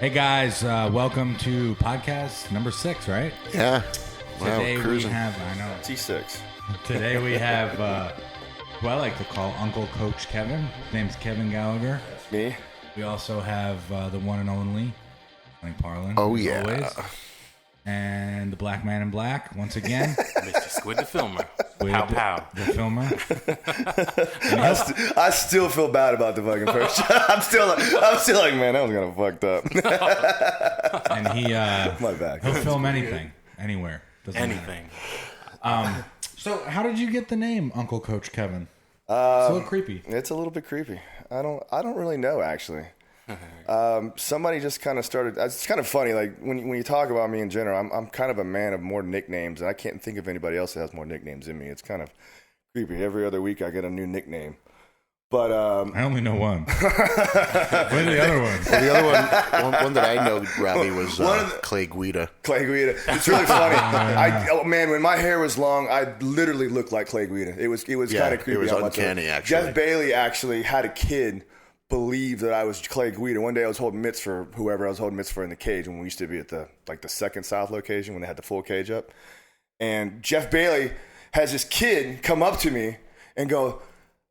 Hey guys, welcome to podcast number 6, right? Yeah. Today Wow, we cruising. have, I know. T6. Today we have, who I like to call Uncle Coach Kevin. His name's Kevin Gallagher. Me? We also have the one and only Frank Parlin. Oh, as yeah. always. And the black man in black, once again. Mr. Squid the Filmer. With Pow pow. The filmer. I still feel bad about the fucking first shot. I'm still like, man, that was kind of fucked up. And he, My bad. he'll film anything, anywhere. Doesn't Anything. matter. So how did you get the name Uncle Coach Kevin? It's a little creepy. It's a little bit creepy. I don't really know, actually. Somebody just kind of started. It's kind of funny, like when you talk about me in general, I'm kind of a man of more nicknames, and I can't think of anybody else that has more nicknames than me. It's kind of creepy. Every other week I get a new nickname. But I only know one. What are the other ones? Well, the other one that I know, Robbie, was Clay Guida. Clay Guida. It's really funny. Man, when my hair was long, I literally looked like Clay Guida. It was kind of creepy. It was how much uncanny, it was. actually. Jeff Bailey actually had a kid believe that I was Clay Guida. One day I was holding mitts for whoever I was holding mitts for in the cage when we used to be at the second South location when they had the full cage up. And Jeff Bailey has this kid come up to me and go,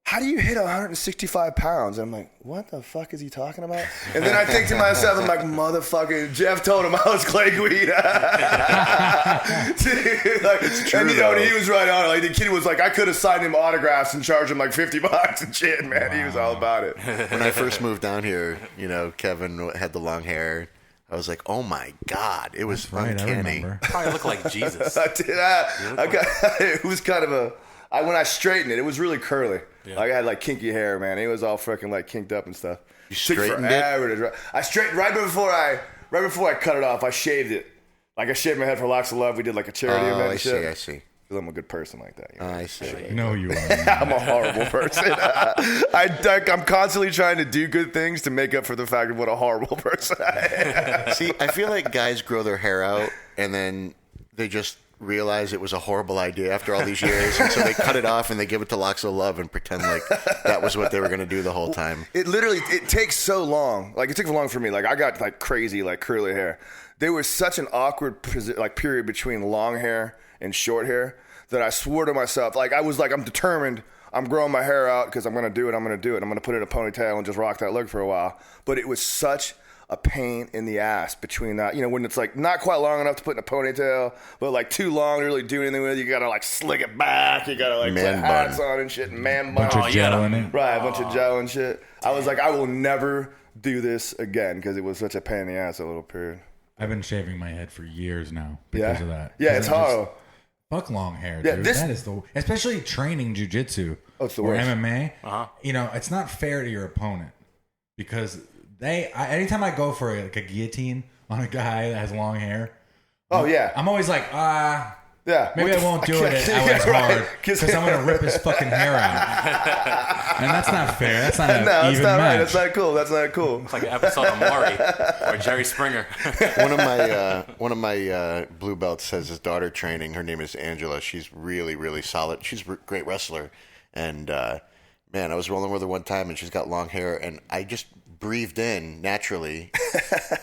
"How do you hit 165 pounds?" And I'm like, what the fuck is he talking about? And then I think to myself, I'm like, motherfucker, Jeff told him I was Clay Guida. Dude, like, It's true, and you know, though. he was right on it. Like, the kid was like, I could have signed him autographs and charged him like $50 and shit, man. He was all about it. When I first moved down here, Kevin had the long hair. I was like, oh my God. It was Right, I uncanny. remember. Probably look like Jesus. I did. It was kind of when I straightened it, it was really curly. Yeah. Like I had like kinky hair, man. It was all freaking like kinked up and stuff. You Took straightened it? forever to dry. I straightened right before I cut it off. I shaved it. Like I shaved my head for Locks of Love. We did like a charity event. Oh, I and see, shit. I see. 'Cause I'm a good person like that. You know? I see. No, you are. I'm a horrible person. I'm constantly trying to do good things to make up for the fact of what a horrible person I am. See, I feel like guys grow their hair out and then they just realize it was a horrible idea after all these years, and so they cut it off and they give it to Locks of Love and pretend like that was what they were going to do the whole time. It takes so long. Like it took so long for me. Like I got like crazy like curly hair. There was such an awkward period between long hair and short hair that I swore to myself. Like I was like, I'm determined. I'm growing my hair out because I'm going to do it. I'm going to do it. I'm going to put it in a ponytail and just rock that look for a while. But it was such a pain in the ass between that, when it's like not quite long enough to put in a ponytail, but like too long to really do anything with it. You gotta like slick it back. You gotta like Man put hats bun. on and shit, and man bun. Bunch of gel in it. Right, a bunch of gel and shit. I was like, I will never do this again because it was such a pain in the ass, that little period. I've been shaving my head for years now because of that. Yeah, it's hard. Fuck long hair, Yeah, dude. this- That is especially training jujitsu Oh, it's the or worst. MMA. Uh-huh. It's not fair to your opponent because anytime I go for a guillotine on a guy that has long hair, Oh yeah, I'm always like, yeah. maybe What I won't the do fuck? it Yeah, as right. hard because I'm gonna rip his fucking hair out, and that's not fair. That's not an No, that's even not right. match. That's not cool. That's not cool. It's like an episode of Maury or Jerry Springer. One of my blue belts says his daughter training. Her name is Angela. She's really, really solid. She's a great wrestler. And man, I was rolling with her one time, and she's got long hair, and I just breathed in naturally,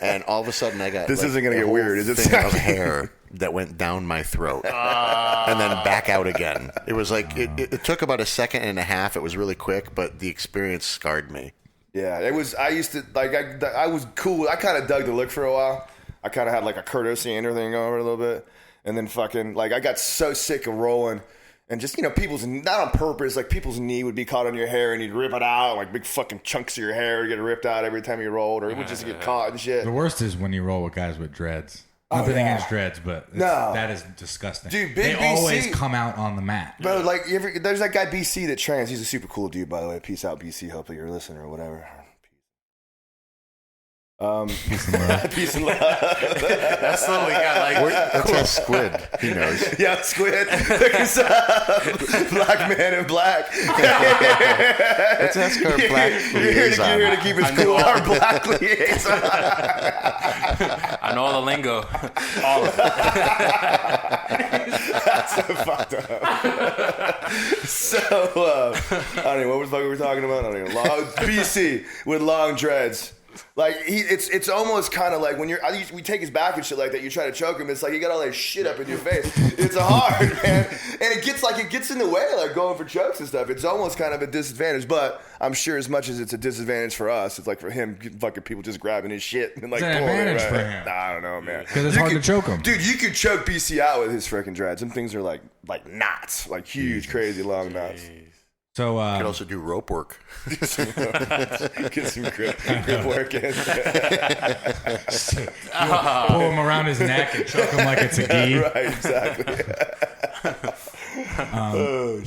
and all of a sudden I got This isn't gonna a get whole weird, is it? thing of hair that went down my throat and then back out again. It was like it took about a second and a half. It was really quick, but the experience scarred me. Yeah, it was. I used to like. I was cool. I kind of dug the look for a while. I kind of had like a Curtis and everything going over a little bit, and then fucking like I got so sick of rolling. And just, people's, not on purpose, like people's knee would be caught on your hair and you'd rip it out, like big fucking chunks of your hair would get ripped out every time you rolled, or it would just get caught and shit. The worst is when you roll with guys with dreads. Oh, Nothing yeah. against dreads, but No. that is disgusting. Dude, they Big BC always come out on the mat. Bro, like, there's that guy BC that trains. He's a super cool dude, by the way. Peace out, BC. Hopefully you're listening or whatever. Peace and love. That's what we got. That's a squid. He knows. Yeah, Squid. Look us up. Black man in black. Let's ask our black You're here liaison. to keep us cool. Our black liaison. I know all the lingo. All of it. That's so fucked up. So, I don't know, what the fuck were we talking about? I don't know. BC with long dreads. Like it's almost kind of like when we take his back and shit like that. You try to choke him. It's like you got all that shit up in your face. It's hard, man, and it gets in the way, like going for chokes and stuff. It's almost kind of a disadvantage. But I'm sure as much as it's a disadvantage for us, it's like for him, fucking people just grabbing his shit and like It's an pulling advantage it. for Right? him. Nah, I don't know, man. Because it's hard to choke him, dude. You could choke BC out with his freaking dreads. Some things are like knots, like huge, crazy long knots. So You could also do rope work. Get some grip work in. pull him around his neck and choke him like it's a gi. Right, exactly.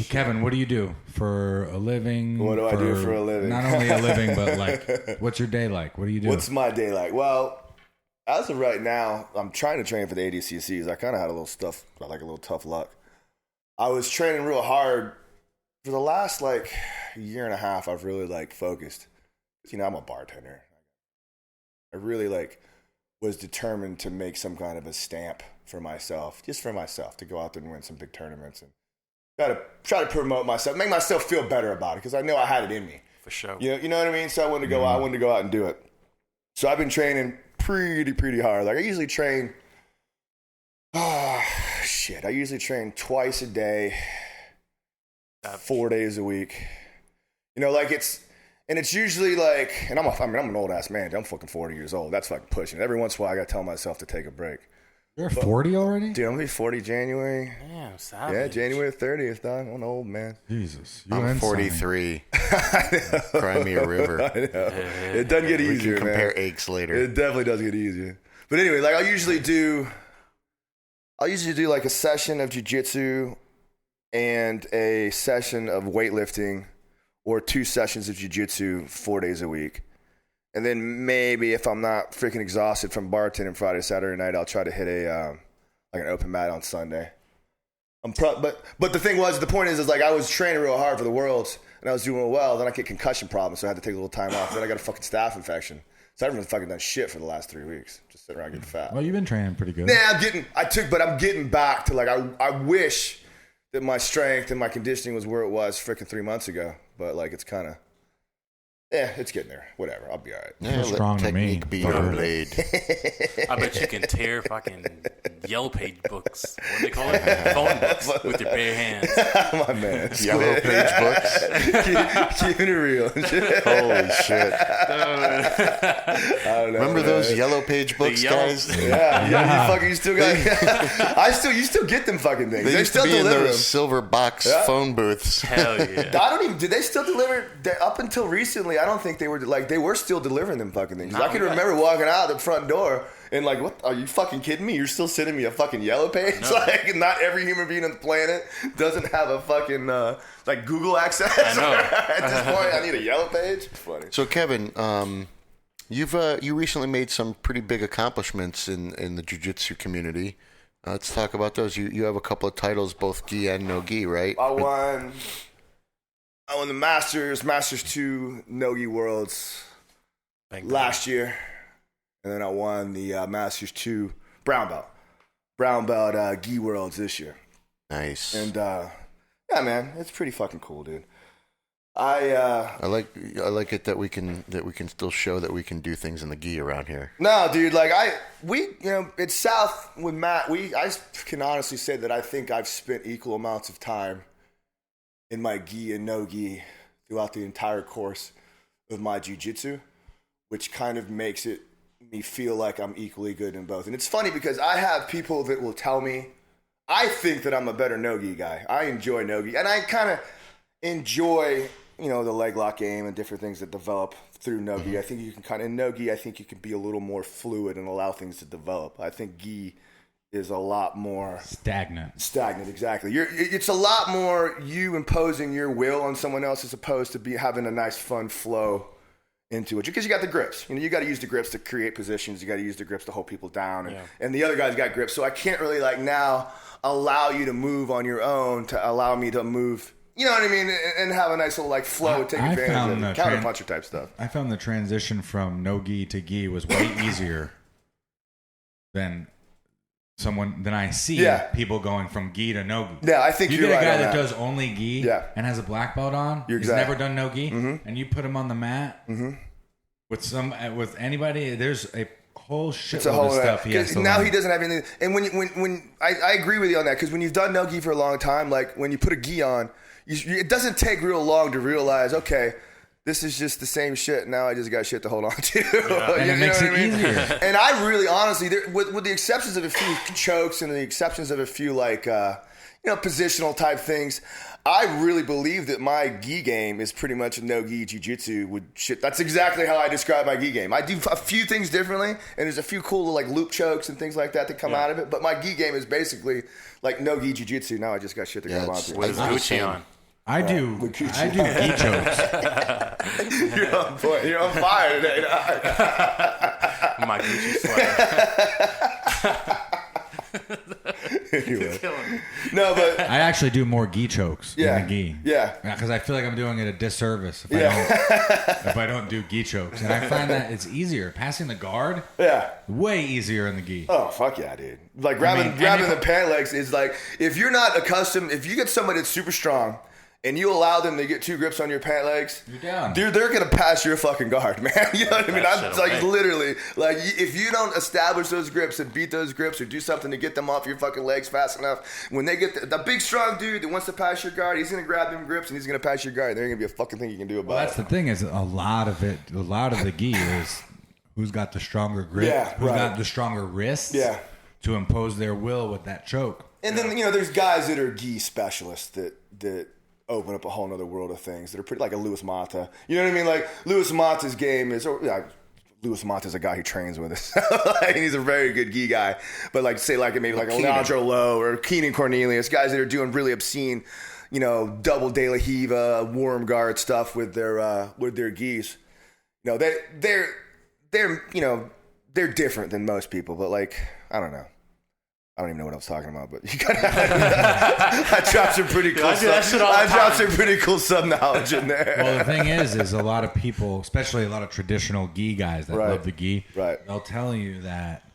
Kevin, what do you do for a living? What do I do for a living? Not only a living, but like, what's your day like? What do you do? What's my day like? Well, as of right now, I'm trying to train for the ADCCs. I kind of had a little tough luck. I was training real hard for the last like year and a half. I've really like focused. You know, I'm a bartender. I really like was determined to make some kind of a stamp for myself, just for myself, to go out there and win some big tournaments and try to promote myself, make myself feel better about it, because I know I had it in me. For sure. You know what I mean? So I wanted to go out. I wanted to go out and do it. So I've been training pretty hard. Like I usually train. I usually train twice a day, 4 days a week. You know, like it's usually like, and I'm an old ass man. I'm fucking 40 years old. That's fucking pushing. Every once in a while, I gotta tell myself to take a break. You're 40 already? Dude, I'm gonna be 40 January. Damn, savage. Yeah, January 30th, dog. I'm an old man. Jesus. I'm 43. Cry me a river. I know. It doesn't get We easier, can compare man. aches later. It definitely does get easier. But anyway, like I'll usually do like a session of jiu-jitsu and a session of weightlifting, or 2 sessions of jiu-jitsu 4 days a week. And then maybe if I'm not freaking exhausted from bartending Friday, Saturday night, I'll try to hit an open mat on Sunday. But the thing was, the point is like I was training real hard for the Worlds and I was doing well. Then I get concussion problems, so I had to take a little time off. Then I got a fucking staph infection. So I haven't really fucking done shit for the last 3 weeks. Just sitting around getting fat. Well, you've been training pretty good. Yeah, I'm getting back to like, I wish that my strength and my conditioning was where it was freaking 3 months ago. But like, it's kind of, it's getting there. Whatever, I'll be all right. Yeah, let strong to me. technique be your blade. I bet you can tear fucking yellow page books. What do they call it? Phone books with your bare hands. My man. Yellow page books. Keeping it real. Holy shit. I don't know. Remember those yellow page books, guys? Yeah. You still got. You still get them fucking things. They used still to be in deliver those them. silver box phone booths. Hell yeah. I don't even. Did they still deliver? Up until recently, I don't think they were still delivering them fucking things. I can remember walking out the front door and like, what? Are you fucking kidding me? You're still sending me a fucking yellow page? Like, not every human being on the planet doesn't have a fucking like Google access. I know. At this point, I need a yellow page. It's funny. So Kevin, you recently made some pretty big accomplishments in the jiu-jitsu community. Let's talk about those. You have a couple of titles, both gi and no gi, right? I won the Masters 2 no-gi Worlds last year. And then I won the Masters 2 brown belt gi Worlds this year. Nice. And yeah, man, it's pretty fucking cool, dude. I like it that we can still show that we can do things in the gi around here. No, dude, like it's South with Matt. I can honestly say that I think I've spent equal amounts of time in my gi and no gi throughout the entire course of my jiu-jitsu, which kind of makes me feel like I'm equally good in both. And it's funny because I have people that will tell me, I think that I'm a better no-gi guy. I enjoy no-gi, and I kind of enjoy, the leg lock game and different things that develop through no-gi. Mm-hmm. I think you can in no-gi, I think you can be a little more fluid and allow things to develop. I think gi is a lot more stagnant, exactly. It's a lot more you imposing your will on someone else as opposed to having a nice fun flow into it, because you got the grips. You got to use the grips to create positions. You got to use the grips to hold people down, and the other guy's got grips. So I can't really now allow you to move on your own to allow me to move. You know what I mean? And have a nice little flow, take advantage of counterpuncher type stuff. I found the transition from no gi to gi was way easier than I see people going from gi to no gi. Yeah, I think you you're get a right guy that does only gi and has a black belt on. He's never done no gi, and you put him on the mat. Mm-hmm. with anybody, there's a whole shit It's a whole of stuff he has to now learn. he doesn't have anything. And when I agree with you on that, because when you've done no gi for a long time, like when you put a gi on, it doesn't take real long to realize, okay, this is just the same shit. Now I just got shit to hold on to. Yeah. And it makes it easier. And I really, honestly, with the exceptions of a few chokes and the exceptions of a few like, positional type things, I really believe that my gi game is pretty much a no-gi jiu-jitsu with shit. That's exactly how I describe my gi game. I do a few things differently, and there's a few cool like loop chokes and things like that come out of it. But my gi game is basically like no-gi jiu-jitsu. Now I just got shit to grab onto. With Gucci on. I do gi chokes. You're on point. You're on fire today. My Gucci sweater. Anyway. No, but I actually do more gi chokes than the gi. Yeah. Because I feel like I'm doing it a disservice if I don't do gi chokes. And I find that it's easier. Passing the guard, way easier in the gi. Oh, fuck yeah, dude. Like grabbing the pant legs is like, if you're not accustomed, if you get somebody that's super strong, and you allow them to get 2 grips on your pant legs, you're down. Dude, they're going to pass your fucking guard, man. You know what I mean? I'm like literally, like if you don't establish those grips and beat those grips or do something to get them off your fucking legs fast enough, when they get the big strong dude that wants to pass your guard, he's going to grab them grips and he's going to pass your guard. There ain't going to be a fucking thing you can do about it. That's the thing is a lot of the gi is who's got the stronger grip, who's got the stronger wrists to impose their will with that choke. And then, there's guys that are gi specialists that open up a whole nother world of things that are pretty, like a Louis Mata. You know what I mean? Like Louis Mata's game is, Louis Mata's a guy who trains with us. And he's a very good gi guy. But maybe like Leandro Lowe or Keenan Cornelius, guys that are doing really obscene, double De La Hiva, worm guard stuff with their gis. They're different than most people, but I don't know. I don't even know what I was talking about, but you got I dropped some pretty cool sub knowledge in there. Well, the thing is a lot of people, especially a lot of traditional gi guys that love the gi, they'll tell you that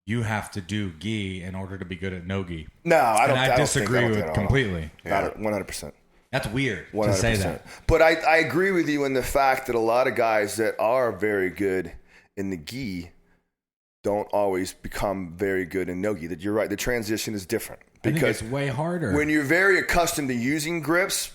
you have to do gi in order to be good at no gi. No, I disagree with it completely. 100%. That's weird 100%. To say that. But I agree with you in the fact that a lot of guys that are very good in the gi don't always become very good in no-gi. That you're right, the transition is different. Because I think it's way harder. When you're very accustomed to using grips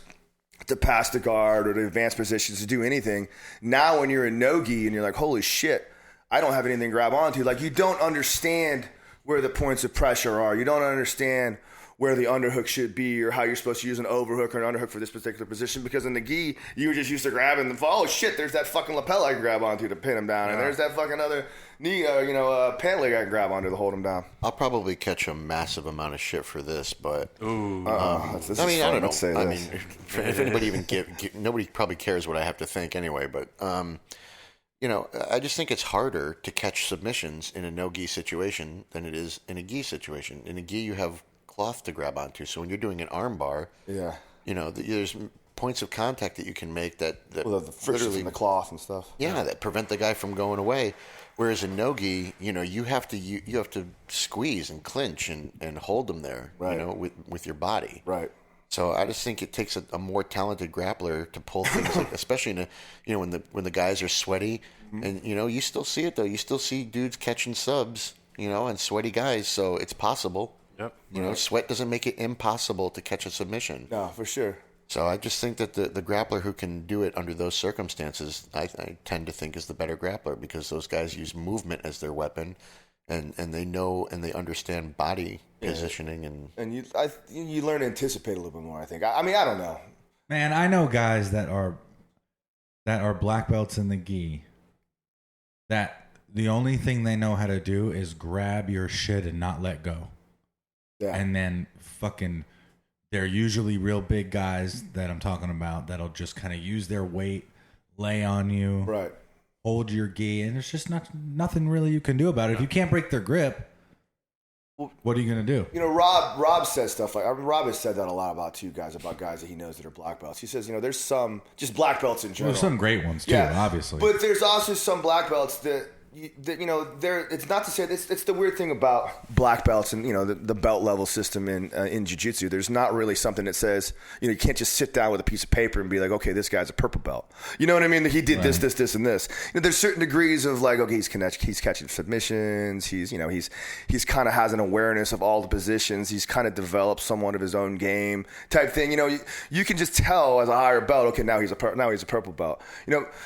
to pass the guard or to advance positions to do anything, now when you're in no-gi and you're like, holy shit, I don't have anything to grab onto. Like, you don't understand where the points of pressure are. You don't understand where the underhook should be or how you're supposed to use an overhook or an underhook for this particular position, because in the gi, you were just used to grabbing the oh shit, there's that fucking lapel I can grab onto to pin him down, and there's that fucking other knee, pant leg I can grab onto to hold him down. I'll probably catch a massive amount of shit for this, but I don't know. If anybody even nobody probably cares what I have to think anyway, but I just think it's harder to catch submissions in a no-gi situation than it is in a gi situation. In a gi, you have cloth to grab onto, so when you're doing an arm bar, there's points of contact that you can make that the frictions in the cloth and stuff. That prevent the guy from going away. Whereas in no-gi, you have to squeeze and clinch and hold them there, with your body. Right. So I just think it takes a more talented grappler to pull things, like, especially in when the guys are sweaty, and you still see it though. You still see dudes catching subs, and sweaty guys. So it's possible. Yep. Sweat doesn't make it impossible to catch a submission. No, for sure. So I just think that the grappler who can do it under those circumstances, I tend to think is the better grappler, because those guys use movement as their weapon, and they know and they understand body positioning, and you learn to anticipate a little bit more. I think. I mean, I don't know. Man, I know guys that are black belts in the gi, that the only thing they know how to do is grab your shit and not let go. Yeah. And then they're usually real big guys that I'm talking about that'll just kind of use their weight, lay on you, right, hold your gi, and there's just nothing really you can do about it. If you can't break their grip, what are you going to do? Rob says stuff like, Rob has said that a lot about guys that he knows that are black belts. He says, there's some just black belts in general. There's some great ones too, obviously. But there's also some black belts that, it's not to say it's the weird thing about black belts and the belt level system in jiu-jitsu. There's not really something that says you can't just sit down with a piece of paper and be like, okay, this guy's a purple belt. You know what I mean? He did this, and this. There's certain degrees of like, okay, he's catching submissions. He's kind of has an awareness of all the positions. He's kind of developed somewhat of his own game type thing. You can just tell as a higher belt. Okay, now he's a purple belt.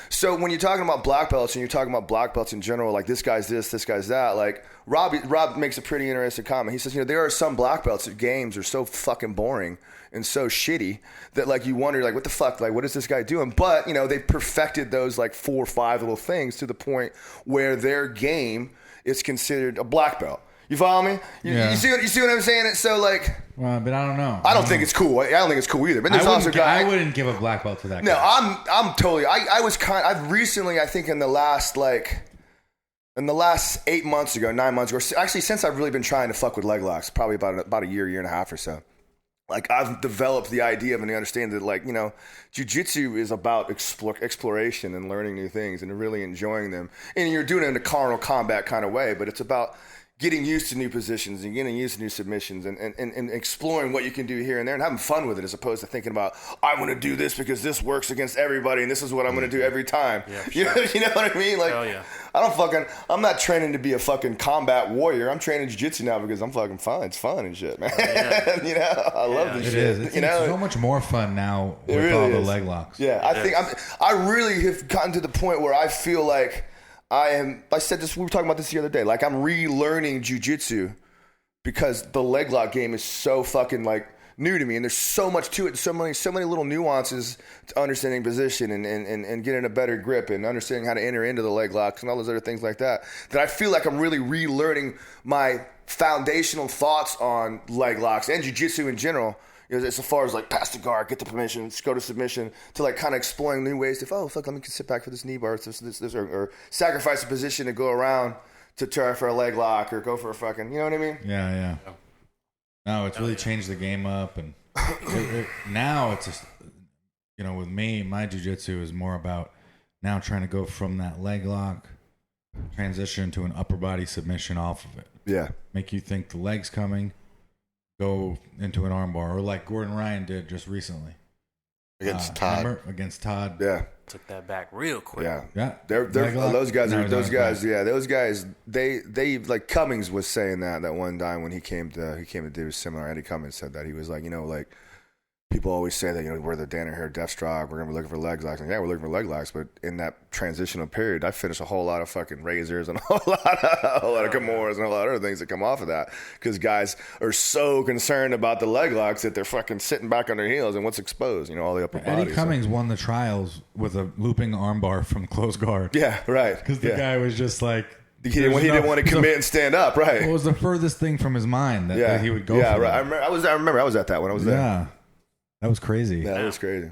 So when you're talking about black belts and you're talking about black belts in general. Like this guy's this guy's that. Like Rob makes a pretty interesting comment. He says, there are some black belts that games are so fucking boring and so shitty that like you wonder like what the fuck, like what is this guy doing? But they perfected those like 4 or 5 little things to the point where their game is considered a black belt. You follow me? You see what I'm saying? It's so like. Well, but I don't know. I don't think it's cool. I don't think it's cool either. But there's I wouldn't give a black belt to that guy. No, I'm totally. I've recently, I think in the last 8 months ago, 9 months ago, actually since I've really been trying to fuck with leg locks, probably about a year and a half or so. Like I've developed the idea of and the understanding that like, jiu-jitsu is about exploration and learning new things and really enjoying them. And you're doing it in a carnal combat kind of way, but it's about getting used to new positions and getting used to new submissions and exploring what you can do here and there and having fun with it as opposed to thinking about, I want to do this because this works against everybody and this is what I'm going to do every time. Yeah, sure. You know what I mean? Like, hell yeah. I'm not training to be a fucking combat warrior. I'm training jiu-jitsu now because I'm fucking fun. It's fun and shit, man. Yeah. I love this shit. It is. It's so much more fun now with really all the leg locks. Yeah, I really have gotten to the point where I feel like I said this, we were talking about this the other day. Like I'm relearning jiu-jitsu because the leg lock game is so fucking like new to me and there's so much to it, so many little nuances to understanding position and getting a better grip and understanding how to enter into the leg locks and all those other things like that I feel like I'm really relearning my foundational thoughts on leg locks and jiu-jitsu in general. As far as like pass the guard, get the permission, go to submission, to like kind of exploring new ways to, let me sit back for this knee bar, or sacrifice a position to go around to try for a leg lock or go for a fucking, you know what I mean? Yeah. No, it's really changed the game up, and now it's just, with me, my jiu-jitsu is more about now trying to go from that leg lock, transition to an upper body submission off of it. Yeah. Make you think the leg's coming. Go into an armbar, or like Gordon Ryan did just recently against Todd. Remember? Against Todd, yeah, took that back real quick. Yeah. They're those guys. Yeah, those guys. They like Cummings was saying that one time when he came to do a seminar. Eddie Cummings said that he was like, like people always say that we're the Danaher Deathstroke, we're gonna be looking for leg locks. Yeah, we're looking for leg locks, but in that transitional period, I finished a whole lot of fucking razors and a whole lot of Kimuras and a lot of other things that come off of that because guys are so concerned about the leg locks that they're fucking sitting back on their heels and what's exposed, all the upper body. Eddie Cummings won the trials with a looping armbar from close guard. Yeah, right. Because the guy was just like. He didn't want to commit and stand up, right? It was the furthest thing from his mind that he would go. Yeah, for right. I remember I was at that when I was there. Yeah. That was crazy. Yeah, that was crazy.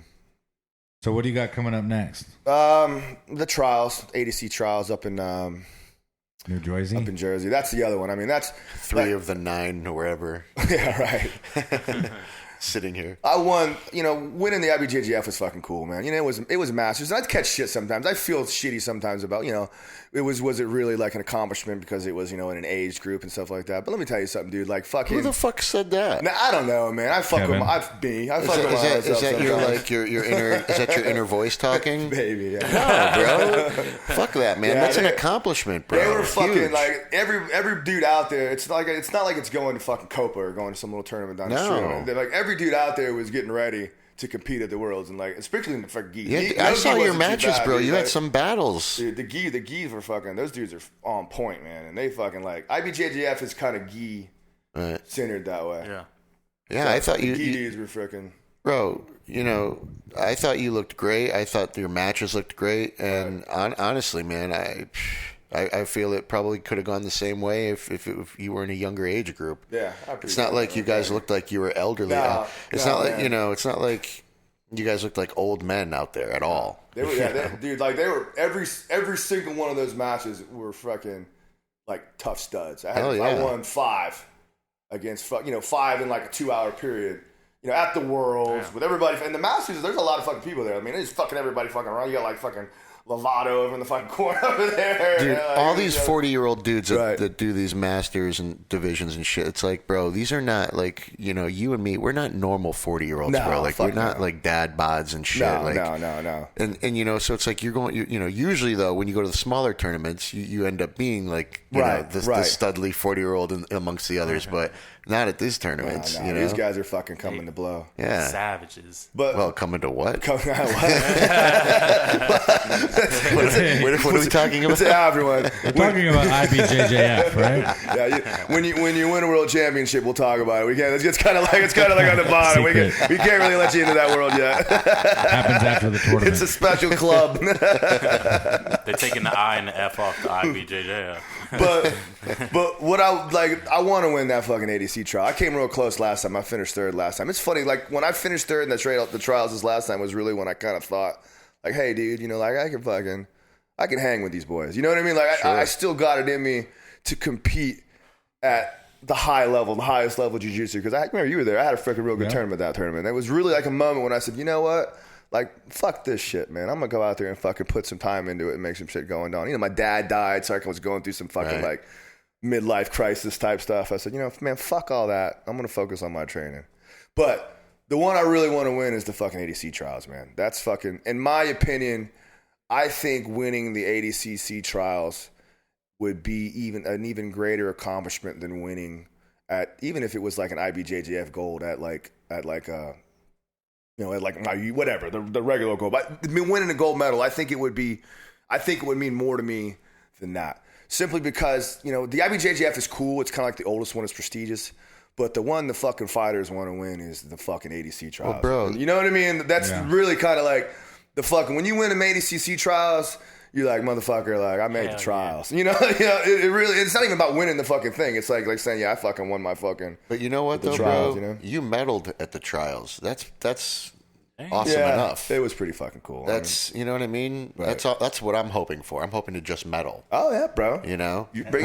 So what do you got coming up next? The trials, ADCC Trials up in New Jersey? Up in Jersey. That's the other one. I mean, that's 3 of the 9 or wherever. Yeah, right. Sitting here. I won, winning the IBJJF was fucking cool, man. It was Masters. And I'd catch shit sometimes. I feel shitty sometimes about, was it really like an accomplishment because it was, in an age group and stuff like that. But let me tell you something, dude. Like fucking. Who the fuck said that? Nah, I don't know, man. I fuck with I fuck with myself. Is that your inner? Is that your inner voice talking? Maybe. Yeah. No, bro. Fuck that, man. That's an accomplishment, bro. They were fucking huge. like every dude out there. It's not like it's going to fucking Copa or going to some little tournament down the street. They're like every dude out there was getting ready to compete at the Worlds and like especially in the fucking gi. Yeah, I saw your matches, bro. You had some battles. Dude, the gis were fucking. Those dudes are on point, man. And they fucking like IBJJF is kind of gi centered that way. Yeah. Yeah, so I thought the gi dudes were freaking. Bro, I thought you looked great. I thought your matches looked great, and honestly, man, I feel it probably could have gone the same way if you were in a younger age group. Yeah, it's not like you guys looked like you were elderly. It's not like it's not like you guys looked like old men out there at all. They were, dude. Like they were every single one of those matches were fucking like tough studs. I won 5 against 5 in like a 2-hour period. At the Worlds with everybody and the Masters. There's a lot of fucking people there. I mean, it's fucking everybody fucking around. You got like fucking Lovato over in the fucking corner over there. Dude, like, all these 40-year-old dudes Right. that do these masters and divisions and shit. It's like, bro, these are not like, you and me. We're not normal 40-year-olds, No, bro. Like, fuck we're not no. like dad bods and shit. No, like, no. And so it's like you're going, usually though, when you go to the smaller tournaments, you end up being like, Right, the right. studly 40-year-old amongst the others, but not at these tournaments. No, these guys are fucking coming to blow. Yeah. Savages. But Well, coming to what? what What are we talking about? Yeah, everyone. We're talking about IBJJF, right? Yeah, when you win a world championship, we'll talk about it. We can't. It's kind of like on the bottom. We can't really let you into that world yet. Happens after the tournament. It's a special club. They're taking the I and the F off the IBJJ. But what I want to win that fucking ADC trial. I came real close last time. I finished third last time. It's funny, like when I finished third in the trials this last time was really when I kind of thought, like, hey, dude, like I can hang with these boys. You know what I mean? Like I still got it in me to compete at the high level, the highest level jiu-jitsu. Because I remember you were there. I had a freaking real good tournament that tournament. It was really like a moment when I said, you know what? Like, fuck this shit, man. I'm going to go out there and fucking put some time into it and make some shit going on. My dad died, so I was going through some fucking, like, midlife crisis type stuff. I said, man, fuck all that. I'm going to focus on my training. But the one I really want to win is the fucking ADC trials, man. That's fucking, in my opinion, I think winning the ADCC trials would be an even greater accomplishment than winning at, even if it was like an IBJJF gold at my whatever the regular gold. But winning a gold medal, I think it would mean more to me than that. Simply because the IBJJF is cool. It's kind of like the oldest one. It's prestigious. But the one the fucking fighters want to win is the fucking ADC trials. Well, bro, you know what I mean? That's really kind of like the fucking when you win them ADCC trials. You're like, motherfucker, like I made the trials. Yeah. It really, it's not even about winning the fucking thing. It's like saying, yeah, I fucking won my fucking. But you know what though, trials, bro? You medaled at the trials. That's awesome enough. It was pretty fucking cool. That's you know what I mean. Right. That's what I'm hoping for. I'm hoping to just medal. Oh yeah, bro. I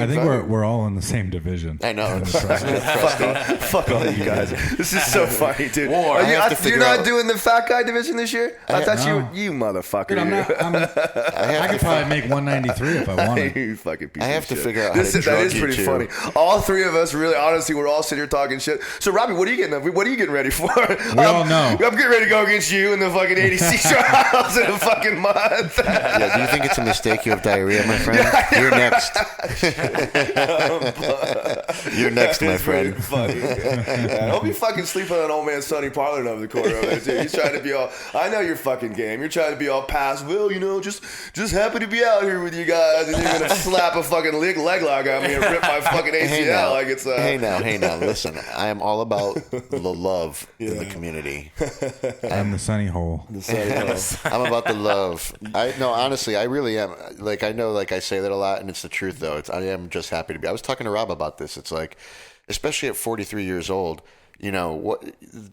think we're all in the same division. I know. Fuck all you guys. This is so funny, dude. War. You're not doing the fat guy division this year? I thought no. you motherfucker. Dude, I could probably make 193 if I wanted. You fucking piece I have of to shit. figure out how to That drug is you pretty two. funny. All three of us, really, honestly, we're all sitting here talking shit. So, Robbie, what are you getting ready for? We all know. I'm getting ready to go against you in the fucking ADC trials in a fucking month. Yeah, do you think it's a mistake you have diarrhea, my friend? You're next. You're next, my friend. Funny. Yeah, don't be fucking sleeping on old man Sonny Parlin over the corner over there, too. He's trying to be all, I know you're fucking game. You're trying to be all past, Will, just happy to be out here with you guys, and you're going to slap a fucking leg lock on me and rip my fucking ACL Hey now, like it's hey now. Listen, I am all about the love in the community. I'm the sunny hole. I'm about the love. Honestly, I really am. Like, I know, like I say that a lot, and it's the truth, though. I am just happy to be. I was talking to Rob about this. It's like, especially at 43 years old,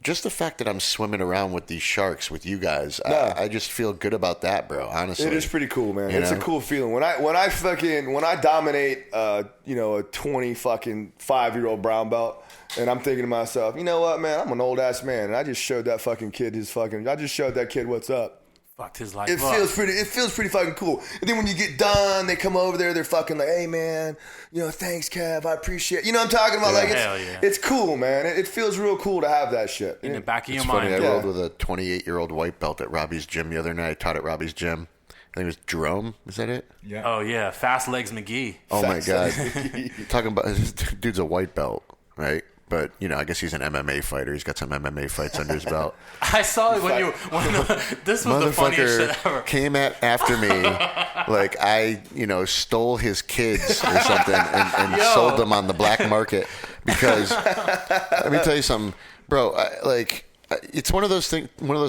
just the fact that I'm swimming around with these sharks with you guys, I just feel good about that, bro. Honestly, it is pretty cool, man. It's a cool feeling when I dominate, a 25-year-old brown belt, and I'm thinking to myself, you know what, man, I'm an old ass man, and I just showed that fucking kid what's up. Fucked his life It up. feels pretty fucking cool. And then when you get done, they come over there, they're fucking like, hey man, thanks Kev, I appreciate. You know what I'm talking about? Hell yeah. It's cool, man. It feels real cool to have that shit. In the back of your it's funny. mind. I rolled with a 28-year-old white belt at Robbie's gym the other night. I taught at Robbie's gym. I think it was Jerome. Is that it? Yeah. Oh yeah, Fast Legs McGee. Oh my God. Talking about this dude's a white belt, right? But I guess he's an MMA fighter. He's got some MMA fights under his belt. I saw it this was the funniest shit ever. Motherfucker came after me like I, stole his kids or something and sold them on the black market because let me tell you something, bro. It's one of those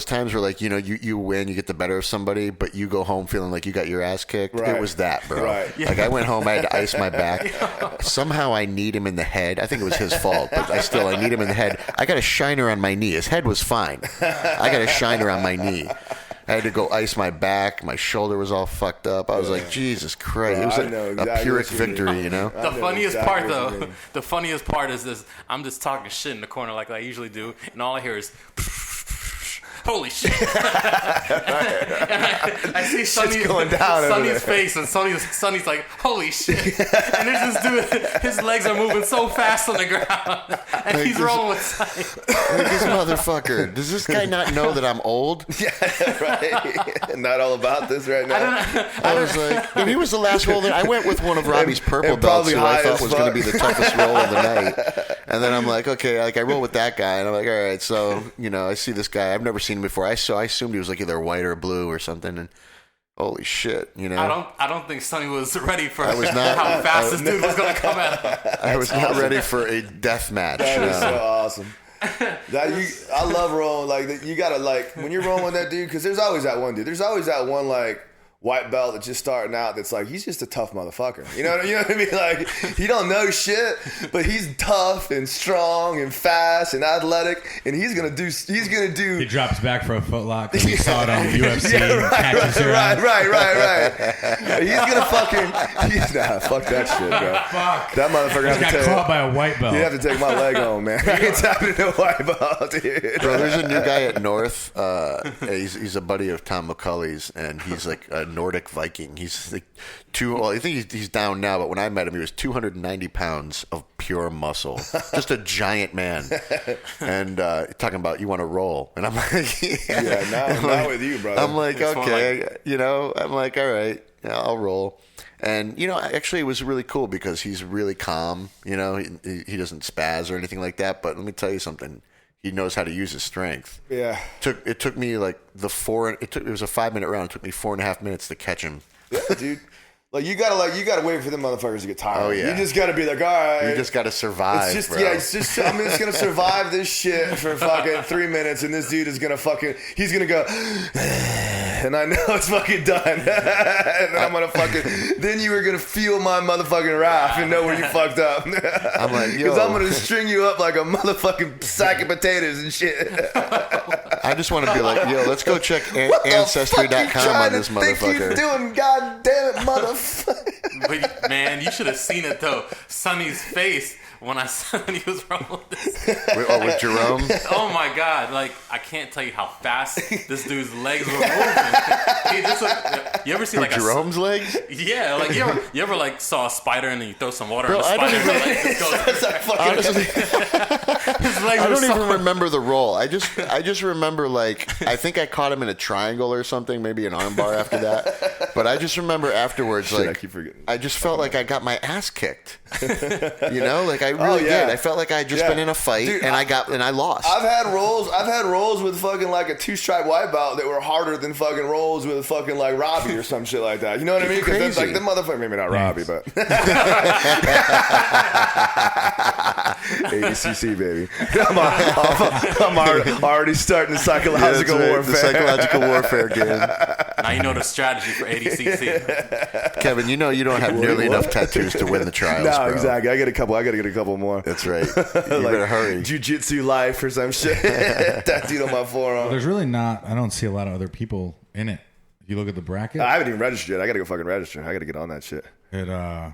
times where like you win, you get the better of somebody, but you go home feeling like you got your ass kicked. Right. It was that, bro. Right. Like I went home, I had to ice my back. Somehow I kneed him in the head. I think it was his fault, but I kneed him in the head. I got a shiner on my knee. His head was fine. I got a shiner on my knee. I had to go ice my back. My shoulder was all fucked up. I was like, Jesus Christ. It was a Pyrrhic victory, The funniest part, though, the funniest part is this. I'm just talking shit in the corner like I usually do, and all I hear is, holy shit. And I see Sonny, going down Sonny's face, and Sonny's like, holy shit. And there's this dude, his legs are moving so fast on the ground, and he's rolling with Sonny. Like, this motherfucker. Does this guy not know that I'm old? Yeah, right. Not all about this right now. I was like, and he was the last roll that I went with one of Robbie's purple belts, who I thought was going to be the toughest roll of the night. And then I'm like, okay, like I roll with that guy, and I'm like, all right, so I see this guy. I've never seen him before. I assumed he was like either white or blue or something, and holy shit, I don't think Sonny was ready for I was not, how fast this dude was going to come at him. I was not ready for a death match. That is so awesome. I love rolling like you gotta like when you're rolling with that dude, because there's always that one dude. There's always that one like white belt that's just starting out that's like, he's just a tough motherfucker. You know what I mean? Like, he don't know shit, but he's tough and strong and fast and athletic, and he's gonna do. He drops back for a footlock because he saw it on UFC. Yeah, right. He's gonna fuck that shit, bro. Fuck. That motherfucker Got caught by a white belt. You have to take my leg home, man. I ain't tapping into a white belt, dude. Bro, there's a new guy at North. He's a buddy of Tom McCulley's, and he's like a Nordic Viking. He's like I think he's down now, but when I met him, he was 290 pounds of pure muscle. Just a giant man. And talking about, you want to roll. And I'm like, yeah, not with you, brother. I'm like, it's okay. I'm like, all right, yeah, I'll roll. And, actually it was really cool because he's really calm. He doesn't spaz or anything like that. But let me tell you something. He knows how to use his strength. Yeah. It took me like it was a 5-minute round. It took me 4.5 minutes to catch him. Yeah, dude. Like you gotta wait for them motherfuckers to get tired. Oh yeah. You just gotta be like, all right. You just gotta survive. It's just bro. I'm just gonna survive this shit for fucking 3 minutes, and this dude is gonna he's gonna go, and I know it's fucking done. And then I'm gonna then you are gonna feel my motherfucking wrath and know where you fucked up. I'm like, yo, because I'm gonna string you up like a motherfucking sack of potatoes and shit. I just want to be like, yo, let's go check Ancestry.com on this motherfucker. What you doing, god damn it, motherfucker. But, man, you should have seen it though. Sonny's face when he was rolling this. With Jerome? Oh my god! Like, I can't tell you how fast this dude's legs were moving. You ever see like Jerome's legs? Yeah, like you ever like saw a spider and then you throw some water on the I don't even remember the roll. I just remember like I think I caught him in a triangle or something, maybe an armbar after that. But I just remember afterwards, like I just felt like I got my ass kicked. Like I really did. I felt like I had just been in a fight. Dude, and I lost. I've had rolls with fucking like a 2-stripe white belt that were harder than fucking rolls with fucking like Robbie or some shit like that. You know what I mean? Because then like the motherfucker, maybe not Robbie, but ADCC baby. I'm already starting the psychological warfare. The psychological warfare game. Now you know the strategy for ADCC. Kevin, you don't have nearly enough tattoos to win the trials. No, bro. exactly. I gotta get a couple more. That's right. You better hurry. Jiu-jitsu life or some shit. Tattooed on my forearm. There's really not. I don't see a lot of other people in it. If you look at the bracket, I haven't even registered yet. I gotta go fucking register. I gotta get on that shit. I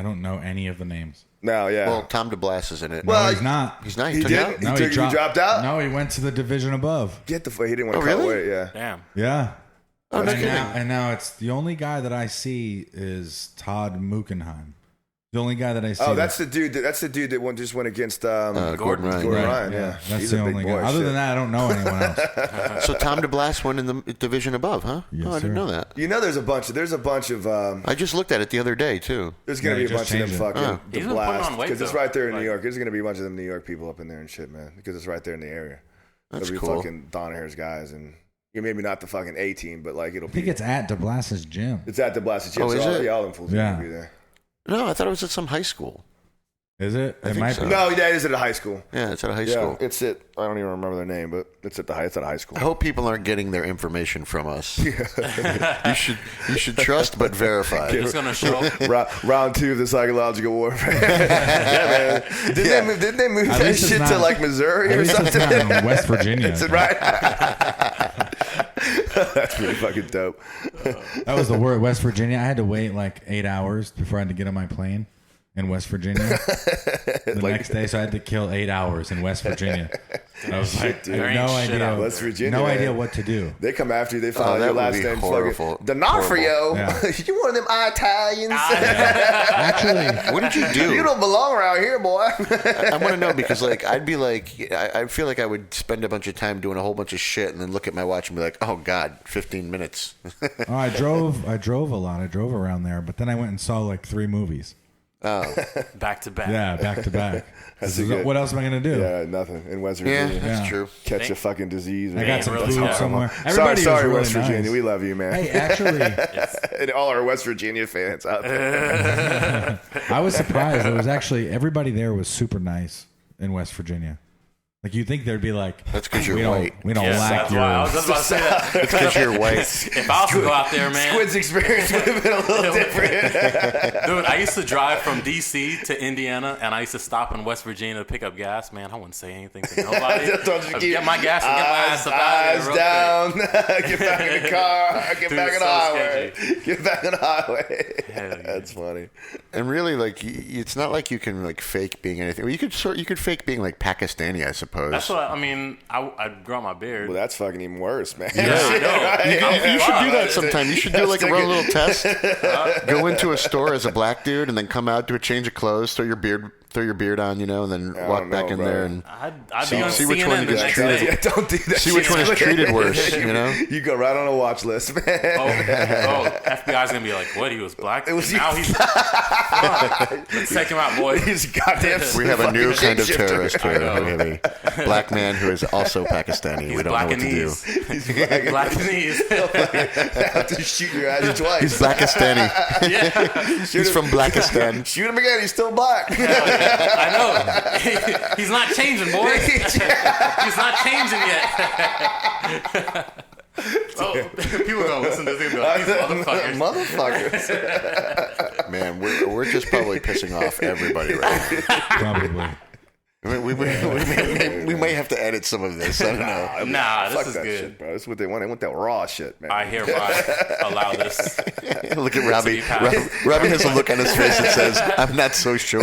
don't know any of the names. No, yeah. Well, Tom DeBlas is in it. Well, he's not. He's not. He took did? out? No, he dropped out? No, he went to the division above. Get the fuck. He didn't want to really? weight. Yeah. Damn. Yeah. Oh, no and, kidding. now it's the only guy that I see is Todd Muckenheim. The only guy that I see. Oh, that's the dude. That's the dude that just went against Gordon Ryan. Gordon Ryan. Yeah, that's he's the a big only boy. guy. Other than that, I don't know anyone else. So Tom DeBlas went in the division above, huh? Yes, I didn't sir. know that. There's a bunch of. I just looked at it the other day too. There's gonna Yeah, be a bunch of them changed it. fucking He's been putting on DeBlas weight, because it's though. right there in New Like- York. There's gonna be a bunch of them New York people up in there and shit, man, because it's right there in the area. That's There'll be cool. fucking Donahue's guys and maybe not the fucking A team, but like it'll I think be. it's at DeBlas's gym. It's at the Blasted Gym. Oh, so is it? Yeah, all them fools are Yeah. gonna be there. No, I thought it was at some high school. Is it? I It think might so. be. No, yeah, it is at a high school. Yeah, it's at a high Yeah, school. it's at. I don't even remember their name, but it's at a high school. I hope people aren't getting their information from us. You should trust but verify. He's gonna show up. Round 2 of the psychological warfare. Yeah, man. Didn't they move At that least it's shit to not- like Missouri At or least it's something? not in West Virginia. It's right. That's pretty fucking dope. That was the word. West Virginia. I had to wait like 8 hours before I had to get on my plane. in West Virginia. The next day, so I had to kill 8 hours in West Virginia. And I was like, I had no idea. West Virginia, no man. idea what to do. They come after you. They find out your last name. Horrible. D'Onofrio. Yeah. You one of them Italians? Actually, What did you do? You don't belong around here, boy. I want to know because, like, I'd be like, I feel like I would spend a bunch of time doing a whole bunch of shit and then look at my watch and be like, oh God, 15 minutes. oh, I drove a lot. I drove around there, but then I went and saw like 3 movies. Oh, Back to back. Yeah, back to back. good. What else am I gonna do? Yeah, nothing in West yeah, Virginia. that's Yeah. true. Catch a fucking disease. I got some really food tough. somewhere. Everybody Sorry, was West really Virginia. nice. We love you, man. Hey, actually, And all our West Virginia fans out there. I was surprised. It was actually everybody there was super nice in West Virginia. Like you think there'd be like That's because you're we white. don't Yeah, lack that's why I was your. just about to say that. It's because you're white. If I was to go out there, man, Squid's experience would have been a little different. dude, I used to drive from D.C. to Indiana, and I used to stop in West Virginia to pick up gas. Man, I wouldn't say anything to nobody. Just Get my gas and get my ass up out of eyes here. down. Get back in the car. Get Dude, back it's in the so highway. sketchy. Get back in the highway. Hell yeah. That's funny. And really, like, it's not like you can like fake being anything. Well, you could fake being like Pakistani, I suppose. That's what I mean. I'd grow my beard. Well, that's fucking even worse, man. I know. You should do that sometime. You should do like a real little test. Go into a store as a black dude and then come out, do a change of clothes, throw your beard on, and then walk back in there and I'd be on see which one CNN you the get next treated. day. Yeah, don't do that. see which one is treated worse. You go right on a watch list, man. FBI's gonna be like, what? He was black. Now he's. Let's take him out, boy. He's goddamn. We have a new kind of shapeshifter. terrorist here. We have a black man who is also Pakistani. He's We don't know what to do. Blackanese. He's black. Blackanese. Have to shoot your ass twice. He's Blackistani. Yeah, He's from Blackistan. Shoot him again. He's still black. I know. He's not changing, boy. He's not changing yet. Oh, people go listen to this and be like, these motherfuckers. Man, we're just probably pissing off everybody right now. Probably. I mean, we might have to edit some of this. I don't know. Nah, Fuck this is that good. shit, bro. That's what they want. They want that raw shit, man. I hereby allow this. Look at Robbie. be passed. Robbie has a look on his face that says, "I'm not so sure."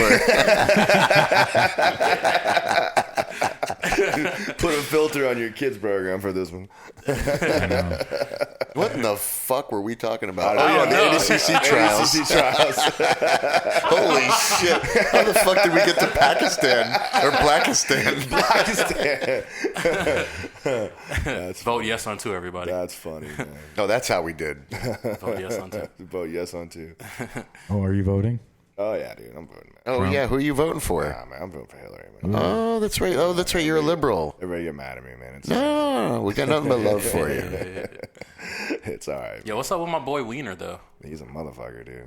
Put a filter on your kids' program for this one. What in the fuck were we talking about? I Oh, don't yeah, know. the ADCC Trials. ADCC Trials. Holy shit! How the fuck did we get to Pakistan or Blackistan? Pakistan. Vote yes on 2, everybody. That's funny, man. No, that's how we did. Vote yes on 2. Vote yes on 2. Oh, are you voting? Oh, yeah, dude. I'm voting, man. Oh yeah, who are you voting for? Nah, man. I'm voting for Hillary, man. Oh, that's right. Oh, that's right. You're a liberal. Everybody get mad at me, man. It's, No, we got nothing but love for you. it's all right. Yo, what's up with my boy Wiener, though? He's a motherfucker, dude.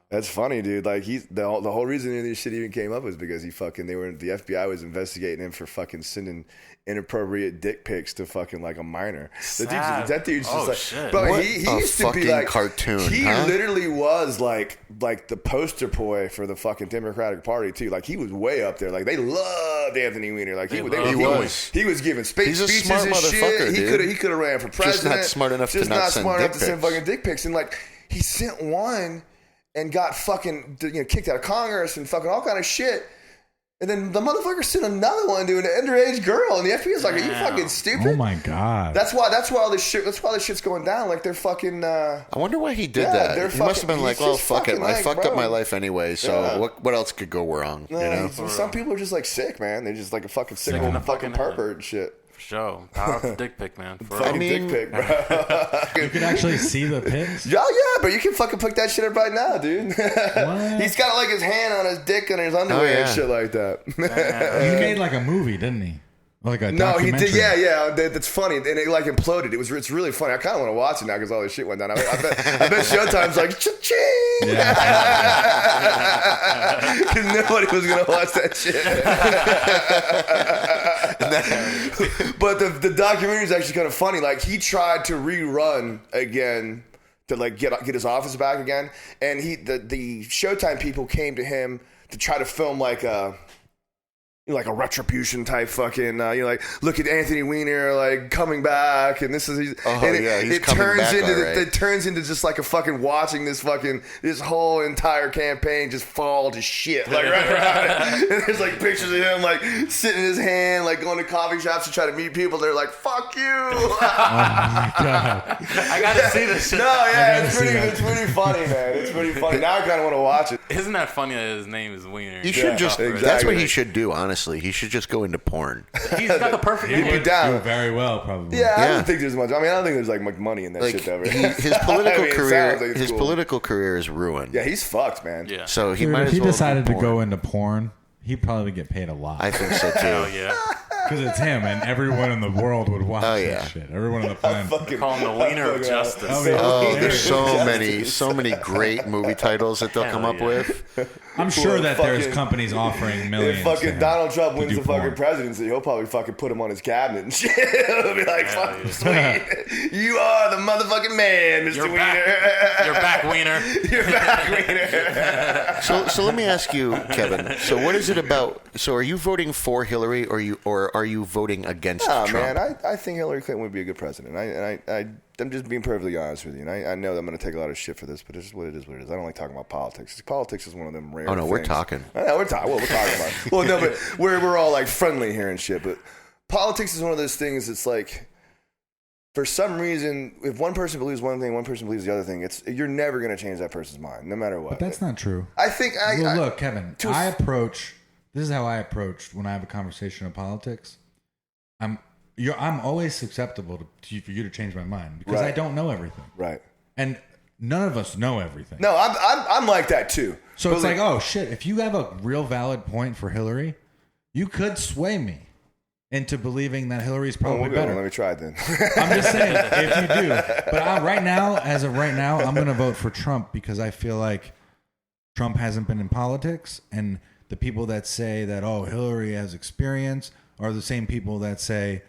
That's funny, dude. Like he's the whole reason this shit even came up was because the FBI was investigating him for fucking sending inappropriate dick pics to fucking like a minor. That dude's just like, shit. bro. What He a used to be fucking like cartoon, He huh? literally was like the poster boy for the fucking Democratic Party too. Like he was way up there. Like they loved Anthony Weiner. Like he was giving He's a speeches smart and motherfucker, shit. dude. He could have ran for president. Just not smart enough to not send dick pics. Fucking dick pics. And like he sent one and got fucking kicked out of Congress and fucking all kind of shit. And then the motherfucker sent another one to an underage girl, and the FBI is like, "Are you fucking stupid?" Oh my god. That's why all this shit. That's why this shit's going down. Like they're fucking. I wonder why he did Yeah, they're that. He must have been fucking- like, he's "Well, just fuck it. fucking I like, fucked up bro. my life anyway. So Yeah. what else could go wrong? Some people are just like sick, man. They're just like a fucking sick Sick in old the fucking fucking head. pervert and shit. For sure. Power up the dick pic, man. For Fucking real. dick pic, bro. You can actually see the pics. Yeah, but you can fucking pick that shit up right now, dude. He's got like his hand on his dick and his underwear yeah. and shit like that. He made like a movie, didn't he? Like a No, he documentary. did. Yeah. That's funny, and it like imploded. It's really funny. I kind of want to watch it now because all this shit went down. I bet Showtime's like cha-ching. Because nobody was gonna watch that shit. But the documentary is actually kind of funny. Like he tried to rerun again to like get his office back again, and the Showtime people came to him to try to film like a like a retribution type fucking, like look at Anthony Weiner like coming back, and this is he's coming back, it turns into just like a fucking watching this whole entire campaign just fall to shit like right around it. And there's like pictures of him like sitting in his hand, like going to coffee shops to try to meet people. They're like, "Fuck you!" Oh my god! I gotta see this shit. No, yeah, it's pretty funny, man. It's pretty funny. Now I kind of want to watch it. Isn't that funny that his name is Wiener? He should just. exactly. That's what he should do. Honestly, he should just go into porn. He's got the perfect name. He'd be down. Do very well, probably. Yeah, I don't think there's much. I mean, I don't think there's like much money in that Like, shit ever. his political career, like cool. political career is ruined. Yeah, he's fucked, man. Yeah. So he Dude, might if as he well decided do to go into porn, he'd probably get paid a lot. I think so too. Hell yeah. Because it's him, and everyone in the world would watch that shit. Everyone on the planet. Call him the Wiener of Justice. Oh, there's so many great movie titles that they'll come up with. I'm sure that there's companies offering millions. If fucking Donald Trump wins the fucking porn. presidency, he'll probably fucking put him on his cabinet and shit. He'll be like, fucking sweet. You are the motherfucking man, Mr. You're Wiener. back. You're back, Wiener. You're back, Wiener. So let me ask you, Kevin. So what is it about? So are you voting for Hillary, or are you voting against Trump? Man, I think Hillary Clinton would be a good president. I'm just being perfectly honest with you. And I know that I'm going to take a lot of shit for this, but it's just what it is. I don't like talking about politics. Politics is one of them rare Oh no, things. we're talking. I know, we're talking about it. Well, no, but we're all like friendly here and shit. But politics is one of those things. It's like, for some reason, if one person believes one thing, one person believes the other thing, you're never going to change that person's mind, no matter what. But that's not true. I think look, Kevin. This is how I approach when I have a conversation of politics. I'm always susceptible for you to change my mind because I don't know everything. Right. And none of us know everything. No, I'm like that too. So it's like, oh shit, if you have a real valid point for Hillary, you could sway me into believing that Hillary's probably better. Let me try it then. I'm just saying, if you do. But as of right now, I'm going to vote for Trump because I feel like Trump hasn't been in politics, and the people that say that, oh, Hillary has experience are the same people that say,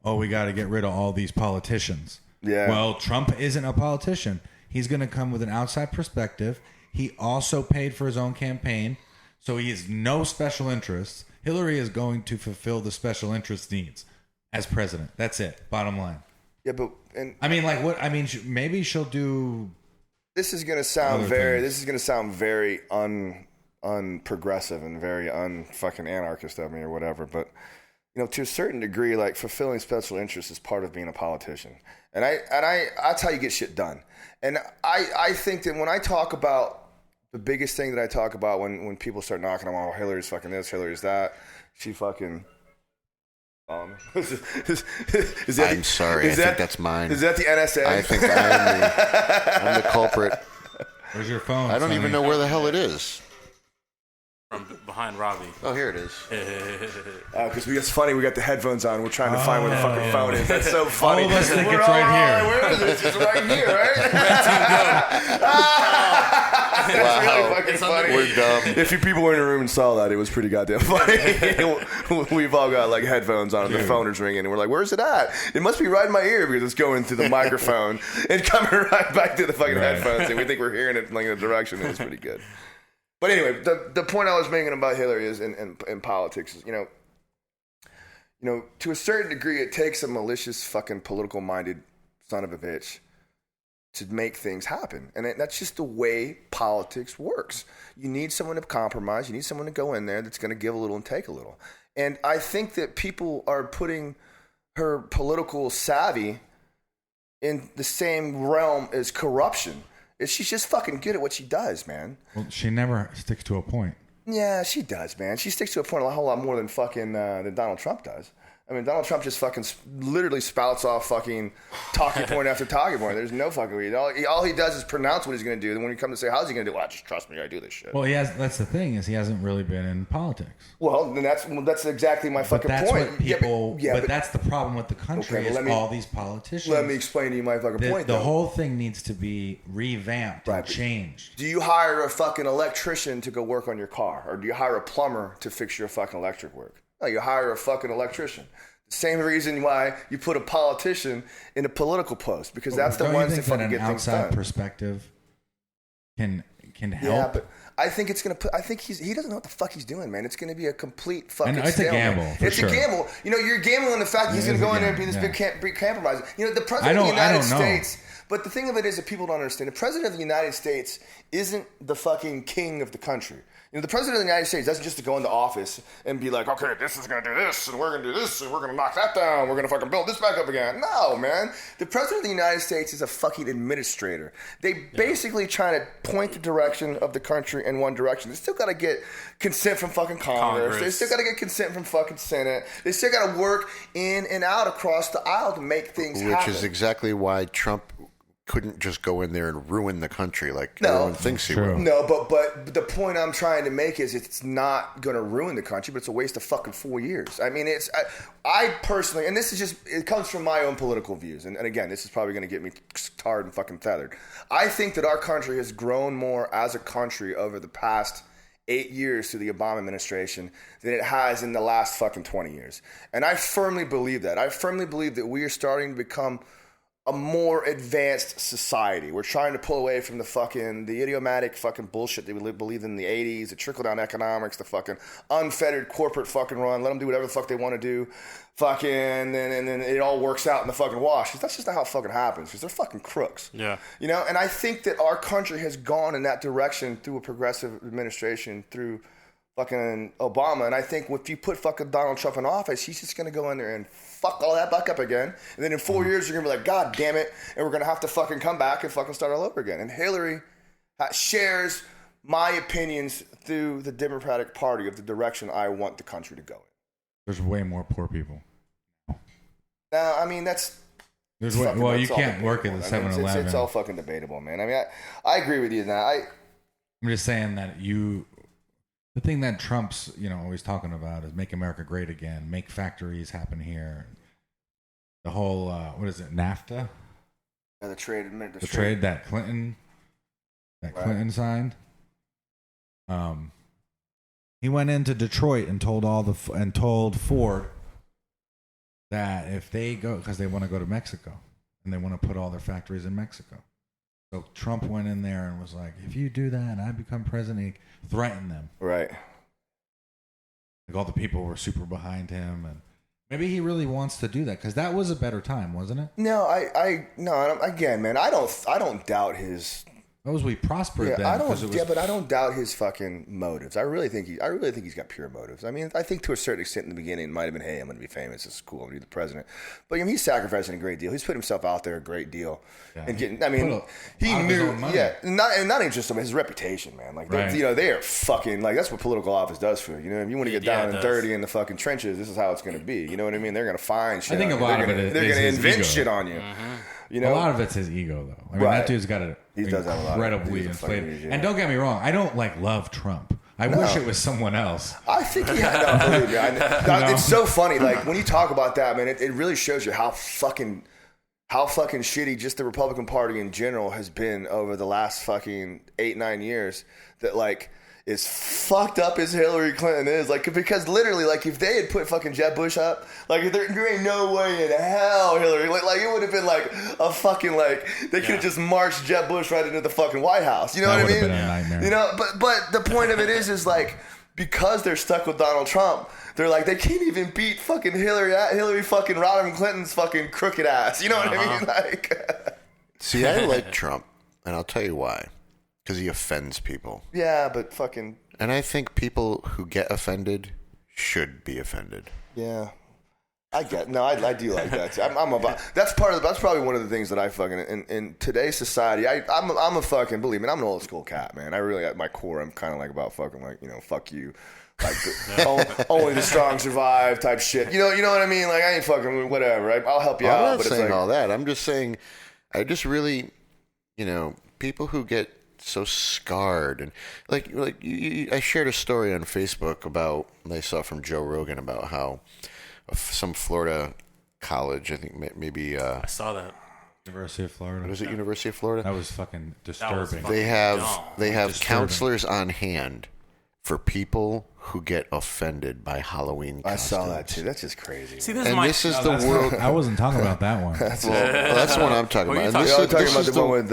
oh, we got to get rid of all these politicians. Yeah. Well, Trump isn't a politician. He's going to come with an outside perspective. He also paid for his own campaign, so he has no special interests. Hillary is going to fulfill the special interest needs as president. That's it. Bottom line. Yeah, but maybe she'll do. This is going to sound very unprogressive and very unfucking anarchist of me or whatever, but to a certain degree, like fulfilling special interests is part of being a politician, and that's how you get shit done. And I think that when I talk about the biggest thing that I talk about when people start knocking on, oh, Hillary's fucking this, Hillary's that, she fucking. I'm sorry. I think that's mine. Is that the NSA? I think I'm the culprit. Where's your phone? I don't even know where the hell it is. From behind Robbie. Oh, here it is. Because it's funny, we got the headphones on. We're trying to find where the fucking phone is. That's so funny. All of us think it's right here. Where is it? It's right here, right? Wow. Really fucking funny. We're dumb. If you people were in the room and saw that, it was pretty goddamn funny. We've all got like headphones on, and the phone is ringing, and we're like, "Where's it at?" It must be right in my ear because it's going through the microphone and coming right back to the fucking headphones, and we think we're hearing it like in a direction. It was pretty good. But anyway, the point I was making about Hillary is in politics is, to a certain degree, it takes a malicious fucking political minded son of a bitch to make things happen. And that's just the way politics works. You need someone to compromise. You need someone to go in there that's going to give a little and take a little. And I think that people are putting her political savvy in the same realm as corruption. She's just fucking good at what she does, man. Well, she never sticks to a point. Yeah, she does, man. She sticks to a point a whole lot more than fucking than Donald Trump does. I mean, Donald Trump just fucking literally spouts off fucking talking point after talking point. There's no fucking way. All he does is pronounce what he's going to do. Then when you come to say, how's he going to do it? Well, just trust me, I do this shit. Well, that's the thing is he hasn't really been in politics. Well, then that's exactly my fucking that's point. What people, but that's the problem with the country is all these politicians. Let me explain to you my fucking point. The whole thing needs to be revamped and changed. Do you hire a fucking electrician to go work on your car? Or do you hire a plumber to fix your fucking electric work? No, you hire a fucking electrician. Same reason why you put a politician in a political post, because that's the ones that fucking get things done. An outside perspective can can help. Yeah, but I think it's gonna put. I think he doesn't know what the fuck he's doing, man. It's gonna be a complete fucking. And it's stalemate. a gamble. It's sure. a gamble. You know, you're gambling the fact that he's gonna go in there and be this big compromise. You know, the president of the United States. But the thing of it is that people don't understand. The president of the United States isn't the fucking king of the country. You know, the president of the United States doesn't just go into office and be like, okay, this is going to do this, and we're going to do this, and we're going to knock that down, we're going to fucking build this back up again. No, man. The president of the United States is a fucking administrator. They basically trying to point the direction of the country in one direction. They still got to get consent from fucking Congress. They still got to get consent from fucking Senate. They still got to work in and out across the aisle to make things happen. Which is exactly why Trump couldn't just go in there and ruin the country like everyone thinks he will. No, but the point I'm trying to make is it's not going to ruin the country, but it's a waste of fucking 4 years. I mean, I personally, and this is just, it comes from my own political views, and again, this is probably going to get me tarred and fucking feathered. I think that our country has grown more as a country over the past 8 years through the Obama administration than it has in the last fucking 20 years. And I firmly believe that. I firmly believe that we are starting to become a more advanced society. We're trying to pull away from the idiomatic fucking bullshit that we believed in the 80s, the trickle-down economics, the fucking unfettered corporate fucking run, let them do whatever the fuck they want to do, fucking, and then it all works out in the fucking wash. That's just not how it fucking happens, because they're fucking crooks. Yeah. You know, and I think that our country has gone in that direction through a progressive administration, through fucking Obama, and I think if you put fucking Donald Trump in office, he's just going to go in there and fuck all that back up again, and then in 4 years, you're going to be like, God damn it, and we're going to have to fucking come back and fucking start all over again. And Hillary shares my opinions through the Democratic Party of the direction I want the country to go in. There's way more poor people. Now, I mean, that's... There's way, well, you can't work at the 7-Eleven. It's all fucking debatable, man. I mean, I agree with you now. I'm just saying that the thing that Trump's, always talking about is make America great again, make factories happen here. The whole, what is it, NAFTA? The trade that Clinton signed. He went into Detroit and told Ford that if they go, because they want to go to Mexico and they want to put all their factories in Mexico. So Trump went in there and was like, if you do that, I become president. He threatened them. Right. Like all the people were super behind him, and maybe he really wants to do that because that was a better time, wasn't it? No, again, man, I don't doubt his. We prospered then. But I don't doubt his fucking motives. I really think he's got pure motives. I mean, I think to a certain extent in the beginning it might have been, hey, I'm going to be famous. This is cool. I'm going to be the president. But he's sacrificing a great deal. He's put himself out there a great deal, and getting. I mean, he knew, not even just his reputation, man. Like, right. They are fucking like that's what political office does for you. If you want to get down and dirty in the fucking trenches, this is how it's going to be. You know what I mean? They're going to find shit. I think a lot of it. They're going to invent shit on you. Mm-hmm. A lot of it's his ego, though. I mean, that dude's got incredibly inflated. And don't get me wrong, I don't love Trump. I wish it was someone else. I think believe me. It's so funny. Like when you talk about that, man, it really shows you how fucking shitty just the Republican Party in general has been over the last fucking 8-9 years. That like. As fucked up as Hillary Clinton is, like, because literally, like, if they had put fucking Jeb Bush up, like, there ain't no way in hell Hillary, like it would have been like a fucking, like, they could have just marched Jeb Bush right into the fucking White House. You know what I mean? Been a nightmare. But the point of it is like, because they're stuck with Donald Trump, they're like, they can't even beat fucking Hillary fucking Rodham Clinton's fucking crooked ass. You know what I mean? Like, see, I like Trump, and I'll tell you why. Because he offends people. Yeah, but fucking... And I think people who get offended should be offended. Yeah. I do like that. I'm about... That's probably one of the things that I fucking... In today's society, I'm a fucking... Believe me, I'm an old school cat, man. I really, at my core, I'm kind of like about fucking like, fuck you. Like only the strong survive type shit. You know what I mean? Like, I ain't fucking whatever. I'll help you out. I'm not saying all that. I'm just saying... I just really... people who get... so scarred and I shared a story on Facebook about I saw from Joe Rogan about how some Florida college, I think maybe I saw that University of Florida. Was it University of Florida? That was fucking disturbing. They have counselors on hand for people who get offended by Halloween costumes. I saw that too. That's just crazy. See, And this is the world. I wasn't talking about that one. Well, that's the one I'm talking What are you about. And talking this You're is- talking this about is the one with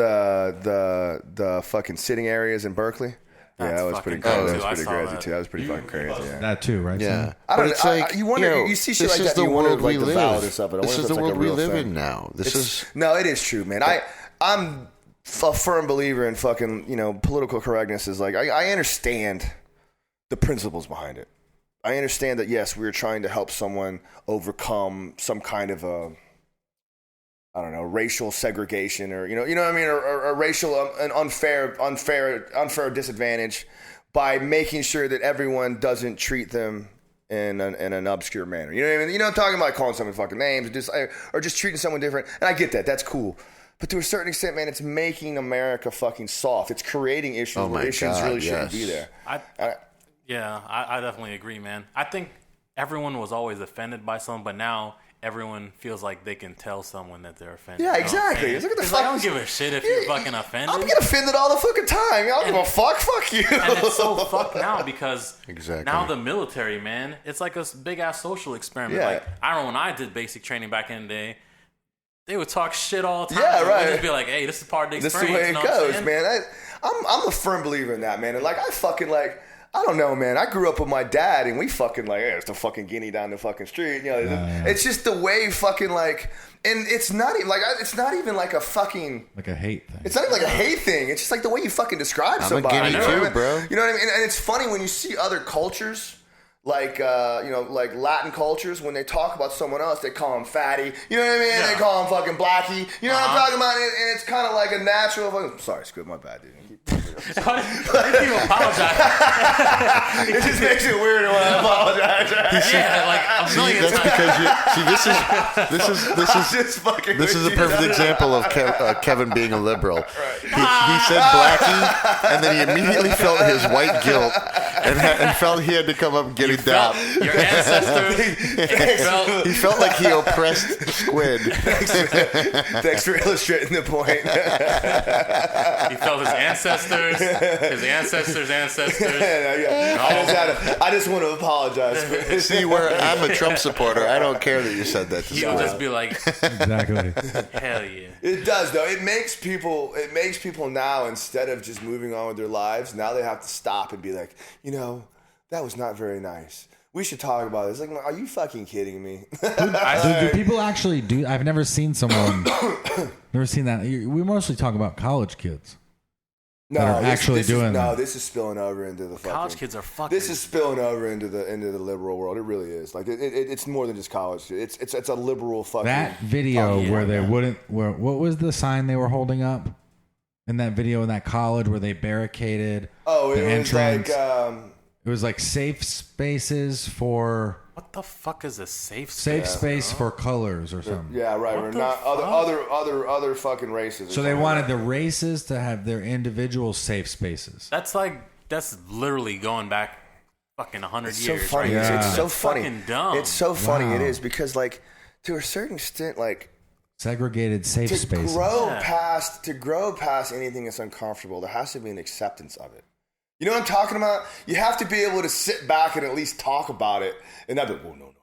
the fucking sitting areas in Berkeley? Yeah, That's that was fucking pretty crazy. crazy. That was I pretty saw crazy that. too. That was pretty fucking crazy. Yeah. That too, right? Yeah, Sam? I don't but it's know. like You wonder. know, You see shit this like is that. the You wonder world like we the live. validness of it. I This wonder is if the it's like world a we real live thing. in now. No, it is true, man. I'm a firm believer in fucking political correctness. Is like I understand the principles behind it. I understand that yes, we're trying to help someone overcome some kind of racial segregation or you know what I mean, or racial an unfair disadvantage by making sure that everyone doesn't treat them in an obscure manner. You know what I mean? You know, I'm talking about calling someone fucking names or just treating someone different. And I get that. That's cool. But to a certain extent, man, it's making America fucking soft. It's creating issues Oh where my issues God, really shouldn't yes. be there. I definitely agree, man. I think everyone was always offended by something, but now everyone feels like they can tell someone that they're offended. Yeah, You know what I'm exactly. saying? It's like, what the It's fuck I don't is- give a shit if you're fucking offended. I'm getting offended all the fucking time. I don't give a fuck. Fuck you. And it's so fucked now because Exactly. now the military, man, it's like a big ass social experiment. Yeah. Like I remember when I did basic training back in the day, they would talk shit all the time. Yeah, right. They'd just be like, "Hey, this is part of the This is experience." the way you it know what I'm goes, saying? man. I'm a firm believer in that, man. And like, I fucking like, I don't know, man. I grew up with my dad, and we fucking like, hey, it's the fucking guinea down the fucking street. You know, it's just the way fucking like, and it's not even like, it's not even like a fucking. Like a hate thing. It's not even like a hate thing. It's just like the way you fucking describe I'm a somebody. guinea you know what I too, mean? bro. You know what I mean? And it's funny when you see other cultures, like like Latin cultures, when they talk about someone else, they call them fatty. You know what I mean? Yeah. They call them fucking blackie. You know what I'm talking about? And it's kind of like a natural. Fucking, sorry, Squid, my bad, dude. Why do people apologize? It just makes it weirder when I apologize. Yeah, like a See, million that's times. because this is a perfect example. example of Kevin being a liberal. He said blackie, and then he immediately felt his white guilt and felt he had to come up and get it down. Your ancestors. He felt like he oppressed Squid. Thanks for illustrating the point. He felt his ancestors, I just want to apologize. See, where I'm a Trump supporter, I don't care that you said that to He would Squid. just be like, Exactly. hell yeah. It does though. It makes people now, instead of just moving on with their lives, now they have to stop and be like, that was not very nice. We should talk about this. Like, are you fucking kidding me? Do people actually do? I've never seen someone. Never seen that. We mostly talk about college kids. That are actually doing that. This is spilling over into the fucking. College kids are fucking. This is spilling over into the liberal world. It really is. Like it's more than just college. It's a liberal fucking. That video where they wouldn't. What was the sign they were holding up in that video in that college where they barricaded the entrance? It was like safe spaces for What the fuck is a safe space? safe space for colors or something. Yeah, right. We're the not fuck? other fucking races. or So they something. wanted the races to have their individual safe spaces. That's literally going back fucking 100 It's years. so funny. Right? Yeah. It's so That's funny. fucking dumb. It's so funny. It Wow. is because like to a certain extent, like Segregated safe to spaces. grow past anything that's uncomfortable, there has to be an acceptance of it. You know what I'm talking about? You have to be able to sit back and at least talk about it, and not be, oh no.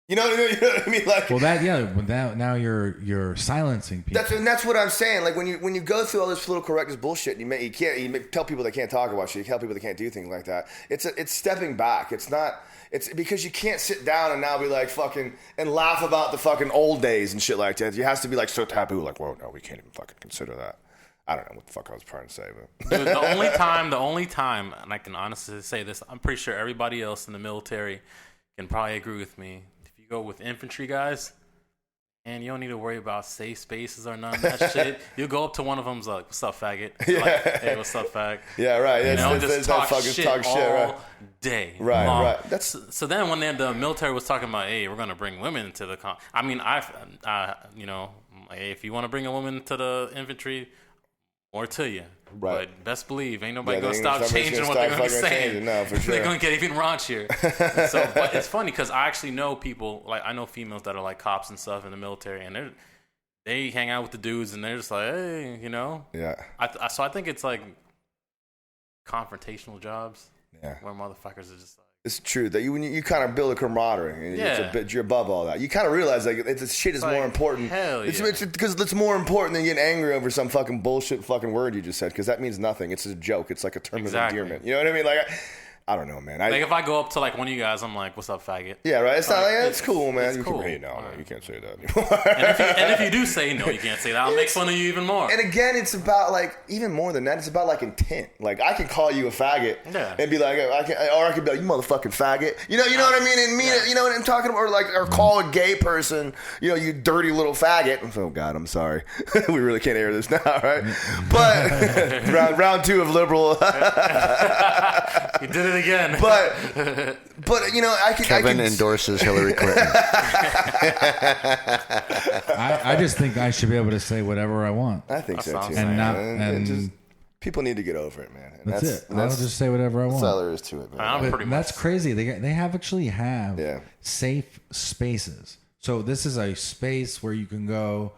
You know what I mean? Like, Well, now you're silencing people. that's what I'm saying. Like when you go through all this political correctness bullshit, you tell people they can't talk about shit. You tell people they can't do things like that. It's stepping back. It's because you can't sit down and now be like fucking and laugh about the fucking old days and shit like that. It has to be like so taboo. Like, whoa, no, we can't even fucking consider that. I don't know what the fuck I was trying to say, but Dude, the only time, and I can honestly say this, I'm pretty sure everybody else in the military can probably agree with me. If you go with infantry guys, and you don't need to worry about safe spaces or none of that shit. You go up to one of them's like, "What's up, faggot?" Yeah. Like, "Hey, what's up, fag?" yeah, right. You know, It's just that talk fucking shit talk shit, all right? day. Right, long. right. That's So then when the military was talking about, hey, we're gonna bring women into the I mean, hey, if you want to bring a woman to the infantry, more to you. Right. But best believe, ain't nobody Yeah, gonna they ain't stop somebody's changing gonna what they're stop gonna be fucking saying. changing, no, for sure. They're gonna get even raunchier. So, but it's funny because I actually know people, like I know females that are like cops and stuff in the military, and they hang out with the dudes, and they're just like, hey, yeah. So I think it's like confrontational jobs. Yeah. Where motherfuckers are just like. It's true that when you kind of build a camaraderie, Yeah. you're above all that. You kind of realize like this shit is Like, more important. hell yeah. It's because it's more important than getting angry over some fucking bullshit fucking word you just said, because that means nothing. It's a joke. It's like a term of endearment. You know what I mean? Like, I don't know, man. Like if I go up to like one of you guys, I'm like, "What's up, faggot?" Yeah, right. It's not like it's cool, man. It's You cool. can, hey, no, Right. you can't say that anymore. And if you do say no, you can't say that. I'll make fun of you even more. And again, it's about like even more than that. It's about like intent. Like I can call you a faggot and be like, I could be like, you motherfucking faggot. You know what I mean? And mean it. You know what I'm talking about? Or call a gay person, you dirty little faggot. Oh God, I'm sorry. We really can't air this now, right? But round 2 of liberal. You did it again. But I can. Kevin endorses Hillary Clinton. I just think I should be able to say whatever I want. I think so too. And not and just, people need to get over it, man. And that's it. I'll just say whatever I want. That's all there is to it, man. Pretty much. That's crazy. They actually have safe spaces. So this is a space where you can go,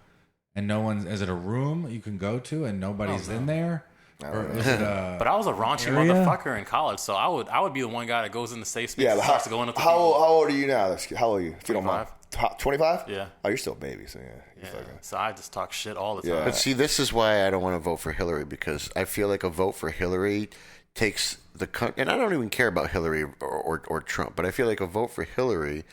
and no one's. Is it a room you can go to and nobody's in there? Or is it but I was a raunchy motherfucker in college, so I would be the one guy that goes in the safe space and starts going up to how people. old are you now? How old are you? If you don't mind. 25? Yeah. Oh, you're still a baby, so yeah. So I just talk shit all the time. Yeah. But see, this is why I don't want to vote for Hillary, because I feel like a vote for Hillary takes the country, and I don't even care about Hillary or Trump, but I feel like a vote for Hillary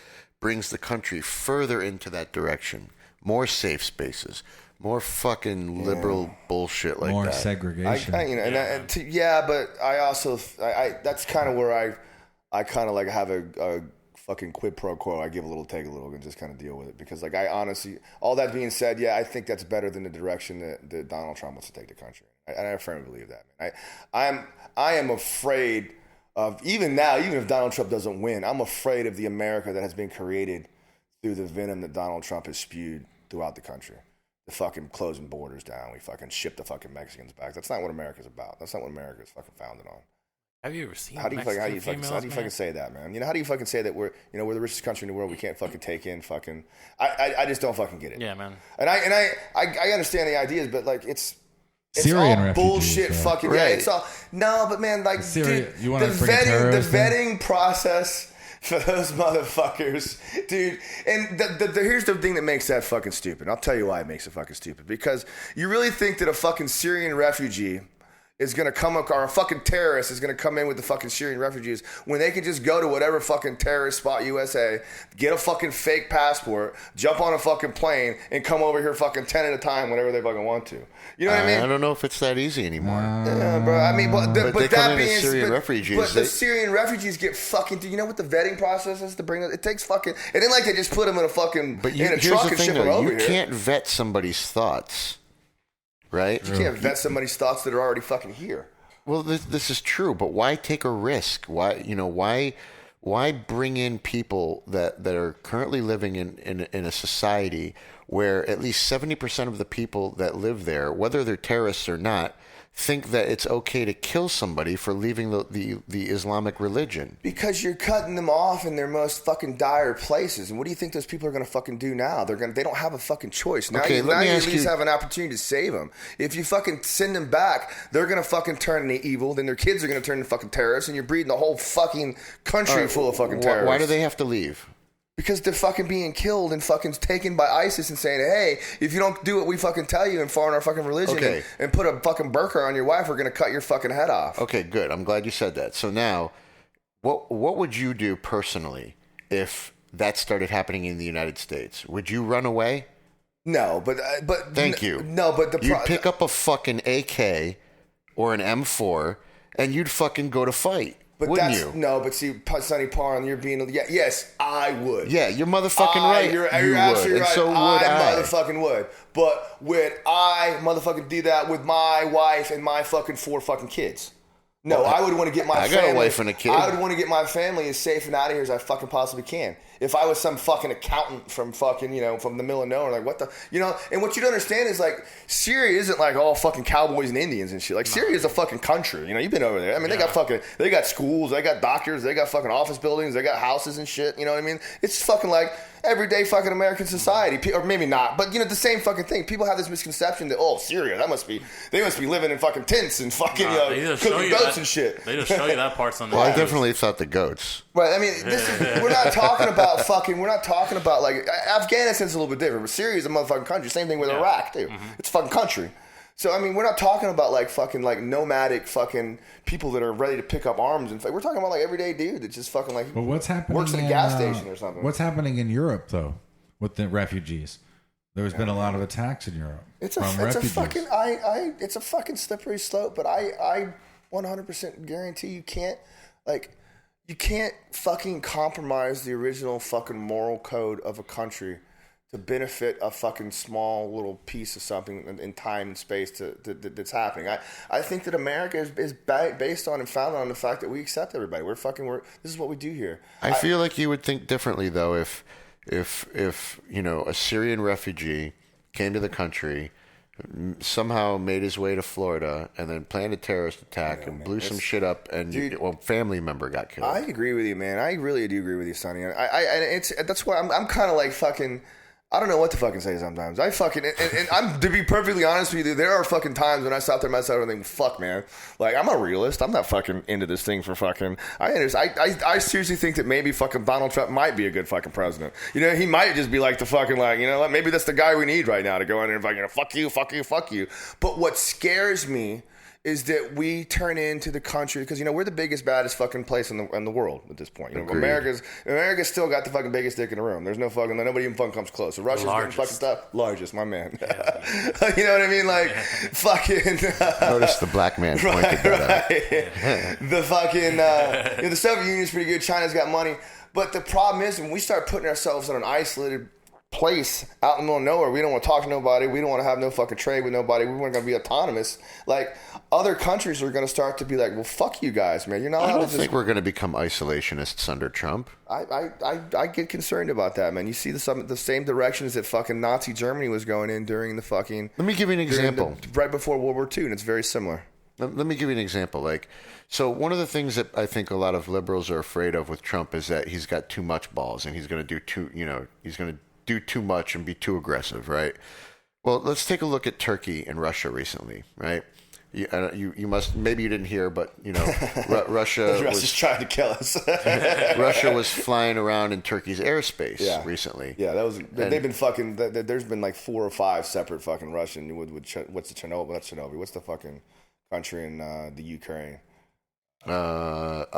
brings the country further into that direction. More safe spaces. More fucking liberal bullshit like more that. segregation. But I also that's kind of where I kind of like have a fucking quid pro quo. I give a little, take a little, and just kind of deal with it, because like I honestly, all that being said, I think that's better than the direction that Donald Trump wants to take the country. I firmly believe that, man. I am afraid of, even now, even if Donald Trump doesn't win, I'm afraid of the America that has been created through the venom that Donald Trump has spewed throughout the country. The fucking closing borders down. We fucking ship the fucking Mexicans back. That's not what America's about. That's not what America is fucking founded on. Have you ever seen how do you fucking say that, man? How do you fucking say that we're the richest country in the world? We can't fucking take in fucking. I just don't fucking get it. Yeah, man. And I understand the ideas, but like it's Syrian all refugees, bullshit. Fucking right. It's all but man, like Syria, dude, you want the to bring a terrorist vetting process for those motherfuckers, dude. And here's the thing that makes that fucking stupid. I'll tell you why it makes it fucking stupid. Because you really think that a fucking Syrian refugee is going to come up, or a fucking terrorist is going to come in with the fucking Syrian refugees, when they can just go to whatever fucking terrorist spot USA, get a fucking fake passport, jump on a fucking plane, and come over here fucking 10 at a time whenever they fucking want to. You know what I mean? I don't know if it's that easy anymore. Yeah, bro. I mean, but they that come in being as Syrian refugees. But the Syrian refugees get fucking. Do you know what the vetting process is to bring them? It takes fucking. It ain't like they just put them in a fucking in a truck and ship them over here. You can't vet somebody's thoughts, right? You can't vet somebody's thoughts that are already fucking here. Well, this is true, but why take a risk? Why bring in people that are currently living in a society where at least 70% of the people that live there, whether they're terrorists or not, think that it's okay to kill somebody for leaving the Islamic religion? Because you're cutting them off in their most fucking dire places. And what do you think those people are going to fucking do now? They don't have a fucking choice. Now, you at least have an opportunity to save them. If you fucking send them back, they're going to fucking turn into evil. Then their kids are going to turn into fucking terrorists. And you're breeding a whole fucking country full of fucking terrorists. Why do they have to leave? Because they're fucking being killed and fucking taken by ISIS and saying, hey, if you don't do what we fucking tell you and foreign our fucking religion and put a fucking burqa on your wife, we're going to cut your fucking head off. Okay, good. I'm glad you said that. So now, what would you do personally if that started happening in the United States? Would you run away? No, but thank you. No, but you'd pick up a fucking AK or an M4 and you'd fucking go to fight. But wouldn't you? No, but see, Sonny Parham, you're being... yes, I would. Yeah, you're motherfucking right. You're absolutely would. right. And so would I. Motherfucking would. But would I motherfucking do that with my wife and my fucking 4 fucking kids? No, I would want to get my family... I got a wife and a kid. I would want to get my family as safe and out of here as I fucking possibly can. if I was some fucking accountant from fucking, from the middle of nowhere, like what the, and what you don't understand is like Syria isn't like all fucking cowboys and Indians and shit. Like Syria is a fucking country. You've been over there. I mean, they got schools, they got doctors, they got fucking office buildings, they got houses and shit. You know what I mean? It's fucking like everyday fucking American society, or maybe not, but the same fucking thing. People have this misconception that Syria, they must be living in fucking tents and fucking cooking goats and shit. They just show you that part's on the Well, I definitely thought the goats. Right, I mean, we're not talking about like Afghanistan's a little bit different, but Syria is a motherfucking country. Same thing with Iraq too. It's a fucking country. So I mean, we're not talking about like fucking like nomadic fucking people that are ready to pick up arms and fight. We're talking about like everyday dude that just fucking like what's happening works in a gas station or something. What's happening in Europe though with the refugees? There's been a lot of attacks in Europe. It's a fucking slippery slope, but I 100% guarantee you can't fucking compromise the original fucking moral code of a country to benefit a fucking small little piece of something in time and space that's happening. I think that America is based on and founded on the fact that we accept everybody. This is what we do here. I feel like you would think differently though if a Syrian refugee came to the country, somehow made his way to Florida, and then planned a terrorist attack and blew some shit up, and family member got killed. I agree with you, man. I really do agree with you, Sonny. That's why I'm kind of like fucking. I don't know what to fucking say sometimes. And I'm, to be perfectly honest with you, there are fucking times when I stop there myself and think, fuck, man. Like, I'm a realist. I'm not fucking into this thing for fucking. I seriously think that maybe fucking Donald Trump might be a good fucking president. He might just be like the fucking, like, what, maybe that's the guy we need right now to go in and fucking, fuck you, fuck you, fuck you. But what scares me is that we turn into the country, because we're the biggest, baddest fucking place in the world at this point. America's still got the fucking biggest dick in the room. There's nobody even fucking comes close. So Russia's getting fucking stuff. Largest, my man. Yeah. You know what I mean? Like fucking. Notice the black man pointed that out. The fucking the Soviet Union's pretty good. China's got money, but the problem is when we start putting ourselves in an isolated place out in the middle of nowhere, we don't want to talk to nobody, we don't want to have no fucking trade with nobody, we want to be autonomous. Like, other countries are going to start to be like, well, fuck you guys, man, you're not allowed to. I don't think we're going to become isolationists under Trump. I get concerned about that, man. You see the same directions that fucking Nazi Germany was going in during the fucking. Let me give you an example. Right before World War II, and it's very similar. Let me give you an example. So one of the things that I think a lot of liberals are afraid of with Trump is that he's got too much balls, and he's going to do too much and be too aggressive, right? Well, let's take a look at Turkey and Russia recently, right? You must, maybe you didn't hear, but Russia was trying to kill us. Russia was flying around in Turkey's airspace recently. Yeah, they've been fucking. There's been like 4 or 5 separate fucking Russian. What's the Chernobyl? Not Chernobyl. What's the fucking country in the Ukraine? Chechnya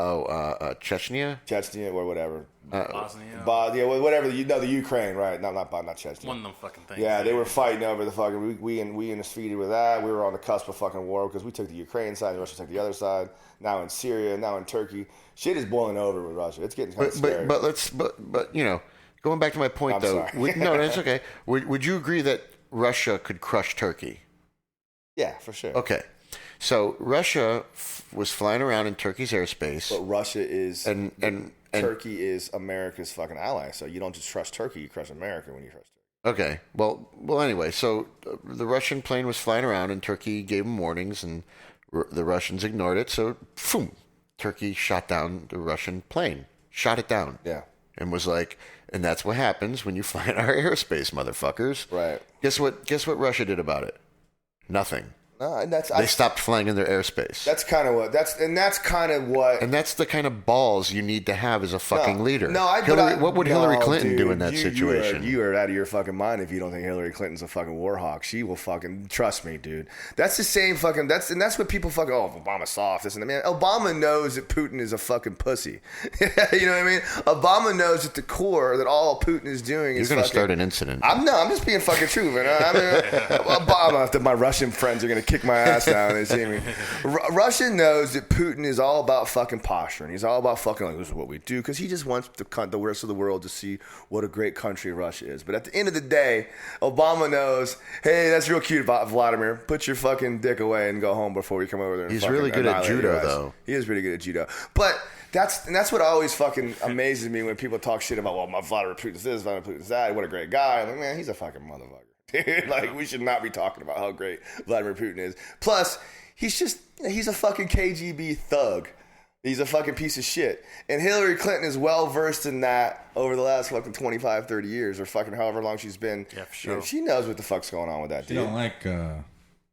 or whatever. Bosnia. Whatever. The Ukraine, right? Not Chechnya. One of them fucking things. Yeah, they were fighting over the fucking. We interceded with that. We were on the cusp of fucking war because we took the Ukraine side, and Russia took the other side. Now in Syria, now in Turkey, shit is boiling over with Russia. It's getting kind of scary. But going back to my point though. No, that's okay. Would you agree that Russia could crush Turkey? Yeah, for sure. Okay. So Russia was flying around in Turkey's airspace. But Russia is and Turkey is America's fucking ally. So you don't just trust Turkey, you trust America when you trust Turkey. Okay. Well. Anyway, so the Russian plane was flying around, and Turkey gave them warnings, and the Russians ignored it. So, boom, Turkey shot down the Russian plane, shot it down. Yeah. And was like, and that's what happens when you fly in our airspace, motherfuckers. Right. Guess what Russia did about it? Nothing. No, and they stopped flying in their airspace. That's kind of what. And that's the kind of balls you need to have as a fucking leader. What would Hillary Clinton do in that situation? You are out of your fucking mind if you don't think Hillary Clinton's a fucking war hawk. She will fucking trust me, dude. That's the same fucking. That's what people fucking. Oh, Obama's soft. This and that. Man, Obama knows that Putin is a fucking pussy. You know what I mean? Obama knows at the core that all Putin is doing is. You're going to start an incident. I'm just being fucking true, man. Obama. After my Russian friends are going to kick my ass down and see me. Russia knows that Putin is all about fucking posturing. He's all about fucking like, this is what we do, because he just wants the rest of the world to see what a great country Russia is. But at the end of the day, Obama knows, hey, that's real cute, Vladimir. Put your fucking dick away and go home before we come over there. And he's really good at judo, though. He is pretty good at judo. But that's what always fucking amazes me when people talk shit about, well, my Vladimir Putin's this, Vladimir Putin's that. What a great guy. I'm like, man, he's a fucking motherfucker. Dude, like, we should not be talking about how great Vladimir Putin is. Plus, he's a fucking KGB thug. He's a fucking piece of shit. And Hillary Clinton is well versed in that over the last fucking 25, 30 years or fucking however long she's been. Yeah, for sure. She knows what the fuck's going on with that dude. You don't like.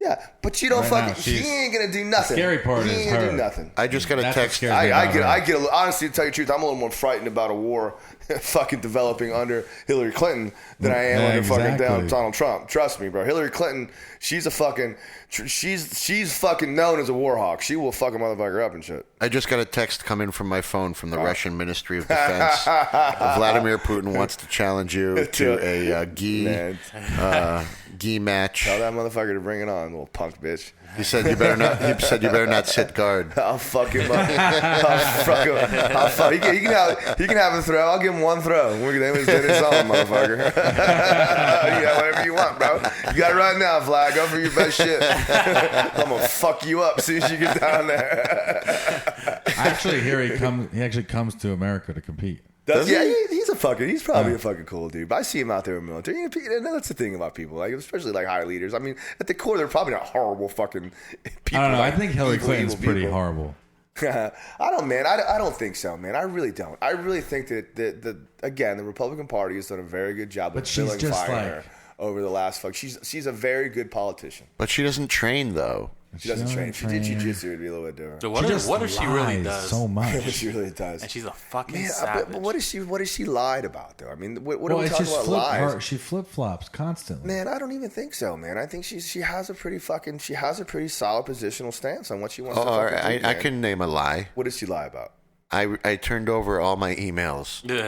Yeah, but you don't Right fucking. now, He ain't gonna do nothing. The scary part he is ain't gonna her. do nothing. I just got a That's what text. scares me I about get. her. Honestly, to tell you the truth, I'm a little more frightened about a war fucking developing under Hillary Clinton than I am under fucking Donald Trump. Trust me, bro. Hillary Clinton, she's fucking known as a war hawk. She will fuck a motherfucker up and shit. I just got a text come in from my phone from the Russian Ministry of Defense. Vladimir Putin wants to challenge you to a gi match. Tell that motherfucker to bring it on, little punk bitch. He said you better not. He said you better not sit guard. I'll fuck him up. He can have a throw. I'll give him one throw. Then it's on, motherfucker. Yeah, whatever you want, bro. You got it right now, Vlad. Go for your best shit. I'm gonna fuck you up as soon as you get down there. I actually hear he actually comes to America to compete. He's probably a fucking cool dude. But I see him out there in the military. And that's the thing about people, like especially like high leaders. I mean, at the core, they're probably not horrible fucking people. I don't know. Like, I think Hillary Clinton's pretty people. horrible. I don't think so, man. I really don't. I really think that the Republican Party has done a very good job of vilifying her over the last She's a very good politician. But she doesn't train though. She doesn't train. If she did jiu-jitsu, it'd be a little bit different. So what if she really does? So much. She really does. And she's a fucking Man, savage. but what is she lied about though? I mean, what are we it's talking just about lies? she flip flops constantly. Man, I don't even think so, man. I think she has a pretty solid positional stance on what she wants to fucking do, I man. can name a lie. What did she lie about? I turned over all my emails. But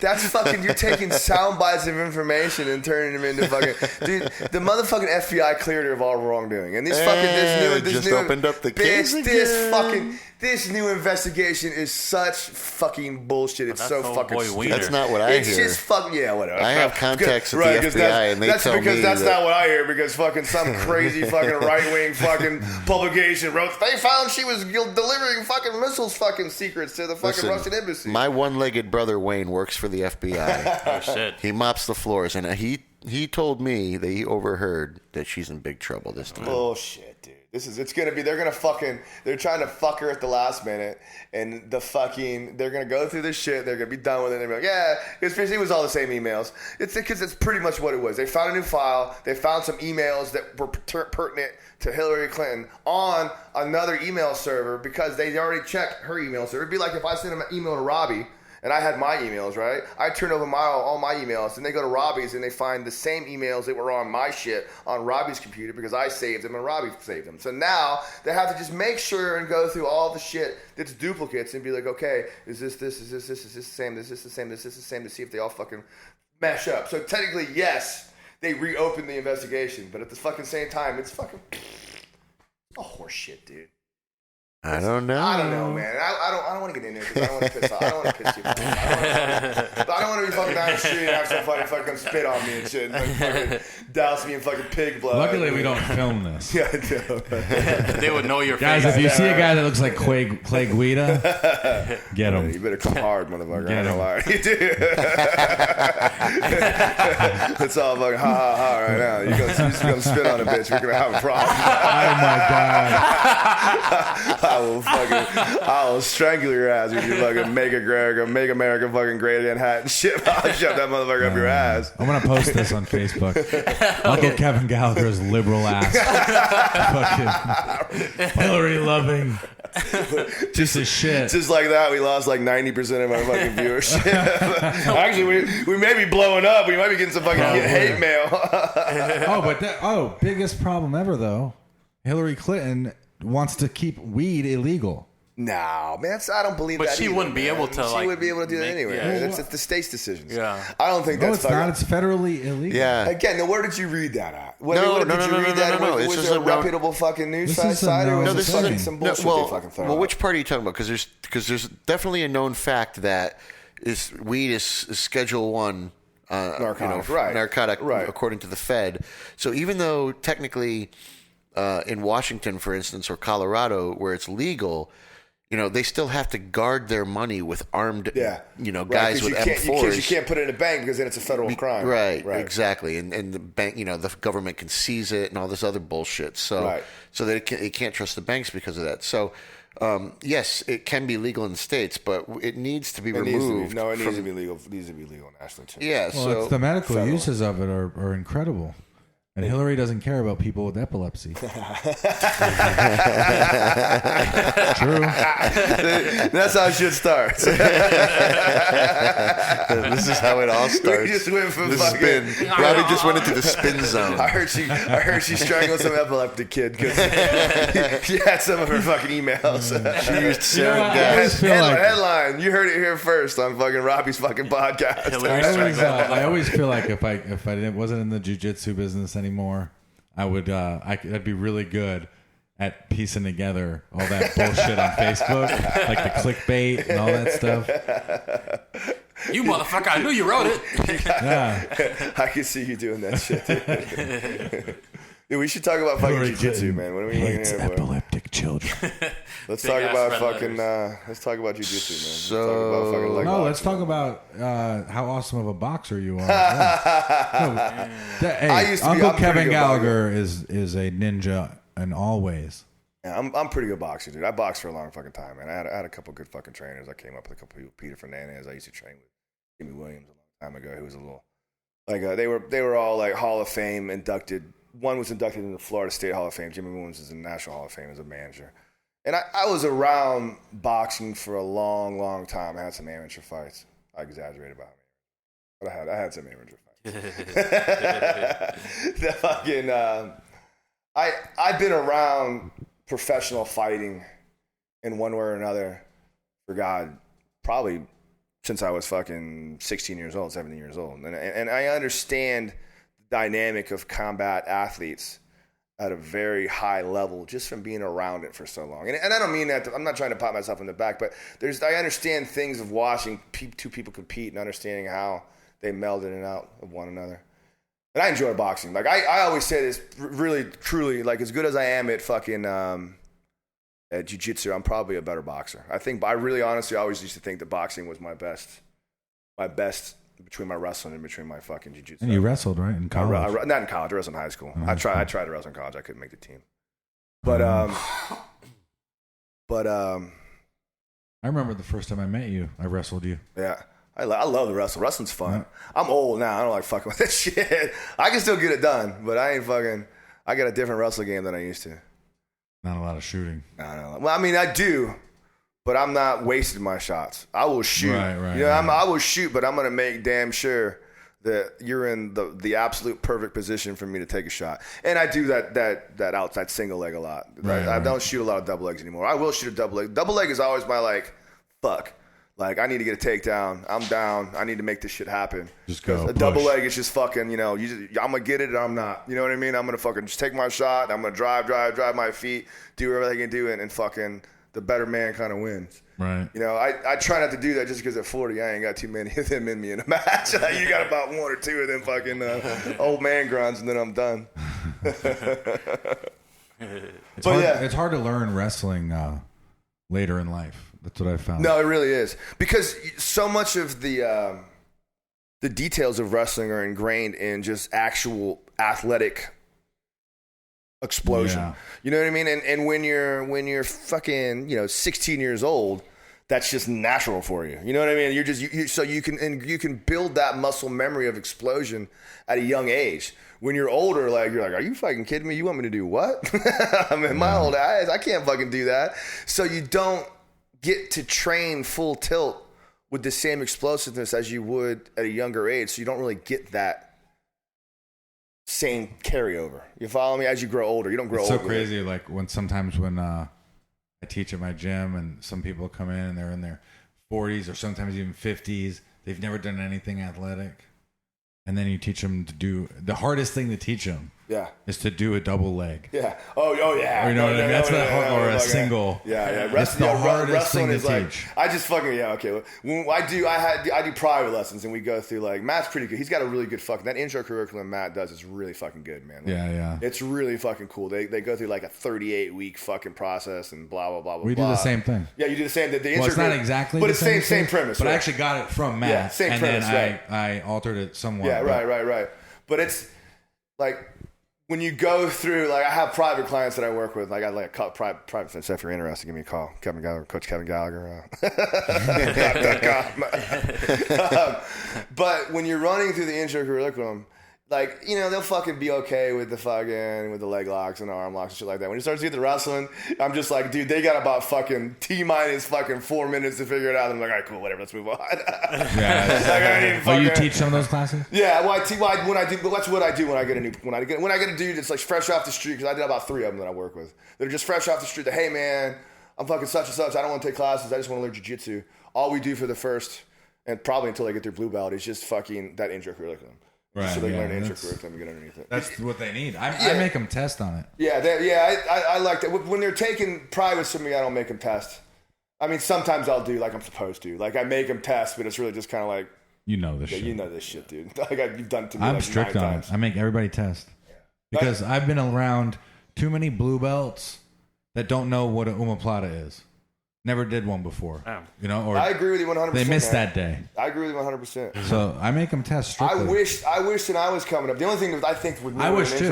that's fucking. You're taking sound bites of information and turning them into fucking. Dude, the motherfucking FBI cleared her of all wrongdoing, and this new opened up the case again. This new investigation is such fucking bullshit. It's so fucking stupid. That's not what I hear. It's just fucking whatever. I have contacts at the FBI, and they tell me that's not what I hear. Because fucking some crazy fucking right wing fucking publication wrote they found she was delivering fucking missiles fucking secrets to the fucking Russian embassy. My one-legged brother Wayne works for the FBI. Oh shit! He mops the floors, and he told me that he overheard that she's in big trouble this time. Bullshit, dude. They're trying to fuck her at the last minute, and they're gonna go through this shit. They're gonna be done with it. And they're like, yeah, it was all the same emails. It's because it's pretty much what it was. They found a new file. They found some emails that were pertinent to Hillary Clinton on another email server because they already checked her email server. It'd be like if I sent an email to Robbie. And I had my emails, right? I turn over all my emails, and they go to Robbie's, and they find the same emails that were on my shit on Robbie's computer because I saved them and Robbie saved them. So now they have to just make sure and go through all the shit that's duplicates and be like, okay, is this the same, is this the same to see if they all fucking mesh up. So technically, yes, they reopened the investigation, but at the fucking same time, it's fucking a horse shit, dude. I don't know. I don't know, man. I don't want to get in there because I don't want to piss off. I don't want to piss you off. I don't want to be fucking down the street and have some fucking spit on me and shit and fucking douse me in fucking pig blood. Luckily, we don't film this. Yeah, I do. They would know your Guys, face. if you see a guy that looks like Clay Guida, get him. You better come hard, motherfucker. Get I don't him. know why. You do. It's all fucking ha right now. You're just going to spit on a bitch. We're going to have a problem. Oh my god! I will strangle your ass with your fucking make America fucking great again hat and shit. I'll shove that motherfucker up your ass. I'm gonna post this on Facebook. I'll get Kevin Gallagher's liberal ass. Fucking Hillary loving. Just a shit. Just like that, we lost like 90% of our fucking viewership. Actually, we may be blowing up. We might be getting some fucking hate mail. Biggest problem ever though. Hillary Clinton wants to keep weed illegal. No, man, I don't believe But that. she either, wouldn't be man. able to, She like, would be able to do that make- anyway. yeah. It's the state's decisions. Yeah. I don't think No, that's it's not. It's federally illegal. Yeah. Again, now where did you read that at? No, Did you no, read that? no. Was This it is a reputable fucking news This is a site or known was this it is fucking thing. some bullshit they fucking throw out? which part are you talking about? Because there's definitely a known fact that weed is Schedule 1 Narcotic, narcotic, right. according to the Fed. So even though technically in Washington, for instance, or Colorado, where it's legal, they still have to guard their money with armed, guys with M4s. Because you can't put it in a bank because then it's a federal crime. Right, exactly. And the bank, the government can seize it and all this other bullshit. So they can't trust the banks because of that. So, yes, it can be legal in states, but it needs to be removed. It needs to be legal. It needs to be legal nationally too. Yeah. Well, the medical uses of it are incredible. And Hillary doesn't care about people with epilepsy. True. That's how shit starts. This is how it all starts. We just went from the fucking spin. Robbie just went into the spin zone. I heard she strangled some epileptic kid because she had some of her fucking emails. She used sarin gas. Headline. You heard it here first on fucking Robbie's fucking podcast. I always feel like if I wasn't in the jiu-jitsu business anymore, I'd be really good at piecing together all that bullshit on Facebook, like the clickbait and all that stuff. You motherfucker! I knew you wrote it. Yeah, I can see you doing that shit. Dude, we should talk about fucking jiu-jitsu, man. What are we hates looking at? epileptic children. Let's talk about fucking. Let's talk about jiu-jitsu, man. Let's talk about how awesome of a boxer you are. Uncle Kevin Gallagher is a ninja in all ways. Yeah, I'm a pretty good boxer, dude. I boxed for a long fucking time, man. I had a couple good fucking trainers. I came up with a couple people. Peter Fernandez. I used to train with Jimmy Williams a long time ago. Who was a little like they were all like Hall of Fame inducted. One was inducted into the Florida State Hall of Fame. Jimmy Williams is in the National Hall of Fame as a manager. And I was around boxing for a long, long time. I had some amateur fights. I exaggerated about it. But I had some amateur fights. The fucking, I've been around professional fighting in one way or another for God, probably since I was fucking 16 years old, 17 years old. And I understand dynamic of combat athletes at a very high level just from being around it for so long. And I don't mean that, I'm not trying to pat myself in the back, but I understand things of watching two people compete and understanding how they meld in and out of one another. And I enjoy boxing. Like I always say this really, truly, like as good as I am at fucking at jiu-jitsu, I'm probably a better boxer. I really honestly always used to think that boxing was my best between my wrestling and between my fucking jiu-jitsu. And you wrestled, right, in college? Not in college. I wrestled in high school. Oh, I tried to wrestle in college. I couldn't make the team. But I remember the first time I met you. I wrestled you. Yeah, I love the wrestle. Wrestling's fun. Yeah. I'm old now. I don't like fucking with that shit. I can still get it done, but I ain't fucking. I got a different wrestling game than I used to. Not a lot of shooting. No. Well, I mean, I do. But I'm not wasting my shots. I will shoot. Right. I will shoot, but I'm going to make damn sure that you're in the absolute perfect position for me to take a shot. And I do that outside single leg a lot. Right? I don't shoot a lot of double legs anymore. I will shoot a double leg. Double leg is always my fuck. Like, I need to get a takedown. I'm down. I need to make this shit happen. Just go. A double leg is just fucking, I'm going to get it or I'm not. You know what I mean? I'm going to fucking just take my shot. I'm going to drive my feet, do everything I can do, and fucking the better man kind of wins. Right. I try not to do that just because at 40, I ain't got too many of them in me in a match. You got about one or two of them fucking old man grunts, and then I'm done. It's hard to learn wrestling later in life. That's what I found. No, it really is. Because so much of the details of wrestling are ingrained in just actual athletic explosion. Yeah. You know what I mean? And when you're fucking, 16 years old, that's just natural for you. You know what I mean? So you can build that muscle memory of explosion at a young age. When you're older, you're like, are you fucking kidding me? You want me to do what? I'm in my old eyes. I can't fucking do that. So you don't get to train full tilt with the same explosiveness as you would at a younger age. So you don't really get that same carryover. You follow me? As you grow older, you don't grow older. It's so crazy. Like sometimes when I teach at my gym and some people come in and they're in their 40s or sometimes even 50s. They've never done anything athletic. And then you teach them to do the hardest thing to teach them Yeah. is to do a double leg. Yeah. Oh yeah. Or, you know what I mean? That's the hard, or a single. Yeah. It's the hardest thing to is like, teach. I just fucking okay. When I do private lessons and we go through like Matt's pretty good. He's got a really good fucking that intro curriculum Matt does is really fucking good, man. Like, yeah. It's really fucking cool. They go through like a 38-week fucking process and blah blah blah blah. We do the same thing. Yeah, you do the same. The Well, it's not exactly, but the it's same premise. But right? I actually got it from Matt. Yeah, same and premise. then I altered it somewhat. Yeah, right. But it's like when you go through, like I have private clients that I work with. Like I like a private friends. If you're interested, give me a call. Kevin Gallagher, Coach Kevin Gallagher. But when you're running through the intro curriculum, like, you know, they'll fucking be okay with the leg locks and arm locks and shit like that. When you start to get the wrestling, I'm just like, dude, they got about fucking T-minus fucking 4 minutes to figure it out. I'm like, all right, cool, whatever, let's move on. You teach some of those classes? Yeah, that's what I do when I get a dude that's like fresh off the street, because I did about 3 of them that I work with. They're just fresh off the street. That, hey man, I'm fucking such and such. I don't want to take classes. I just want to learn jiu-jitsu. All we do for the first, and probably until they get their blue belt, is just fucking that intro curriculum. Right, so they learn intro curriculum and get underneath it. That's what they need. I make them test on it. Yeah, I like that. When they're taking privates from me, I don't make them test. I mean, sometimes I'll do like I'm supposed to. Like I make them test, but it's really just kind of like, you know this shit. You know this shit, dude. Like you've done it to me. I'm like strict 9 on times. it. I make everybody test because I've been around too many blue belts that don't know what an omoplata is. Never did one before. Yeah. You know, or I agree with you 100%. they missed that day. I agree with you 100%. So I make them test strictly. I wish that I was coming up. The only thing that I think with me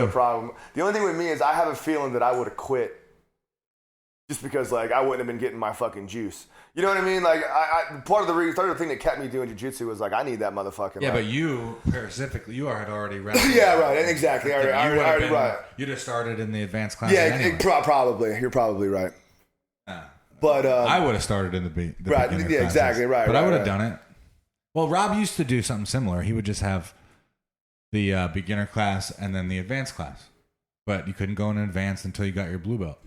problem. The only thing with me is I have a feeling that I would have quit just because like I wouldn't have been getting my fucking juice. You know what I mean? Like I part of the thing that kept me doing jiu-jitsu was like I need that motherfucking. Yeah, like, but you specifically, you had already wrestled. Yeah, right. Exactly. Right. You'd have started in the advanced class. Yeah, anyway. Probably. You're probably right. But I would have started in the right. beginner Yeah, classes, exactly. Right. But right, I would have right. done it. Well, Rob used to do something similar. He would just have the beginner class and then the advanced class, but you couldn't go in advanced until you got your blue belt.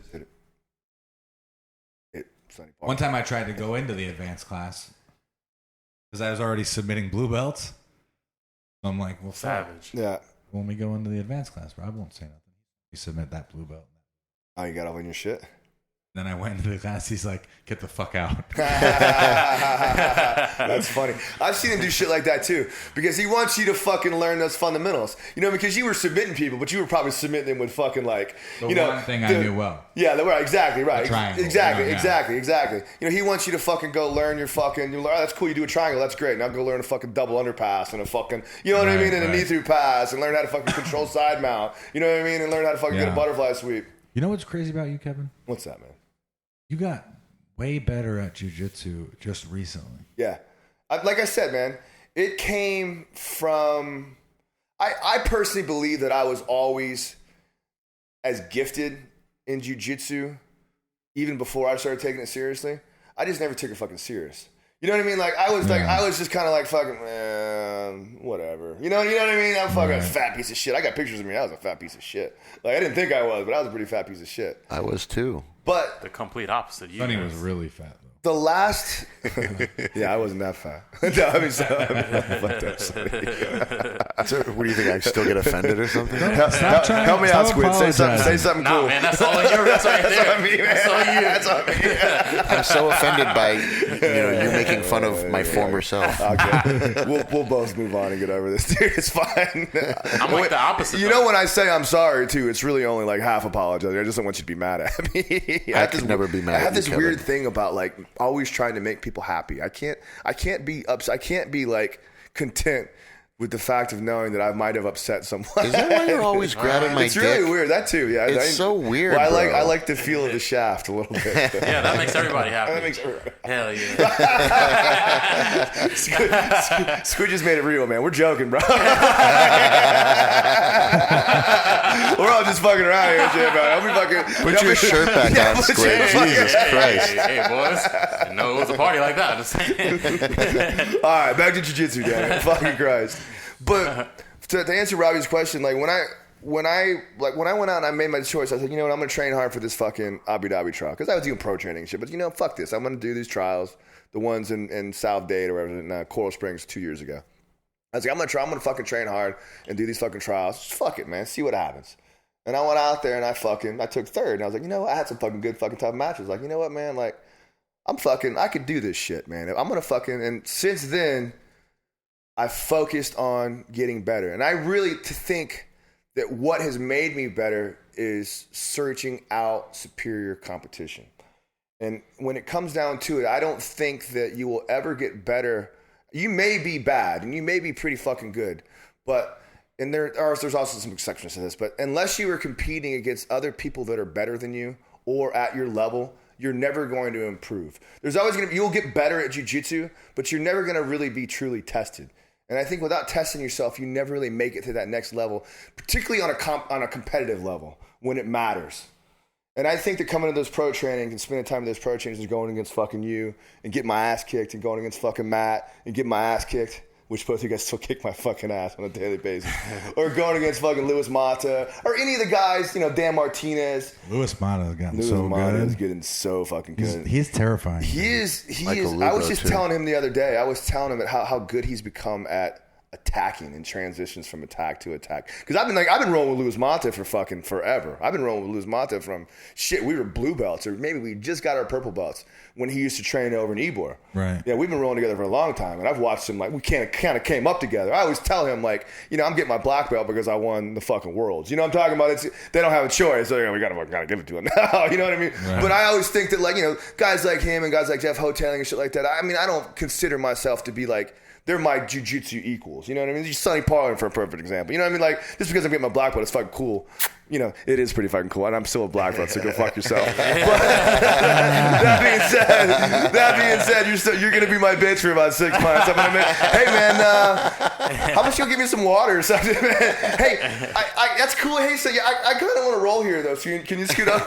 One time I tried to go into the advanced class because I was already submitting blue belts. So I'm like, well, savage. Yeah. When we go into the advanced class, Rob won't say nothing. You submit that blue belt. Oh, you got all in your shit? Then I went into the class. He's like, "Get the fuck out." That's funny. I've seen him do shit like that too, because he wants you to fucking learn those fundamentals. You know, because you were submitting people, but you were probably submitting them with fucking like The one thing I knew well. Yeah, right. Exactly. Right. The triangle. Exactly. Yeah. Exactly. You know, he wants you to fucking go learn your fucking. You learn, that's cool. You do a triangle. That's great. Now go learn a fucking double underpass and a fucking. You know what I mean? And a knee through pass, and learn how to fucking control side mount. You know what I mean? And learn how to fucking get a butterfly sweep. You know what's crazy about you, Kevin? What's that, man? You got way better at jiu-jitsu just recently. Yeah. Like I said, man, it came from... I personally believe that I was always as gifted in jiu-jitsu even before I started taking it seriously. I just never took it fucking serious. You know what I mean? Like I was just kind of like fucking, whatever. You know what I mean? I'm fucking a fat piece of shit. I got pictures of me. I was a fat piece of shit. Like I didn't think I was, but I was a pretty fat piece of shit. I was too. But The complete opposite. Sonny was really fat, though. the last, yeah, I wasn't that fat. No, I mean, fuck that. So, what do you think? I still get offended or something? Help me out, Squid. Say something Nah, cool. man, that's all you. That's right there. That's on me, man. That's on me. I'm so offended by you making fun of my former self. Okay. We'll both move on and get over this, dude. It's fine. I'm like the opposite. You know, when I say I'm sorry too, it's really only like half apologizing. I just don't want you to be mad at me. I could never be mad at you, I have this Kevin. weird thing about like always trying to make people happy. I can't be upset. I can't be like content with the fact of knowing that I might have upset someone. Is that why you're always grabbing my It's dick? really weird. That too. Yeah. It's so weird, Well, bro. I like the feel of the shaft a little bit. Yeah, that makes everybody happy. That makes everybody. Hell yeah. Squid just made it real, man. We're joking, bro. We're all just fucking around here, and shit, bro. I'll be fucking. Put your shirt back on, Squid. Jesus Christ. Hey, boys. I know it was a party like that. I'm just saying. All right, back to jiu-jitsu, damn it. Fucking Christ. But to answer Robbie's question, like when I went out and I made my choice, I said, you know what, I'm going to train hard for this fucking Abu Dhabi trial. Because I was doing pro training and shit. But, fuck this. I'm going to do these trials, the ones in South Dade or whatever, in Coral Springs 2 years ago. I was like, I'm gonna fucking train hard and do these fucking trials. Just fuck it, man. See what happens. And I went out there and I took third. And I was like, you know what? I had some fucking good fucking tough matches. Like, you know what, man? Like, I could do this shit, man. I'm gonna fucking, and since then, I focused on getting better. And I really think that what has made me better is searching out superior competition. And when it comes down to it, I don't think that you will ever get better. You may be bad and you may be pretty fucking good, but there's also some exceptions to this, but unless you are competing against other people that are better than you or at your level, you're never going to improve. You'll get better at jiu-jitsu, but you're never going to really be truly tested. And I think without testing yourself, you never really make it to that next level, particularly on a competitive level when it matters. And I think that coming to those pro trainings and spending time with those pro trainings and going against fucking you and getting my ass kicked and going against fucking Matt and getting my ass kicked, which both of you guys still kick my fucking ass on a daily basis, or going against fucking Luis Mata or any of the guys, Dan Martinez. Luis Mata has gotten Luis so Mata good. is getting so fucking good. He's terrifying. He is. Michael I was Lugo, just too. telling him the other day. I was telling him how good he's become at attacking and transitions from attack to attack. Because I've been rolling with Luis Mata for fucking forever. I've been rolling with Luis Mata from we were blue belts, or maybe we just got our purple belts when he used to train over in Ybor. Right. Yeah, we've been rolling together for a long time, and I've watched him, like, we kind of came up together. I always tell him, like, I'm getting my black belt because I won the fucking worlds. You know what I'm talking about? They don't have a choice. So, we gotta give it to him now. You know what I mean? Right. But I always think that, like, guys like him and guys like Jeff Hoteling and shit like that, I don't consider myself to be like, they're my jiu-jitsu equals. You know what I mean? Sonny Pollard, for a perfect example. You know what I mean? Like, just because I'm getting my black belt, it's fucking cool. It is pretty fucking cool. And I'm still a black belt, so go fuck yourself. But that being said, you're going to be my bitch for about 6 months. I'm going to hey, man, how about you give me some water or something, man? Hey, that's cool. Hey, so I kind of want to roll here, though. So can you scoot up?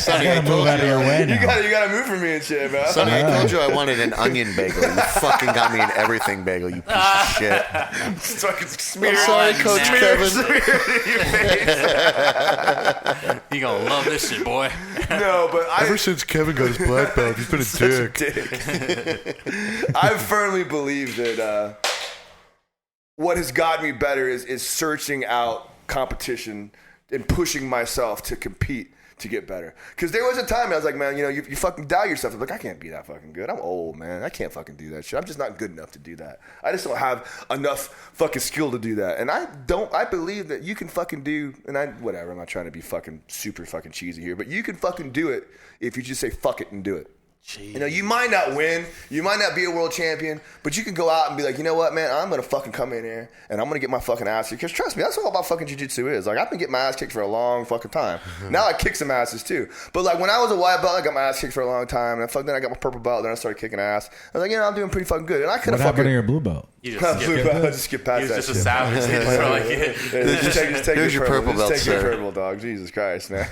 Sonny, You I gotta told move out of your you. way now. You got to move for me and shit, man. Sonny, I told you I wanted an onion bagel. You fucking got me an everything bagel, you piece of shit. It's fucking smeared. I'm sorry, Coach Kevin. Smeared in your face. You gonna love this shit, boy. No, but Ever since Kevin got his black belt, he's been a dick. I firmly believe that what has gotten me better is searching out competition and pushing myself to compete to get better. Because there was a time I was like, man, you fucking doubt yourself. I'm like, I can't be that fucking good. I'm old, man. I can't fucking do that shit. I'm just not good enough to do that. I just don't have enough fucking skill to do that. And I believe that you can fucking do, whatever, I'm not trying to be fucking super fucking cheesy here, but you can fucking do it if you just say fuck it and do it. Jeez. You might not win, you might not be a world champion, but you can go out and be like, you know what, man, I'm gonna fucking come in here and I'm gonna get my fucking ass kicked. Because trust me, that's all about fucking jiu-jitsu is. Like, I've been getting my ass kicked for a long fucking time. Now I kick some asses too. But like, when I was a white belt, I got my ass kicked for a long time, and then I got my purple belt, then I started kicking ass. I was like, I'm doing pretty fucking good. And I could What have happened fucking to your blue belt? You just skip it. just skip past He was that just a shit. savage. He just were like, Just take Here's your purple belt, Just take your sir. purple, dog. Jesus Christ, man.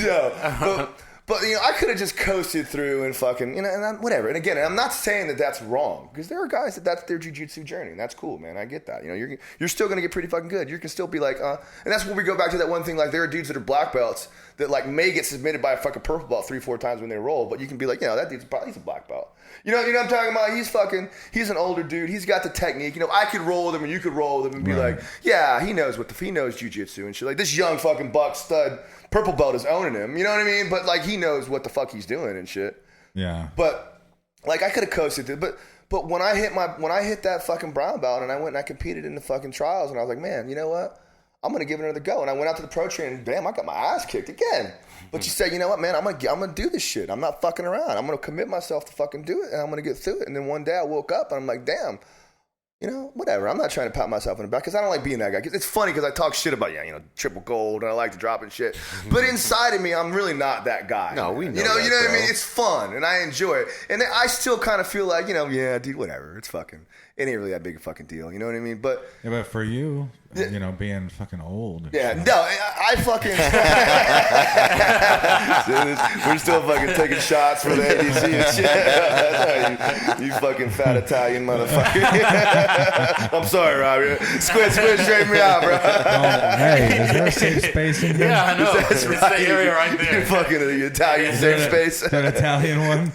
No, but I could have just coasted through and fucking, whatever. And again, I'm not saying that that's wrong, because there are guys that's their jiu-jitsu journey, and that's cool, man. I get that. You're still gonna get pretty fucking good. You can still be like, and that's where we go back to that one thing. Like, there are dudes that are black belts that like may get submitted by a fucking purple belt 3-4 times when they roll, but you can be like, that dude's probably he's a black belt. You know what I'm talking about? He's an older dude. He's got the technique. I could roll with him and you could roll with him and be like, yeah, he knows jiu-jitsu and shit. Like, this young fucking buck stud purple belt is owning him. You know what I mean? But like, he knows what the fuck he's doing and shit. Yeah. But like, I could have coasted through. But when I hit that fucking brown belt and I went and I competed in the fucking trials, and I was like, man, you know what? I'm gonna give it another go. And I went out to the pro training and bam, I got my ass kicked again. But you said, you know what, man, I'm gonna do this shit. I'm not fucking around. I'm gonna commit myself to fucking do it, and I'm gonna get through it. And then one day I woke up and I'm like, damn, whatever. I'm not trying to pat myself on the back because I don't like being that guy. It's funny because I talk shit about, triple gold, and I like to drop and shit. But inside of me, I'm really not that guy. No, we know You know that, what I bro. mean? It's fun, and I enjoy it. And I still kind of feel like, yeah, dude, whatever. It's fucking, it ain't really that big a fucking deal. You know what I mean? But Yeah, but for you, being fucking old. and yeah, shit. no, I fucking. We're still fucking taking shots for the ADC and shit. That's how you fucking fat Italian motherfucker. I'm sorry, Rob. Squid, straighten me out, bro. Oh, hey, is there a safe space in here? yeah, I know. That's It's right. the area right You there. fucking Italian safe space. That Italian one?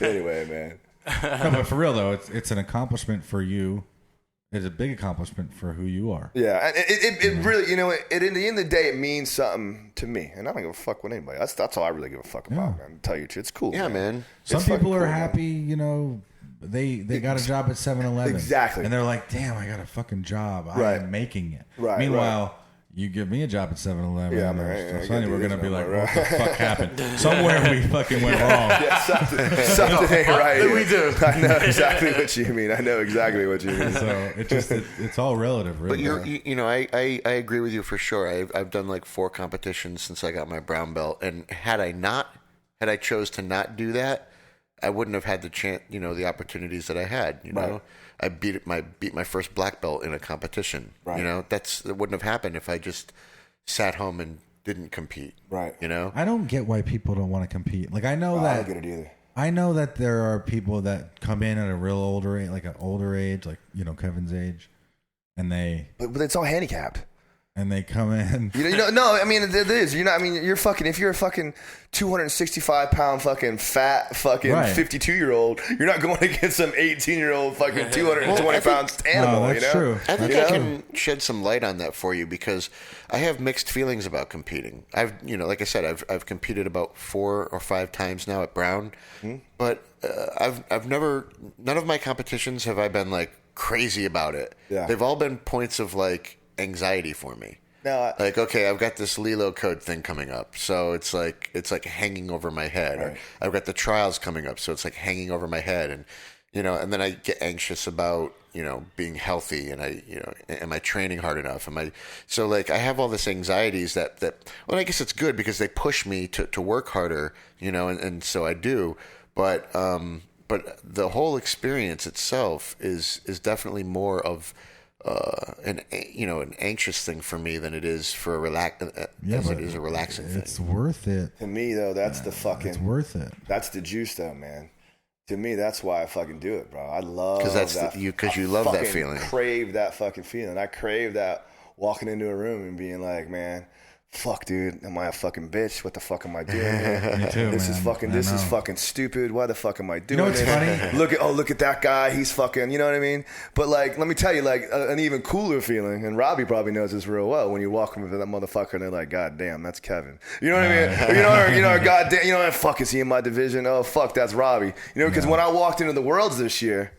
Anyway, man. No, but for real though, it's an accomplishment for you. It's a big accomplishment for who you are. Yeah, and it really, you know, in the end of the day, it means something to me, and I don't give a fuck with anybody. That's all I really give a fuck about, man. To tell you the truth, it's cool. Yeah, man. Some people are happy, you know. They got a job at 7-Eleven. Exactly. And they're like, damn, I got a fucking job. Right. I am making it. Right. Meanwhile, you give me a job at 7-Eleven. Yeah, man. Sonny, we're going to be like, what the fuck happened? Somewhere we fucking went wrong. Yeah, something ain't right. We do. I know exactly what you mean. I know exactly what you mean. So it's all relative, really. But you know, I agree with you for sure. I've done like 4 competitions since I got my brown belt, and had I chose to not do that, I wouldn't have had the chance, you know, the opportunities that I had. You know, I beat my first black belt in a competition. Right. You know, that wouldn't have happened if I just sat home and didn't compete. Right. You know, I don't get why people don't want to compete. Like I know I that don't get it either. I know that there are people that come in at a real older age, like an older age, like you know Kevin's age, and but it's all handicapped. And they come in. You know, no, I mean, it is. You know, I mean, if you're a fucking 265-pound fucking fat fucking 52-year-old, you're not going against some 18-year-old fucking 220-pound animal. No, that's true. I think I can shed some light on that for you because I have mixed feelings about competing. Like I said, I've competed about 4 or 5 times now at Brown, but I've never, none of my competitions have I been like crazy about it. Yeah. They've all been points of like anxiety for me. No, like, okay, I've got this Lilo code thing coming up, so it's like hanging over my head. Right. Or I've got the trials coming up, so it's like hanging over my head, and you know, and then I get anxious about, you know, being healthy, and am I training hard enough? So like I have all this anxieties that well, I guess it's good because they push me to work harder, you know, and so I do, but the whole experience itself is definitely more of an anxious thing for me than it is for a relaxing thing. It's worth it. To me though, that's the fucking. It's worth it. That's the juice though, man. To me, that's why I fucking do it, bro. I love because you love that feeling. I crave that fucking feeling. I crave that walking into a room and being like, man, fuck, dude, am I a fucking bitch? What the fuck am I doing here? Me too, this is fucking stupid. Why the fuck am I doing You know what's this? funny? Look at that guy. He's fucking, you know what I mean? But like, let me tell you, like an even cooler feeling, and Robbie probably knows this real well, when you walk into that motherfucker and they're like, God damn, that's Kevin. You know what I mean? you know, God damn, you know, fuck, is he in my division? Oh, fuck, that's Robbie. You know, because when I walked into the Worlds this year,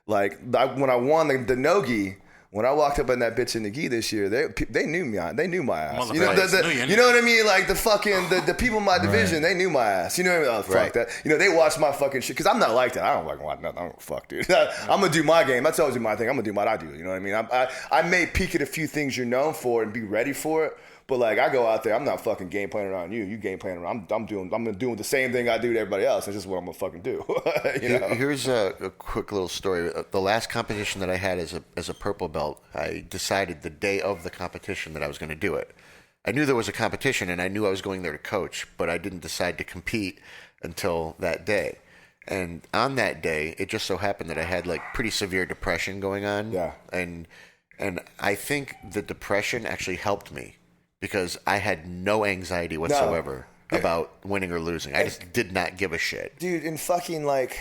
like when I won the no-gi, when I walked up on that bitch in the gi this year, they knew me. They knew my ass. You know what I mean? Like the fucking the people in my division, they knew my ass. You know what I mean? Oh, fuck that. You know, they watched my fucking shit because I'm not like that. I don't like watch nothing. I don't fuck, dude. I'm gonna do my game. That's always my thing. I'm gonna do what I do. You know what I mean? I may peek at a few things you're known for and be ready for it. But like I go out there, I'm not fucking game planning around you. You game planning around. I'm doing the same thing I do to everybody else. That's just what I'm gonna fucking do. You know? Here's a quick little story. The last competition that I had as a purple belt, I decided the day of the competition that I was going to do it. I knew there was a competition and I knew I was going there to coach, but I didn't decide to compete until that day. And on that day, it just so happened that I had like pretty severe depression going on. Yeah. And I think the depression actually helped me, because I had no anxiety whatsoever about winning or losing. I just did not give a shit. Dude, and fucking like,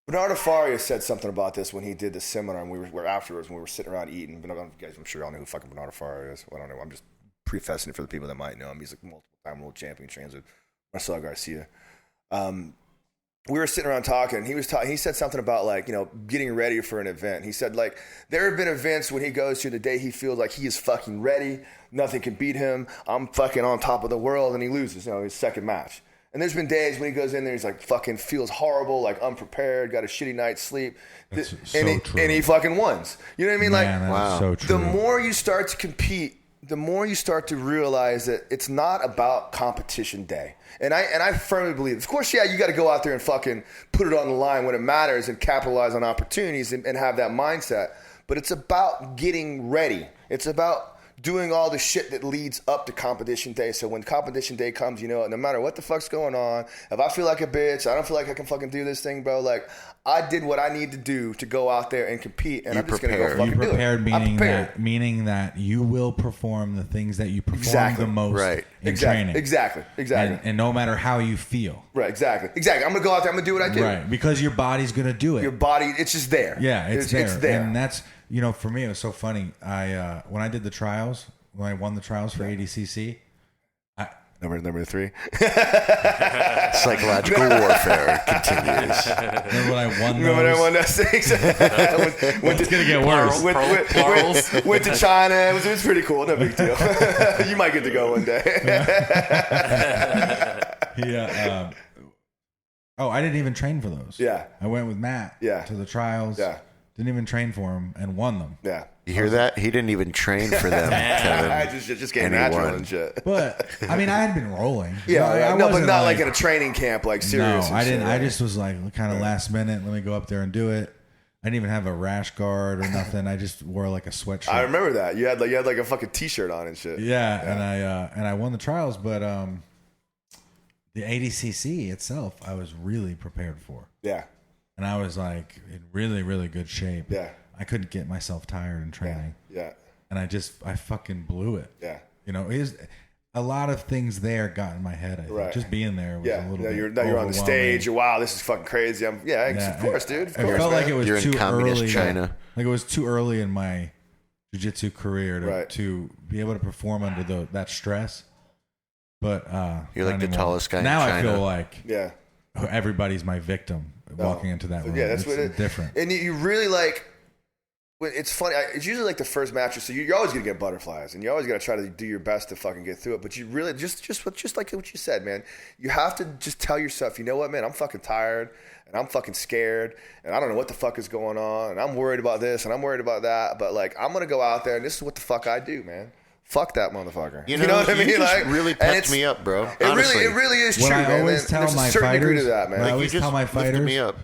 Bernardo Faria said something about this when he did the seminar, and we were afterwards when we were sitting around eating. But I'm sure y'all know who fucking Bernardo Faria is. Well, I don't know. I'm just prefacing it for the people that might know him. He's like multiple-time world champion, trains with Marcelo Garcia. We were sitting around talking, and he said something about, like, you know, getting ready for an event. He said, like, there have been events when he goes to the day he feels like he is fucking ready, nothing can beat him, I'm fucking on top of the world, and he loses, you know, his second match. And there's been days when he goes in there, he's like fucking feels horrible, like unprepared, got a shitty night's sleep, That's and he fucking wins. You know what I mean? Man, like, wow. So true. The more you start to compete, the more you start to realize that it's not about competition day. And I firmly believe, of course, yeah, you got to go out there and fucking put it on the line when it matters and capitalize on opportunities and have that mindset. But it's about getting ready. It's about doing all the shit that leads up to competition day. So when competition day comes, you know, no matter what the fuck's going on, if I feel like a bitch, I don't feel like I can fucking do this thing, bro. Like, I did what I need to do to go out there and compete, and I'm just gonna go fucking do it. You prepared, meaning that you will perform the things that you perform the most in training. Exactly. And no matter how you feel. Right, exactly. I'm gonna go out there, I'm gonna do what I do. Right, because your body's gonna do it. Your body, it's just there. Yeah, it's there. And that's, you know, for me, it was so funny. When I did the trials, when I won the trials for ADCC, Number 3. Psychological warfare continues. Remember when I won those? Remember when I won that 6? It's going to get worse. Went to China. It was pretty cool. No big deal. You might get to go one day. Yeah. I didn't even train for those. Yeah. I went with Matt to the trials. Yeah. Didn't even train for them and won them. Yeah. You hear that? He didn't even train for them, Kevin. I just came natural and shit. But I mean, I had been rolling. Yeah, but not like in a training camp, like serious. No, I didn't. I just was like kind of last minute. Let me go up there and do it. I didn't even have a rash guard or nothing. I just wore like a sweatshirt. I remember that. You had like a fucking t-shirt on and shit. Yeah. And I won the trials, but the ADCC itself, I was really prepared for. Yeah. And I was like in really, really good shape. Yeah. I couldn't get myself tired in training. Yeah. And I fucking blew it. Yeah. You know, a lot of things there got in my head. I think. Just being there was a little bit you're on the stage. Wow, this is fucking crazy. Of course, dude. Of course, it felt like it was you're too in communist early. China. Like it was too early in my jiu-jitsu career to be able to perform under that stress. But you're like the tallest guy now in China. I feel like everybody's my victim walking into that room. Yeah, that's what different. And you really like. It's funny. It's usually like the first match, so you're always gonna get butterflies, and you always gotta try to do your best to fucking get through it. But you really just like what you said, man. You have to just tell yourself, you know what, man, I'm fucking tired, and I'm fucking scared, and I don't know what the fuck is going on, and I'm worried about this, and I'm worried about that. But like, I'm gonna go out there, and this is what the fuck I do, man. Fuck that motherfucker. You know what I mean? You just like, really pepped me up, bro. It really is true. What I man. always tell my fighters, I always tell my fighters, me up.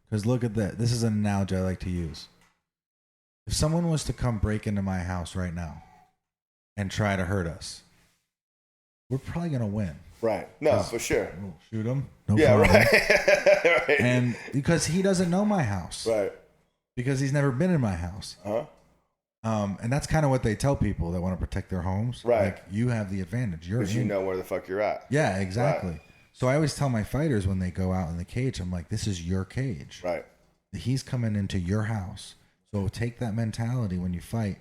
Because look at that. This is an analogy I like to use. If someone was to come break into my house right now and try to hurt us, we're probably going to win. Right. No, for sure. We'll shoot him. No problem. Right. And because he doesn't know my house. Right. Because he's never been in my house. Uh-huh. And that's kind of what they tell people that want to protect their homes. Right. Like, you have the advantage. Because you know where the fuck you're at. Yeah, exactly. Right. So I always tell my fighters when they go out in the cage, I'm like, this is your cage. Right. He's coming into your house. So take that mentality when you fight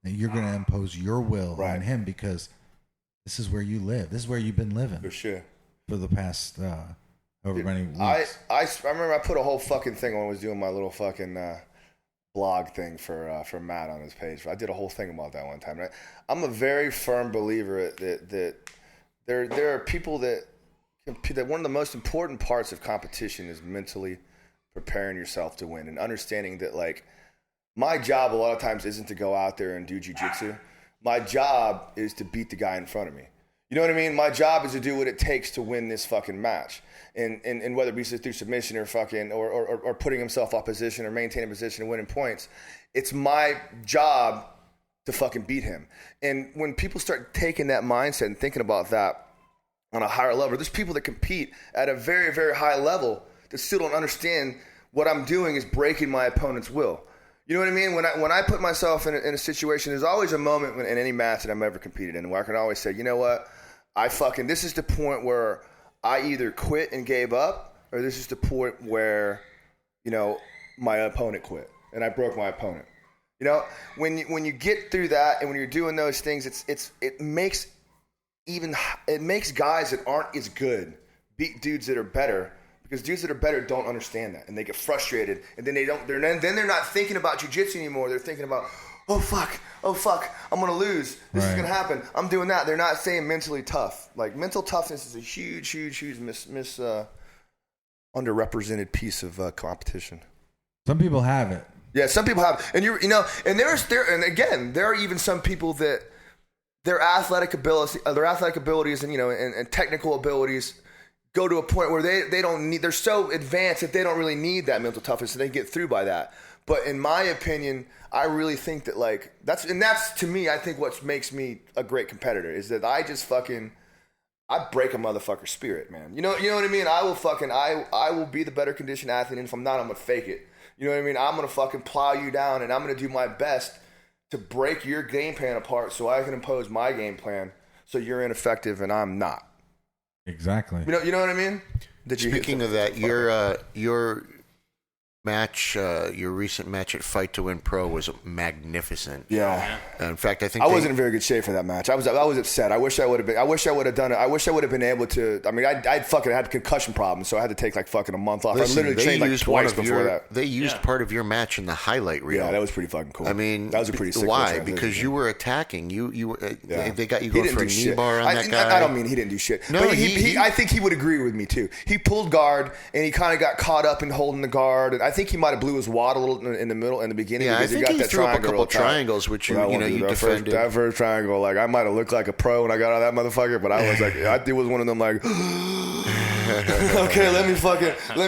that you're going to impose your will on him because this is where you live. This is where you've been living. For sure. For the past however many weeks. I remember I put a whole fucking thing when I was doing my little fucking blog thing for Matt on his page. I did a whole thing about that one time. I'm a very firm believer that there are people that one of the most important parts of competition is mentally preparing yourself to win and understanding that like my job a lot of times isn't to go out there and do jiu-jitsu. My job is to beat the guy in front of me. You know what I mean? My job is to do what it takes to win this fucking match. And whether it be through submission or fucking or putting himself off position or maintaining position and winning points, it's my job to fucking beat him. And when people start taking that mindset and thinking about that on a higher level, there's people that compete at a very, very high level that still don't understand what I'm doing is breaking my opponent's will. You know what I mean? When I put myself in a situation, there's always a moment in any match that I'm ever competed in where I can always say, you know what? This is the point where I either quit and gave up, or this is the point where, you know, my opponent quit and I broke my opponent. You know, when you get through that and when you're doing those things, it makes guys that aren't as good beat dudes that are better. Because dudes that are better don't understand that, and they get frustrated, and then they're not thinking about jiu-jitsu anymore. They're thinking about, oh fuck, I'm gonna lose. This is gonna happen. I'm doing that. They're not saying mentally tough. Like mental toughness is a huge underrepresented piece of competition. Some people have it. Yeah, some people have, and and again, there are even some people that their athletic abilities, and you know, and technical abilities go to a point where they don't need, they're so advanced that they don't really need that mental toughness and they get through by that. But in my opinion, I really think that like that's to me, I think what makes me a great competitor is that I just fucking I break a motherfucker's spirit, man. You know what I mean? I will be the better conditioned athlete, and if I'm not, I'm gonna fake it. You know what I mean? I'm gonna fucking plow you down, and I'm gonna do my best to break your game plan apart so I can impose my game plan so you're ineffective and I'm not. Exactly. You know what I mean? Speaking of that, your match, your recent match at Fight to Win Pro was magnificent. Yeah. In fact, I think I wasn't in very good shape for that match. I was upset. I wish I would have been. I wish I would have done it. I wish I would have been able to. I mean, I fucking had concussion problems, so I had to take like fucking a month off. Listen, I literally trained like twice before that. They used part of your match in the highlight reel. Yeah, that was pretty fucking cool. I mean, that was a pretty sick. Why? Because you were attacking. You were. They got you going for a knee bar on that guy. I don't mean he didn't do shit. No, but I think he would agree with me too. He pulled guard and he kind of got caught up in holding the guard. And I think he might have blew his wad a little in the middle in the beginning. Yeah, I think he threw up a couple triangles, which you defended. That first triangle, like I might have looked like a pro when I got out of that motherfucker, but I was like, it was one of them like, okay, let me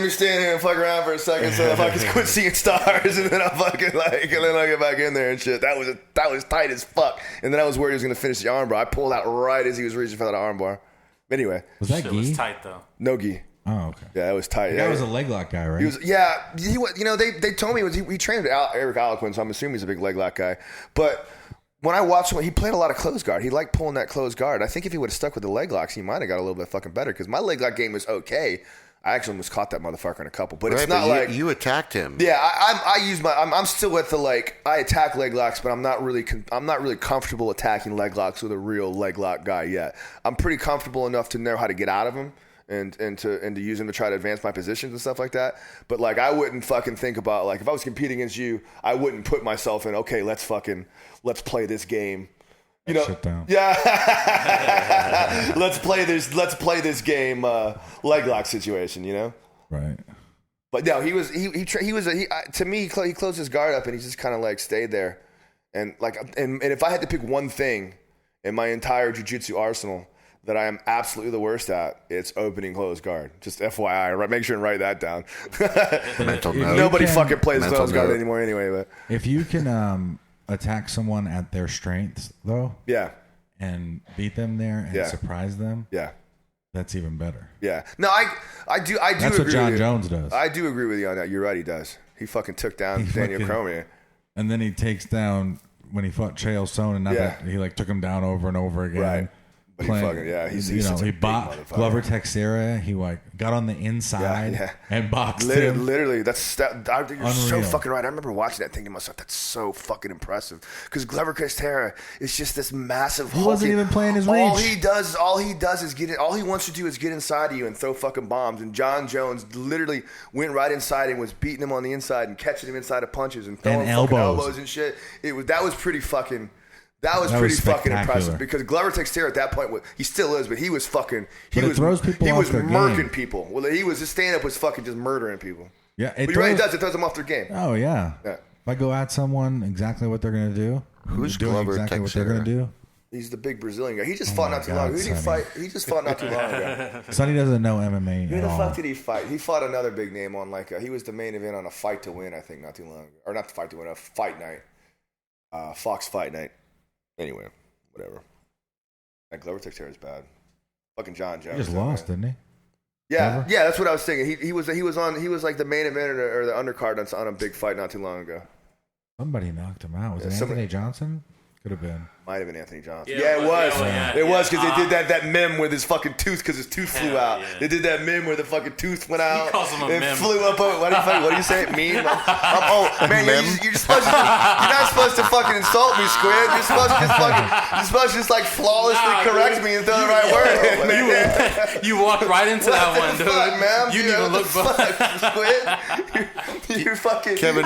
stand here and fuck around for a second so if I can quit seeing stars, and then I fucking and then I get back in there and shit. That was tight as fuck, and then I was worried he was gonna finish the armbar. I pulled out right as he was reaching for that armbar. Anyway, was that shit gi? was tight though. No gi. Oh, okay. Yeah, that was tight. That was a leg lock guy, right? He was. Yeah, he was. You know, they told me he trained with Eric Alquin, so I'm assuming he's a big leg lock guy. But when I watched him, he played a lot of close guard. He liked pulling that close guard. I think if he would have stuck with the leg locks, he might have got a little bit fucking better. Because my leg lock game was okay. I actually almost caught that motherfucker in a couple, but it's not like you attacked him. Yeah, I use my. I'm still with the I attack leg locks, but I'm not really comfortable attacking leg locks with a real leg lock guy yet. I'm pretty comfortable enough to know how to get out of them. And to use them to try to advance my positions and stuff like that. But I wouldn't fucking think about if I was competing against you, I wouldn't put myself in, okay, let's play this game. You know, shut down. Yeah. let's play this game leg lock situation, you know? Right. But no, he to me he closed his guard up and he just kind of stayed there. And and if I had to pick one thing in my entire jiu-jitsu arsenal that I am absolutely the worst at, it's opening closed guard. Just FYI, make sure and write that down. Mental note. Nobody fucking plays closed guard note. anymore anyway. But if you can attack someone at their strengths, though, yeah, and beat them there and surprise them, yeah, that's even better. Yeah. No, I do. That's agree what John with Jones does. I do agree with you on that. You're right. He does. He fucking took down Daniel Cormier, and then he takes down when he fought Chael Sonnen. He took him down over and over again. Right. But he bought Glover Teixeira. He got on the inside and boxed him. Literally, you're so fucking right. I remember watching that, thinking to myself, "That's so fucking impressive." Because Glover Teixeira is just this massive. He wasn't even playing his reach. All he does is get it. All he wants to do is get inside of you and throw fucking bombs. And John Jones literally went right inside and was beating him on the inside and catching him inside of punches and throwing fucking elbows and shit. That was pretty fucking. That was pretty fucking impressive because Glover Teixeira at that point, he still is, but he was fucking. He was murking people. Well, his stand up was fucking just murdering people. Yeah, but you're right, it throws them off their game. Oh yeah. If I go at someone, exactly what they're gonna do. Who's doing Glover exactly Teixeira? what they're gonna do? He's the big Brazilian guy. He just fought not too long ago. Who did he fight? He just fought not too long ago. Sonny doesn't know MMA Who at the all. fuck did he fight? He fought another big name on he was the main event on a Fight to Win, I think, not too long ago. Or not the Fight to Win, a Fight Night. Fox Fight Night. Anyway. Whatever. That Glover Teixeira is bad. Fucking John Jones. He just lost, didn't he? Yeah, yeah, that's what I was thinking. He was like the main event or the undercard on a big fight not too long ago. Somebody knocked him out. Was it Anthony Johnson? Could have been. Might have been Anthony Johnson. Yeah, it was. It was because they did that meme with his fucking tooth because his tooth flew out. Yeah. They did that meme where the fucking tooth went out. He calls him a meme. Flew up. What do you say? Meme? Man, you're supposed to. You're not supposed to fucking insult me, Squid. You're supposed to just flawlessly correct me and throw the right word. You walked right into that one, dude. Fuck, man. You didn't even look back. Squid. You're fucking. Kevin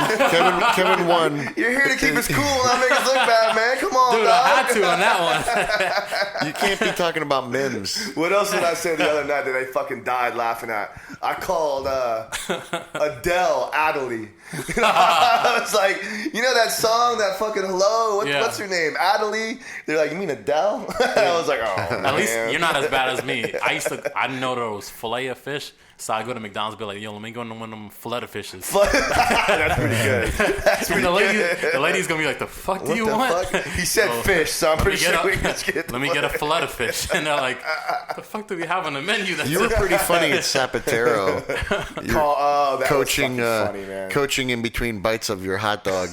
won. You're here to keep us cool and not make us look bad, man. Come on, dude. dog. I had to on that one. You can't be talking about memes. What else did I say the other night that they fucking died laughing at? I called Adele Adelie. I was like, that song, that fucking hello, what's her name? Adelie? They're like, you mean Adele? I was like, oh, At least you're not as bad as me. I didn't know there was fillet of fish. So I go to McDonald's, be like, yo, let me go into one of them fillet fishes. That's pretty good. That's pretty The lady's gonna be like, the fuck do you want? Fuck? He said fish, so I'm pretty sure we can just get let me get a fillet of fish. And they're like, what the fuck do we have on the menu? You were pretty funny at Zapatero. that Coaching, was fucking funny, man. coaching in between bites of your hot dog,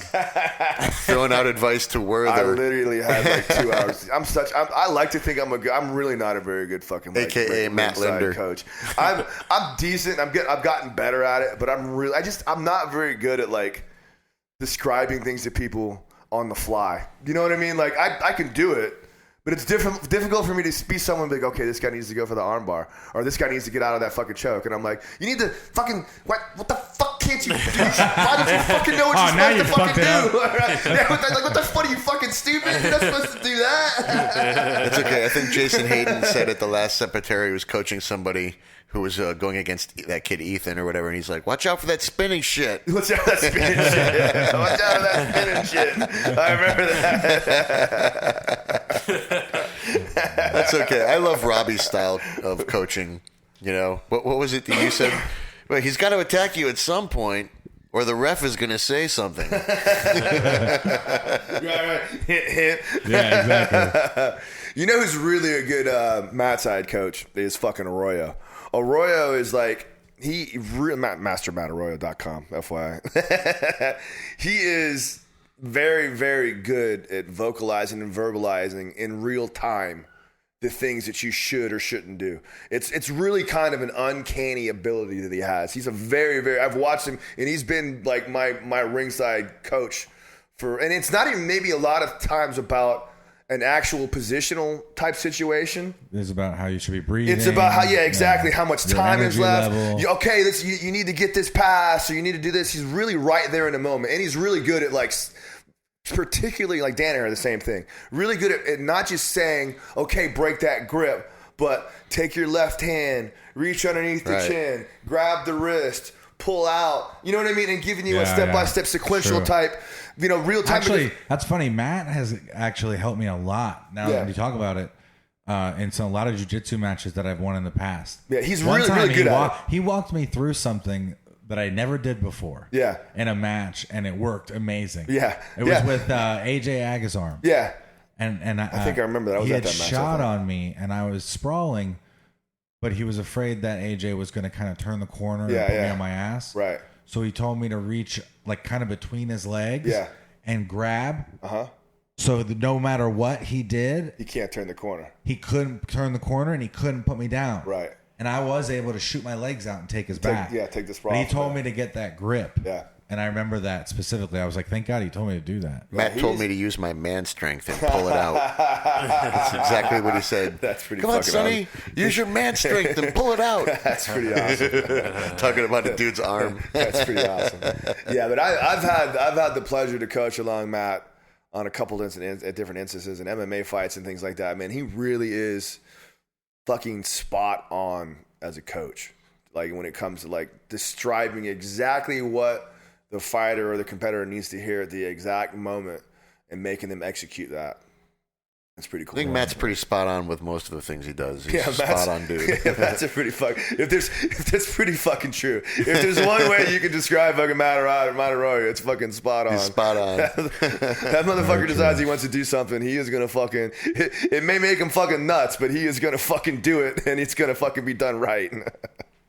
throwing out advice to I Werther, literally had like 2 hours. I like to think I'm really not a very good fucking like, AKA Matt Linder coach. I'm decent. I've gotten better at it, but I'm not very good at like describing things to people on the fly. You know what I mean? Like I can do it, but it's difficult for me to be someone like, okay, this guy needs to go for the arm bar, or this guy needs to get out of that fucking choke, and I'm like, you need to fucking what the fuck can't you do? Why don't you fucking know what you're supposed to fucking do? What the fuck are you fucking stupid? You're not supposed to do that. It's okay. I think Jason Hayden said at the last Secretary he was coaching somebody who was going against that kid Ethan or whatever, and he's like, watch out for that spinning shit. Watch out for that spinning shit. Yeah. Watch out for that spinning shit. I remember that. That's okay. I love Robbie's style of coaching. You know, what was it that you said? Well, he's got to attack you at some point, or the ref is going to say something. Right. Hint. Yeah, exactly. You know who's really a good mat side coach is fucking Arroyo. Arroyo is like, mastermattarroyo.com, FYI. He is very, very good at vocalizing and verbalizing in real time the things that you should or shouldn't do. It's really kind of an uncanny ability that he has. He's a very, very, I've watched him, and he's been like my ringside coach and it's not even maybe a lot of times about an actual positional type situation. It's about how you should be breathing. It's about how, exactly, how much Your time is left. level. You need to get this pass, or you need to do this. He's really right there in the moment, and he's really good at like, particularly like Danaher, the same thing. Really good at not just saying, okay, break that grip, but take your left hand, reach underneath the chin, grab the wrist, pull out. You know what I mean? And giving you a step-by-step sequential type, real time. Actually, that's funny. Matt has actually helped me a lot now that you talk about it. In a lot of jiu-jitsu matches that I've won in the past. Yeah, he's really good at it. He walked me through something that I never did before. Yeah. In a match, and it worked amazing. Yeah. It was with AJ Agazarm. Yeah. And I think I remember that. I was at that match. He had shot on me, and I was sprawling, but he was afraid that AJ was going to kind of turn the corner and put me on my ass. Right. So he told me to reach like kind of between his legs and grab. So that no matter what he did, he can't turn the corner. He couldn't turn the corner, and he couldn't put me down. Right. And I was able to shoot my legs out and take his back. Take the sprawl. But he told me to get that grip. Yeah. And I remember that specifically. I was like, thank God he told me to do that. Matt told me to use my man strength and pull it out. That's exactly what he said. That's pretty Come on, Sonny. Use your man strength and pull it out. That's pretty awesome. Talking about a dude's arm. That's pretty awesome. Yeah, but I've had the pleasure to coach along Matt on a couple at different instances and MMA fights and things like that. Man, he really is fucking spot on as a coach. Like when it comes to like describing exactly what the fighter or the competitor needs to hear at the exact moment and making them execute that. That's pretty cool. I think Matt's pretty spot on with most of the things he does. He's a spot on dude. Yeah, that's a pretty if that's pretty fucking true. If there's one way you can describe fucking Matt Arroyo, it's fucking spot on. He's spot on. That motherfucker decides he wants to do something, he is gonna fucking. It may make him fucking nuts, but he is gonna fucking do it, and it's gonna fucking be done right.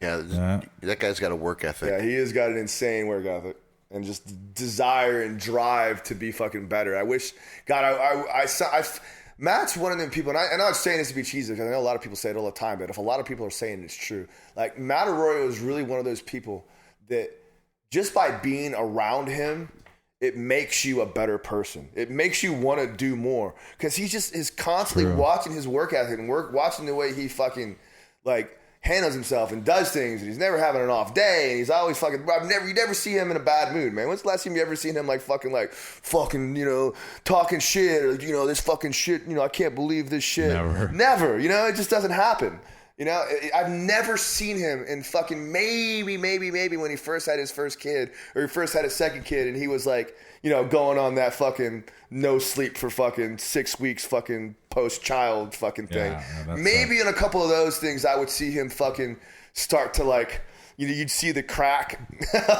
Yeah, that guy's got a work ethic. Yeah, he has got an insane work ethic. And just desire and drive to be fucking better. I wish, God, Matt's one of them people, and I'm not saying this to be cheesy, because I know a lot of people say it all the time, but if a lot of people are saying it's true, like Matt Arroyo is really one of those people that just by being around him, it makes you a better person. It makes you want to do more, because he just is constantly watching his work ethic and watching the way he fucking like handles himself and does things, and he's never having an off day, and he's always fucking. You never see him in a bad mood, man. When's the last time you ever seen him fucking talking shit, or this fucking shit? I can't believe this shit. Never. It just doesn't happen. I've never seen him in fucking maybe when he first had his first kid, or he first had his second kid, and he was like, going on that fucking no sleep for fucking 6 weeks fucking post-child fucking thing. Yeah, maybe in a couple of those things, I would see him fucking start to like, you'd see the crack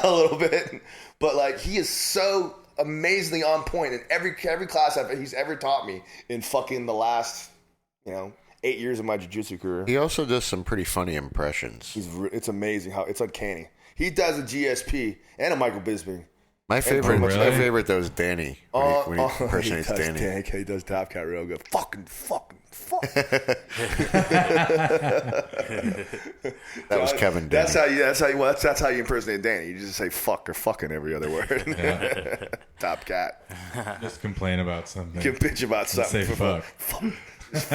a little bit, but like he is so amazingly on point in every class he's ever taught me in fucking the last 8 years of my jiu-jitsu career. He also does some pretty funny impressions. It's amazing how it's uncanny. He does a GSP and a Michael Bisping. My favorite though is Danny when he impersonates Danny. He does Top Cat real good. Fucking. That was Kevin. That's how you impersonate Danny. You just say fuck or fucking every other word. Yeah. Top Cat. Just complain about something. You can bitch about something. Say fuck. This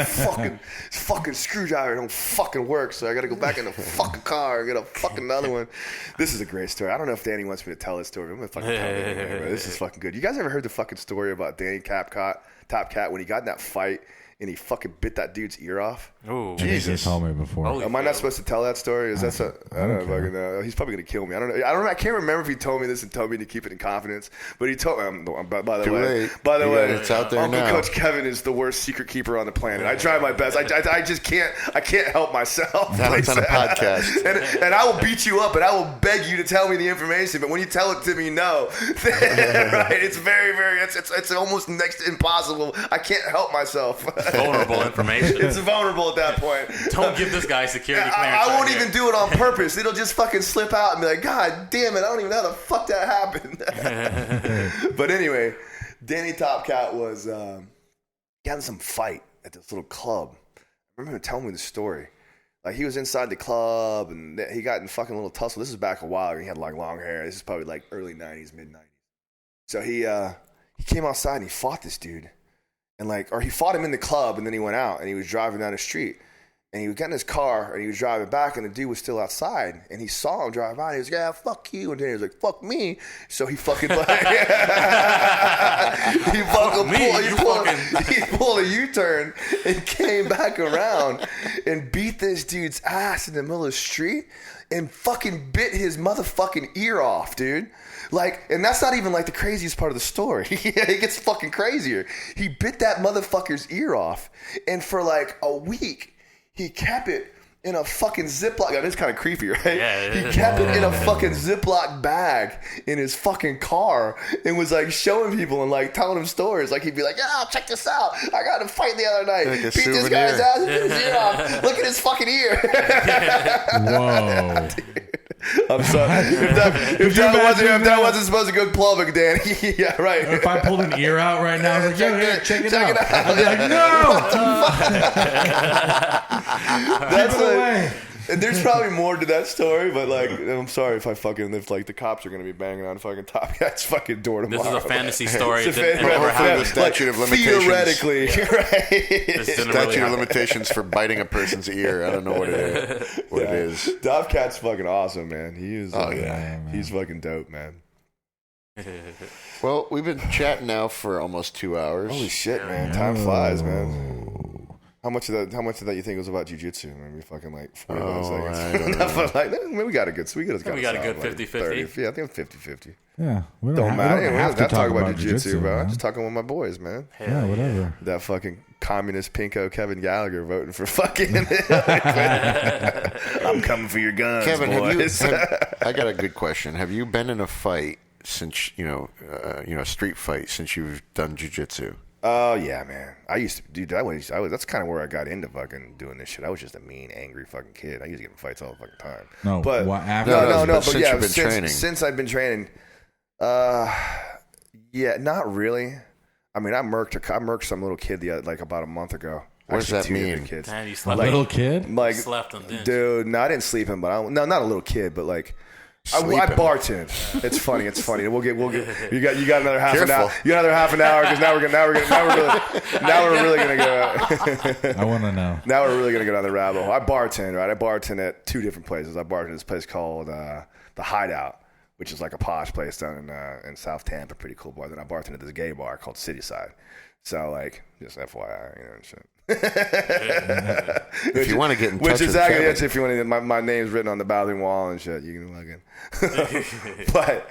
fucking screwdriver don't fucking work, so I gotta go back in the fucking car and get a fucking another one. This is a great story. I don't know if Danny wants me to tell this story, but I'm gonna fucking tell it anyway, bro. This is fucking good. You guys ever heard the fucking story about Danny Top Cat when he got in that fight and he fucking bit that dude's ear off? Oh, Jesus! You told me before. Am I not supposed to tell that story? Is that I don't know. Fucking, he's probably gonna kill me. I don't know. I can't remember if he told me this and told me to keep it in confidence. But he told me. By the way, it's out there Uncle now. Coach Kevin is the worst secret keeper on the planet. I try my best. I just can't. I can't help myself. Now it's on a podcast, and I will beat you up and I will beg you to tell me the information. But when you tell it to me, no, right? It's very, very. It's almost next to impossible. I can't help myself. Vulnerable information. It's vulnerable at that point. Don't give this guy security clearance. I won't even do it on purpose. It'll just fucking slip out and be like, God damn it, I don't even know how the fuck that happened. But anyway, Danny Top Cat was getting some fight at this little club. I remember him telling me the story. Like he was inside the club and he got in fucking little tussle. This is back a while ago. He had like long hair. This is probably like early 90s, mid 90s. So he came outside and he fought this dude. And he fought him in the club, and then he went out, and he was driving down the street. And he was getting his car, and he was driving back, and the dude was still outside. And he saw him drive by, and he was like, yeah, fuck you. And then he was like, fuck me. So he fucking he pulled a U-turn and came back around and beat this dude's ass in the middle of the street and fucking bit his motherfucking ear off, dude. And that's not even the craziest part of the story. It gets fucking crazier. He bit that motherfucker's ear off, and for a week, he kept it in a fucking Ziploc. It's kind of creepy, right? Yeah, he kept it in a fucking Ziploc bag in his fucking car and was showing people and telling them stories. He'd be like, yeah, check this out. I got him fight the other night. Beat this guy's ass and bit his ear off. Look at his fucking ear. Whoa. I'm sorry. If that wasn't supposed to go public, Danny. Yeah, right. If I pulled an ear out right now, I was like, yeah, check it out. I'd be like, no! That's away. And there's probably more to that story, but I'm sorry if the cops are gonna be banging on fucking Top Cat's fucking door tomorrow. This is a fantasy story. The statute of limitations. Theoretically, right? Statute of limitations for biting a person's ear. I don't know what it is. Top Cat's fucking awesome, man. He is. He's fucking dope, man. Well, we've been chatting now for almost 2 hours. Holy shit, man! Time flies, man. How much of that you think was about jiu-jitsu? Maybe fucking 45 seconds. I don't know. Maybe we got a good 50-50. Yeah, I think 50-50. Yeah, we Don't matter. We don't have to talk about jiu-jitsu, bro. man. I'm just talking with my boys, man. Yeah, whatever. That fucking communist pinko Kevin Gallagher voting for fucking. I'm coming for your guns, Kevin, boys. I got a good question. Have you been in a fight since street fight since you've done jiu-jitsu? Oh yeah, man. I used to, dude. That's kind of where I got into fucking doing this shit. I was just a mean, angry fucking kid. I used to get in fights all the fucking time. No, but after no. But since yeah, you've been training. Since I've been training, yeah, not really. I mean, I murked some little kid about a month ago. What does that mean? Kids. Man, you slept little kid? slept him, didn't you? Dude, no, I didn't sleep him, but not a little kid, but I bartend. It's funny. We'll get. You got another half an hour. You got another half an hour because now we're really gonna go. I want to know. Now we're really gonna go down the rabbit hole. I bartend, right? I bartend at 2 different places. I bartend at this place called the Hideout, which is a posh place down in South Tampa, pretty cool bar. Then I bartend at this gay bar called Cityside. So just FYI, and shit. If you want to get in touch which with exactly Kevin. if you want to, my name's written on the bathroom wall and shit. You can fucking.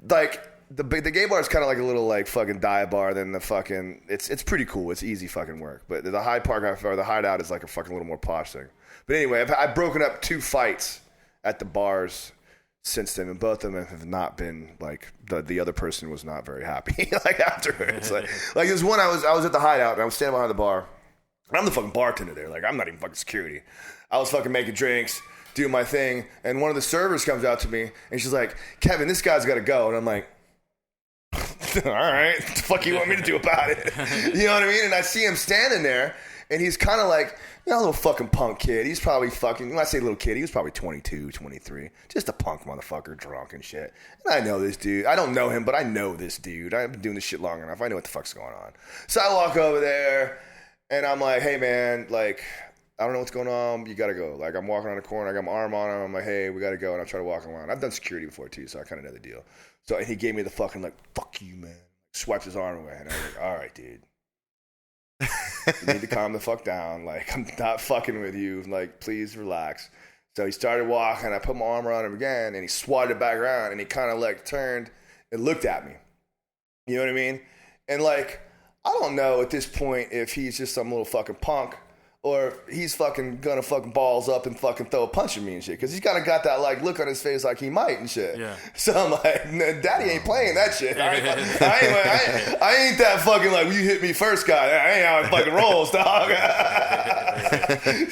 But the gay bar is kind of like a little like fucking dive bar than the fucking. It's pretty cool. It's easy fucking work. But the Hyde Park or the Hideout is like a fucking little more posh thing. But anyway, I've broken up 2 fights at the bars since then, and both of them have not been like the other person was not very happy. Like afterwards, like there's one I was at the Hideout and I was standing behind the bar. And I'm the fucking bartender there. Like I'm not even fucking security. I was fucking making drinks, doing my thing, and one of the servers comes out to me and she's like, "Kevin, this guy's got to go," and I'm like, "All right, what the fuck you want me to do about it?" You know what I mean? And I see him standing there, and he's kind of like, a little fucking punk kid. He's probably fucking, when I say little kid, he was probably 22, 23. Just a punk motherfucker, drunk and shit. And I know this dude. I don't know him, but I know this dude. I've been doing this shit long enough. I know what the fuck's going on. So I walk over there, and I'm like, "Hey, man, like, I don't know what's going on. You got to go." Like, I'm walking around the corner. I got my arm on him. I'm like, "Hey, we got to go." And I try to walk around. I've done security before, too, so I kind of know the deal. So and he gave me the fucking, like, "Fuck you, man." Swipes his arm away. And I was like, "All right, dude. You need to calm the fuck down. Like, I'm not fucking with you. Like, please relax." So he started walking. I put my arm around him again, and he swatted back around, and he kind of, like, turned and looked at me. You know what I mean? And, like, I don't know at this point if he's just some little fucking punk or he's fucking gonna fucking balls up and fucking throw a punch at me and shit. Because he's kind of got that, like, look on his face like he might and shit. Yeah. So I'm like, "Daddy ain't playing that shit. I ain't that fucking, like, you hit me first guy. I ain't how it fucking rolls, dog."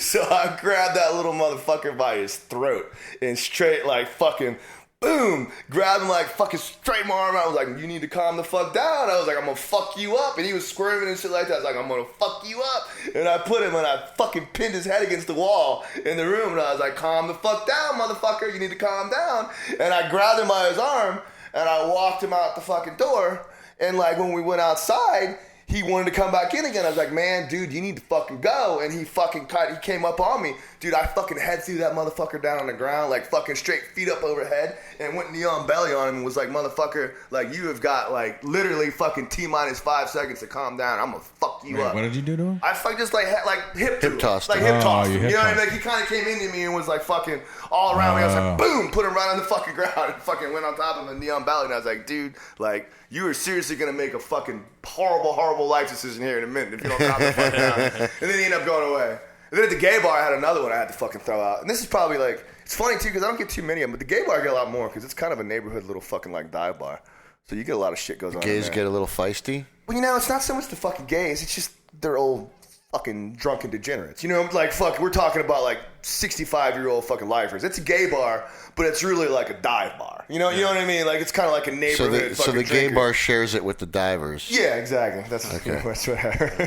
So I grabbed that little motherfucker by his throat and straight, like, fucking... boom, grabbed him, like, fucking straight my arm out. I was like, "You need to calm the fuck down." I was like, "I'm gonna fuck you up." And he was squirming and shit like that. I was like, "I'm gonna fuck you up." And I put him and I fucking pinned his head against the wall in the room. And I was like, "Calm the fuck down, motherfucker. You need to calm down." And I grabbed him by his arm and I walked him out the fucking door. And, like, when we went outside, he wanted to come back in again. I was like, "Man, dude, you need to fucking go." And he fucking he came up on me. Dude, I fucking head threw that motherfucker down on the ground, like, fucking straight feet up overhead, and went knee on belly on him and was like, "Motherfucker, like, you have got, like, literally fucking T-minus 5 seconds to calm down. I'm gonna fuck you up." What did you do to him? I fucking just, like hip tossed him. him. Like, hip tossed you him. hip You know what I mean? tossed. Like, he kind of came into me and was, like, fucking all around me. I was like, boom, put him right on the fucking ground and fucking went on top of him and knee on belly. And I was like, "Dude, like, you are seriously gonna make a fucking horrible, horrible life decision here in a minute if you don't calm the fuck down." And then he ended up going away. And then at the gay bar, I had another one I had to fucking throw out. And this is probably, like, it's funny, too, because I don't get too many of them. But the gay bar, I get a lot more because it's kind of a neighborhood little fucking, like, dive bar. So you get a lot of shit goes on. Gays get a little feisty. Well, you know, it's not so much the fucking gays. It's just they're old fucking drunken degenerates. You know, like, fuck, we're talking about, like, 65-year-old fucking lifers. It's a gay bar, but it's really like a dive bar. You know what I mean? Like, it's kind of like a neighborhood So the gay bar shares it with the divers. Yeah, exactly. That's what I heard.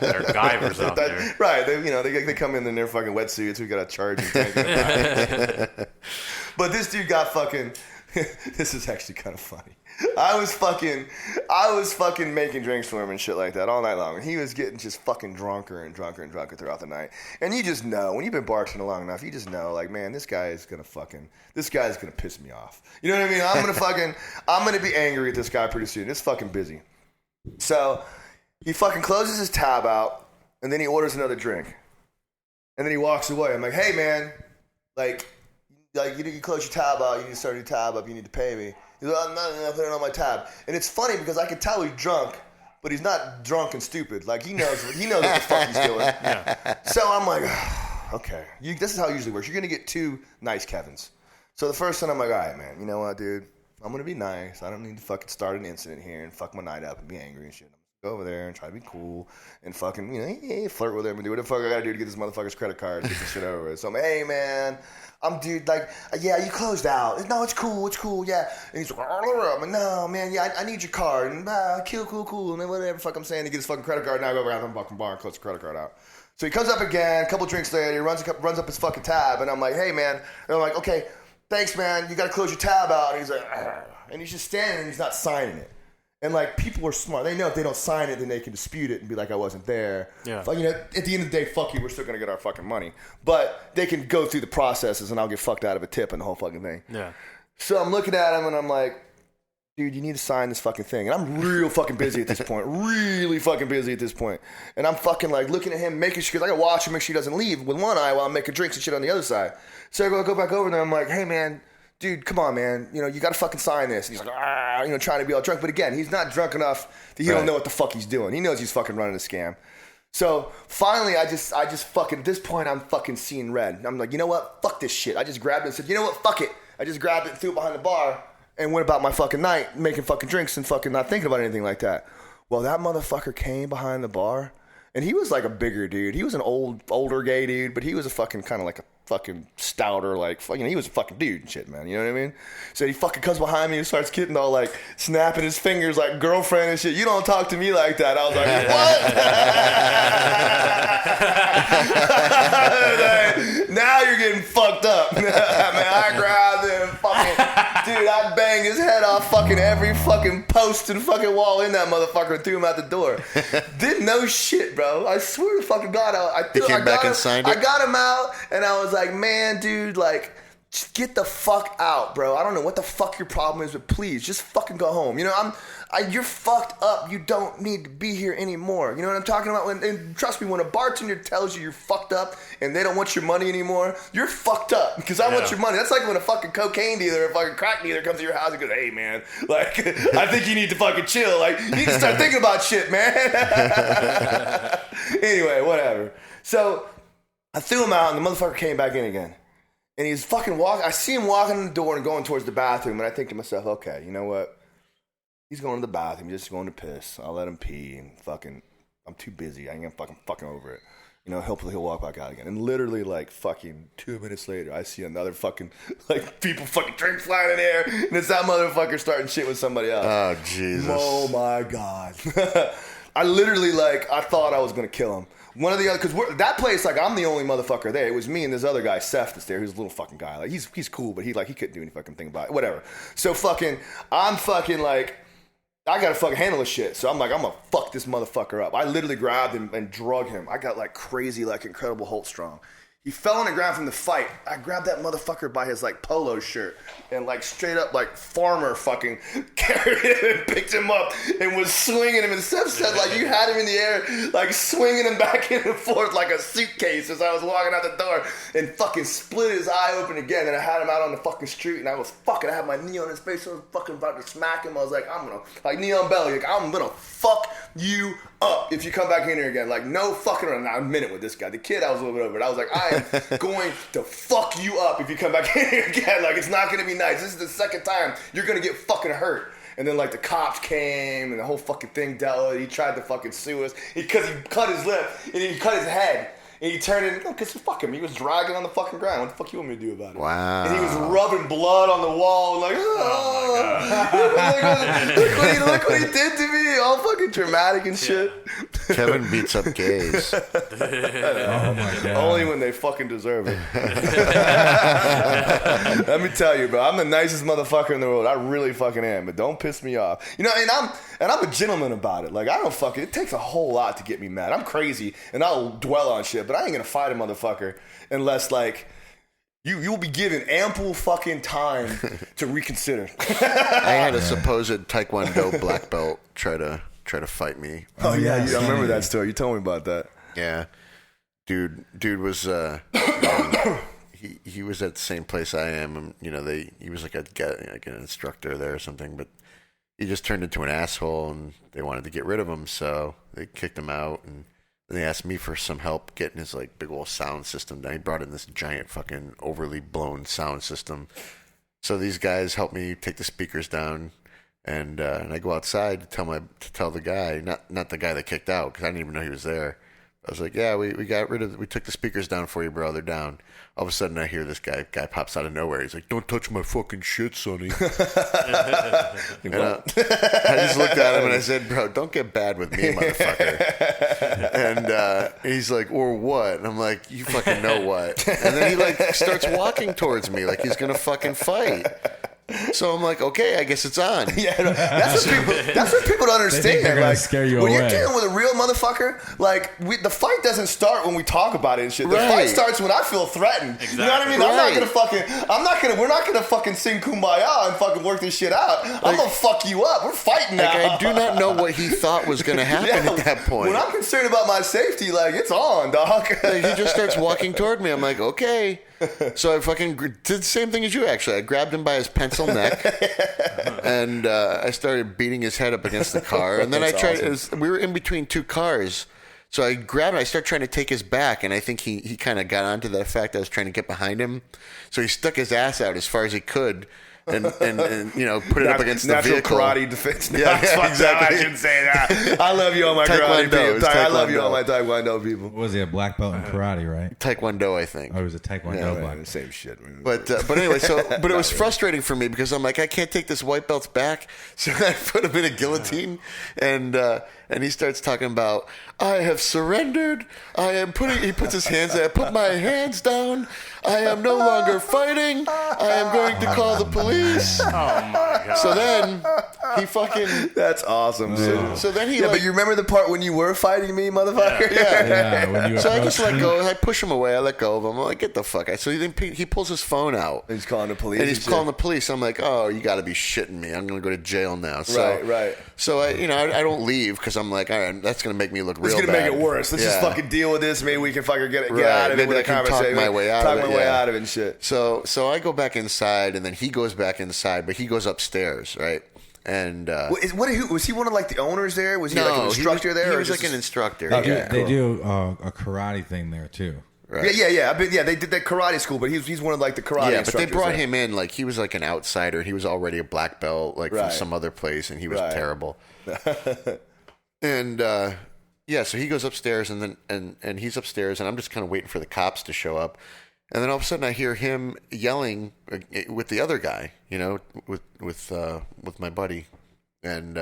They're divers out there. Right. They come in their fucking wetsuits. We got to charge them. But this dude got fucking... This is actually kind of funny. I was fucking making drinks for him and shit like that all night long. And he was getting just fucking drunker and drunker and drunker throughout the night. And you just know, when you've been bartending long enough, you just know, like, man, this guy is gonna piss me off. You know what I mean? I'm gonna be angry at this guy pretty soon. It's fucking busy. So he fucking closes his tab out and then he orders another drink. And then he walks away. I'm like, "Hey, man, like you need to close your tab out. You need to start your tab up. You need to pay me." He's like, "I'm not going to put it on my tab." And it's funny because I can tell he's drunk, but he's not drunk and stupid. Like, he knows what the fuck he's doing. Yeah. So I'm like, okay. This is how it usually works. You're going to get 2 nice Kevins. So the first one, I'm like, "All right, man, you know what, dude? I'm going to be nice. I don't need to fucking start an incident here and fuck my night up and be angry and shit. Go over there and try to be cool and fucking, flirt with him and do whatever the fuck I gotta do to get this motherfucker's credit card and get this shit over with." So I'm like, "Hey, man, yeah, you closed out. No, it's cool, yeah." And he's like, I'm like, "No, man, yeah, I need your card." And cool. And then whatever the fuck I'm saying to get his fucking credit card. Now I go around the fucking bar and close the credit card out. So he comes up again, a couple drinks later, he runs up his fucking tab. And I'm like, "Hey, man." And I'm like, "Okay, thanks, man. You gotta close your tab out." And he's like, and he's just standing and he's not signing it. And, like, people are smart. They know if they don't sign it, then they can dispute it and be like, "I wasn't there." Yeah. But, at the end of the day, fuck you, we're still going to get our fucking money. But they can go through the processes and I'll get fucked out of a tip and the whole fucking thing. Yeah. So I'm looking at him and I'm like, "Dude, you need to sign this fucking thing." And I'm real fucking busy at this point. Really fucking busy at this point. And I'm fucking, like, looking at him, making sure, because I got to watch him, make sure he doesn't leave with one eye while I'm making drinks and shit on the other side. So I go back over there and I'm like, "Hey, man, dude, come on, man. You know, you got to fucking sign this. And he's like, you know, trying to be all drunk. But again, he's not drunk enough that he don't know what the fuck he's doing. He knows he's fucking running a scam. So finally, I just fucking, at this point, I'm fucking seeing red. I'm like, you know what? Fuck this shit. I just grabbed it and said, you know what? Fuck it. I just grabbed it and threw it behind the bar and went about my fucking night making fucking drinks and fucking not thinking about anything like that. Well, that motherfucker came behind the bar and he was like a bigger dude. He was an older gay dude, but he was a fucking kind of like a fucking stouter, like, you know, he was a fucking dude and shit, man. You know what I mean? So he fucking comes behind me and starts getting all like snapping his fingers like girlfriend and shit. You don't talk to me like that. I was like, what? Now you're getting fucked up. Man, I grabbed him, fucking, dude, I banged his head off fucking every fucking post and fucking wall in that motherfucker and threw him out the door. Didn't know shit, bro. I swear to fucking God, He came back and signed it? I got him out and I was like, man, dude, like, just get the fuck out, bro. I don't know what the fuck your problem is, but please, just fucking go home. You know, you're fucked up. You don't need to be here anymore. You know what I'm talking about? And trust me, when a bartender tells you you're fucked up and they don't want your money anymore, you're fucked up because I want your money. That's like when a fucking cocaine dealer or a fucking crack dealer comes to your house and goes, hey, man, like, I think you need to fucking chill. Like, you need to start thinking about shit, man. Anyway, whatever. So I threw him out and the motherfucker came back in again. And he's fucking walking. I see him walking in the door and going towards the bathroom. And I think to myself, okay, you know what? He's going to the bathroom. He's just going to piss. I'll let him pee. And fucking, I'm too busy. I ain't gonna fucking over it. You know, hopefully he'll walk back out again. And literally, like, fucking 2 minutes later, I see another fucking, like, people fucking drinks flying in the air. And it's that motherfucker starting shit with somebody else. Oh, Jesus. Oh, my God. I literally, like, I thought I was going to kill him. One of the other, because that place, like, I'm the only motherfucker there. It was me and this other guy, Seth, that's there. He's a little fucking guy. Like, he's cool, but he couldn't do any fucking thing about it. Whatever. So fucking, I'm fucking like, I gotta fucking handle this shit. So I'm like, I'm gonna fuck this motherfucker up. I literally grabbed him and drug him. I got like crazy, like Incredible Hulk strong. He fell on the ground from the fight. I grabbed that motherfucker by his like polo shirt and like straight up like farmer fucking carried him and picked him up and was swinging him. And Seth said like you had him in the air, like swinging him back and forth like a suitcase as I was walking out the door and fucking split his eye open again. And I had him out on the fucking street and I had my knee on his face. So I was fucking about to smack him. I was like, I'm gonna, like Neon Belly, like I'm gonna fuck you up if you come back in here again. Like no fucking around. Now, I'm minute with this guy. The kid I was a little bit over it. I was like, I am going to fuck you up if you come back in here again. Like it's not gonna be nice. This is the second time you're gonna get fucking hurt. And then like the cops came and the whole fucking thing dealt with it. He tried to fucking sue us because he cut his lip and he cut his head. And he turned in, because fuck him, he was dragging on the fucking ground. What the fuck you want me to do about it? Wow. And he was rubbing blood on the wall, like, oh look what he did to me, all fucking dramatic and shit. Kevin beats up gays. Oh my God. Only when they fucking deserve it. Let me tell you, bro, I'm the nicest motherfucker in the world. I really fucking am, but don't piss me off. You know, and I'm a gentleman about it. Like, I don't fucking, it takes a whole lot to get me mad. I'm crazy, and I'll dwell on shit, but I ain't gonna fight a motherfucker unless, like, you'll be given ample fucking time to reconsider. I had a supposed Taekwondo black belt try to fight me. Oh, yeah, I remember that story. You told me about that. Yeah. Dude was, he was at the same place I am, and, you know, he was like an instructor there or something, but he just turned into an asshole, and they wanted to get rid of him, so they kicked him out, and they asked me for some help getting his like big old sound system down. He brought in this giant fucking overly blown sound system. So these guys helped me take the speakers down, and I go outside to tell the guy, not the guy that kicked out, because I didn't even know he was there. I was like, yeah, we took the speakers down for you, bro. They're down. All of a sudden, I hear this guy pops out of nowhere. He's like, don't touch my fucking shit, Sonny. And I just looked at him and I said, bro, don't get bad with me, motherfucker. And he's like, or what? And I'm like, you fucking know what. And then he like starts walking towards me like he's going to fucking fight. So I'm like, okay, I guess it's on. Yeah, that's what people don't understand. They think they're gonna like, scare you when away. you're dealing with a real motherfucker, like the fight doesn't start when we talk about it and shit. The Right. fight starts when I feel threatened. Exactly. You know what I mean? Right. We're not gonna fucking sing Kumbaya and fucking work this shit out. I'm gonna fuck you up. We're fighting now. Like, I do not know what he thought was going to happen at that point. When I'm concerned about my safety, like, it's on, dog. Like, he just starts walking toward me. I'm like, okay. So I fucking did the same thing as you, actually. I grabbed him by his pencil neck, and I started beating his head up against the car. And then we were in between two cars. So I grabbed him. I started trying to take his back, and I think he kind of got onto the fact I was trying to get behind him. So he stuck his ass out as far as he could. And put it up against the vehicle. Natural karate defense. Yeah, exactly. I shouldn't say that. I love you, all my karate people. I love you, all my taekwondo people. What was he, a black belt in karate, right? Taekwondo, I think. Oh, he was a taekwondo Yeah, black man, belt. same shit, man. But anyway, but it was frustrating for me because I'm like, I can't take this white belt's back. So I put him in a guillotine, and he starts talking about, I have surrendered. He puts his hands there. I put my hands down. I am no longer fighting. I am going to call the police. Oh my god. So then he fucking. That's awesome, dude. So then he But you remember the part when you were fighting me, motherfucker? Yeah, when you So I just approached let me. go. I push him away. I let go of him. I'm like, get the fuck out. So he pulls his phone out. He's calling the police. And he's calling the police. I'm like, oh, you got to be shitting me. I'm going to go to jail now. So, Right. So I don't leave because I'm like, all right, that's going to make me look real bad. It's gonna make it worse. Let's just Yeah. fucking deal with this. Maybe we can fucking get Right. out of it Maybe with I a can talk conversation. my way out Talk of it, my way yeah. out of it and shit. So I go back inside, and then he goes back inside, but he goes upstairs, right? And Was he one of like the owners there? Was he like an instructor there? He or was just- like an instructor. They do, Yeah. they do a karate thing there too. Right. Yeah. They did that karate school, but he's one of like the karate Yeah, but instructors. they brought there. him in like he was like an outsider. He was already a black belt, like from Right. some other place, and he was Right. terrible. And so he goes upstairs, and then and he's upstairs, and I'm just kind of waiting for the cops to show up, and then all of a sudden I hear him yelling with the other guy, with my buddy, and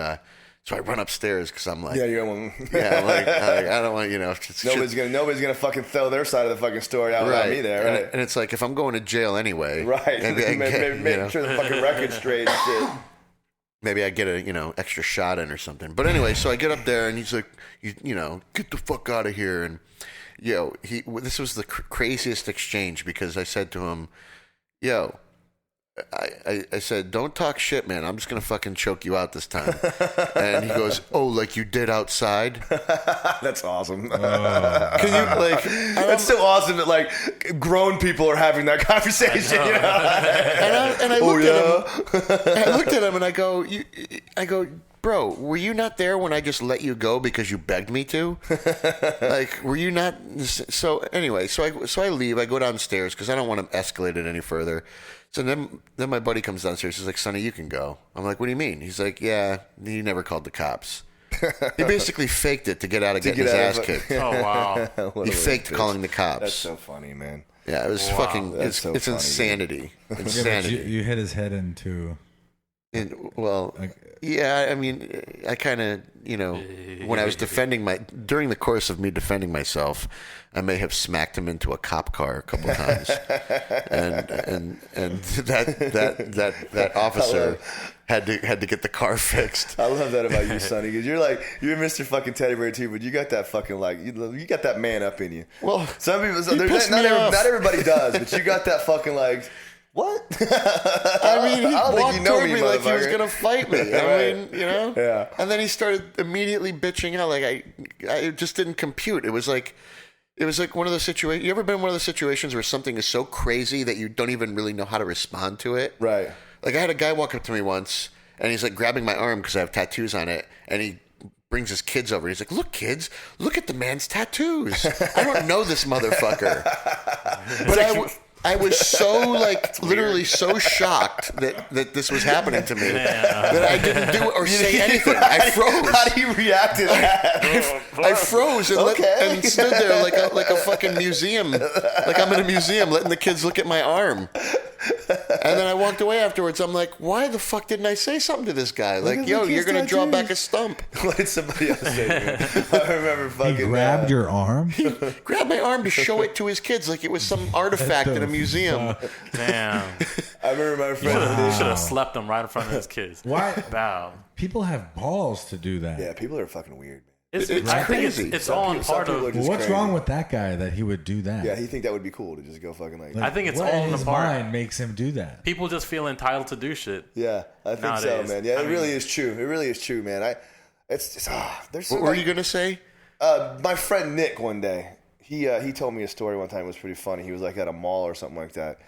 so I run upstairs because I'm like, Yeah, I'm like I don't want Nobody's gonna fucking throw their side of the fucking story out without me there, right? And it's like if I'm going to jail anyway, Right. Maybe I get, Make sure the fucking record's straight and shit. maybe I get a extra shot in or something. But anyway, so I get up there and he's like, get the fuck out of here. And this was the craziest exchange because I said to him, I said, don't talk shit, man. I'm just gonna fucking choke you out this time. And he goes, oh, like you did outside. That's awesome. Can you like? That's so awesome that like grown people are having that conversation. You know? And I looked at him. I looked at him and I go, bro, were you not there when I just let you go because you begged me to? Like, were you not? So anyway, so I leave. I go downstairs because I don't want to escalate it any further. So then my buddy comes downstairs. He's like, Sonny, you can go. I'm like, what do you mean? He's like, yeah, he never called the cops. He basically faked it to get out of getting his ass kicked. Oh wow. He faked calling the cops. That's so funny, man. Yeah, it was fucking. That's so it's funny, insanity. Yeah, but Insanity. you hit his head into. Yeah, I mean, I kind of, when I was during the course of me defending myself, I may have smacked him into a cop car a couple of times, and that officer had to get the car fixed. I love that about you, Sonny, because you're Mr. fucking Teddy Bear too, but you got that fucking you got that man up in you. Well, some people, pissed me off. not everybody does, but you got that fucking like. What? I mean, he walked toward me like he was going to fight me. Right. I mean, Yeah. And then he started immediately bitching out. Like, I just didn't compute. It was like one of those situations. You ever been in one of those situations where something is so crazy that you don't even really know how to respond to it? Right. Like, I had a guy walk up to me once, and he's like grabbing my arm because I have tattoos on it, and he brings his kids over. He's like, look, kids, look at the man's tattoos. I don't know this motherfucker. But I was so literally so shocked that this was happening to me that I didn't do it or say anything. I froze. How do you react to that? I froze and stood there like a fucking museum, like I'm in a museum letting the kids look at my arm. And then I walked away afterwards. I'm like, why the fuck didn't I say something to this guy? Like, yo, you're going to draw back a stump. What did somebody else say to me? I remember fucking... He grabbed your arm? Grabbed my arm to show it to his kids like it was some artifact in a museum. Damn. I remember my friend... You should have slept him right in front of his kids. Why? Wow. People have balls to do that. Yeah, people are fucking weird, man. It's I crazy. think it's all in part of... people are What's crazy. wrong with that guy that he would do that? Yeah, he think that would be cool to just go fucking like... I think it's what all in in the his part. mind makes him do that? People just feel entitled to do shit. Yeah, I think Nowadays. so, man. Yeah, I it mean- really is true. It really is true, man. There's What were you going to say? my friend Nick one day, he told me a story one time. It was pretty funny. He was like at a mall or something like that,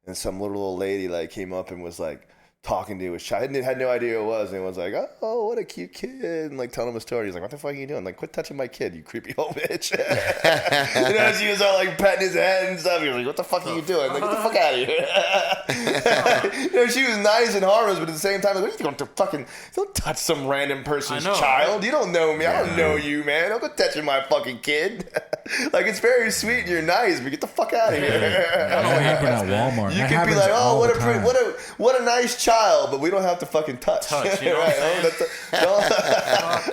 and some little old lady like came up and was like talking to his child. Had no idea who it was, and he was like, "Oh, what a cute kid," and like telling him a story. He's like, "What the fuck are you doing? Like, quit touching my kid, you creepy old bitch." You know, she was all like petting his head and stuff. He was like, "What the fuck are you doing? Like, get the fuck out of here." You know, she was nice and harmless, but at the same time, like, what are you going to fucking don't touch some random person's child? You don't know me. I don't know you, man. Don't go touching my fucking kid. Like, it's very sweet and you're nice, but get the fuck out of here. That happened at Walmart. You That can be happens like, "Oh, all what the time. what a nice child," but we don't have to fucking touch. You know what I'm saying?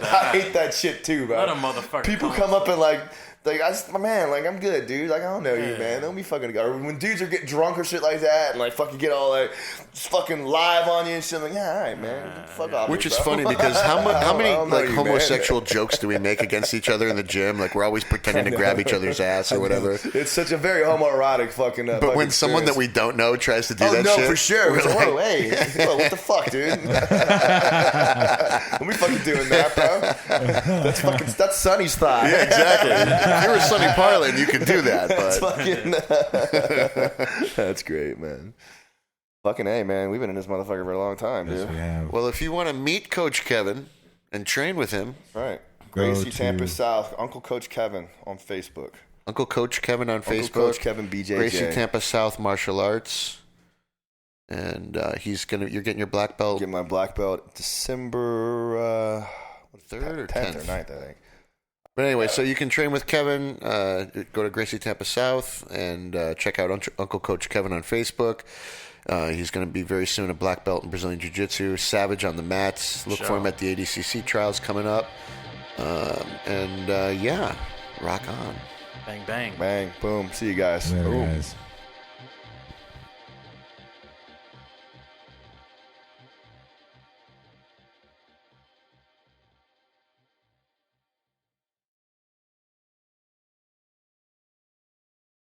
I hate that shit too, bro. Let a motherfucker People come up and like man, like, I'm good, dude. Like, I don't know you, man. Don't be fucking. Or when dudes are getting drunk or shit like that, and like fucking get all like fucking live on you and shit, I'm like, yeah, all right, man, get the fuck off. Which me, is bro. funny because how many I don't know like you, homosexual jokes do we make against each other in the gym? Like we're always pretending to grab each other's ass or whatever. It's such a very homeerotic fucking. But when someone that we don't know tries to do oh that no, shit, for sure. we're It's like, like, whoa, hey, whoa, what the fuck, dude? Don't be fucking doing that, bro. That's Sonny's thigh. yeah, exactly. If you were Sonny Parlin, you could do that. That's But fucking. That's great, man. Fucking A, man. We've been in this motherfucker for a long time, dude. Yes, we have. well, if you want to meet Coach Kevin and train with him, All right. Go Gracie to- Tampa South, Uncle Coach Kevin on Facebook. Uncle Coach Kevin on Facebook, Uncle Coach Kevin BJJ. Gracie Tampa South Martial Arts, and you're getting your black belt Get my black belt December 3rd or 10th 10th. or 9th, I think. But anyway, so you can train with Kevin. Go to Gracie Tampa South and check out Uncle Coach Kevin on Facebook. He's going to be very soon a black belt in Brazilian Jiu-Jitsu. Savage on the mats. Look for him at the ADCC Trials coming up. Yeah, rock on. Bang, bang. Bang, boom. See you guys. Later, Boom. guys.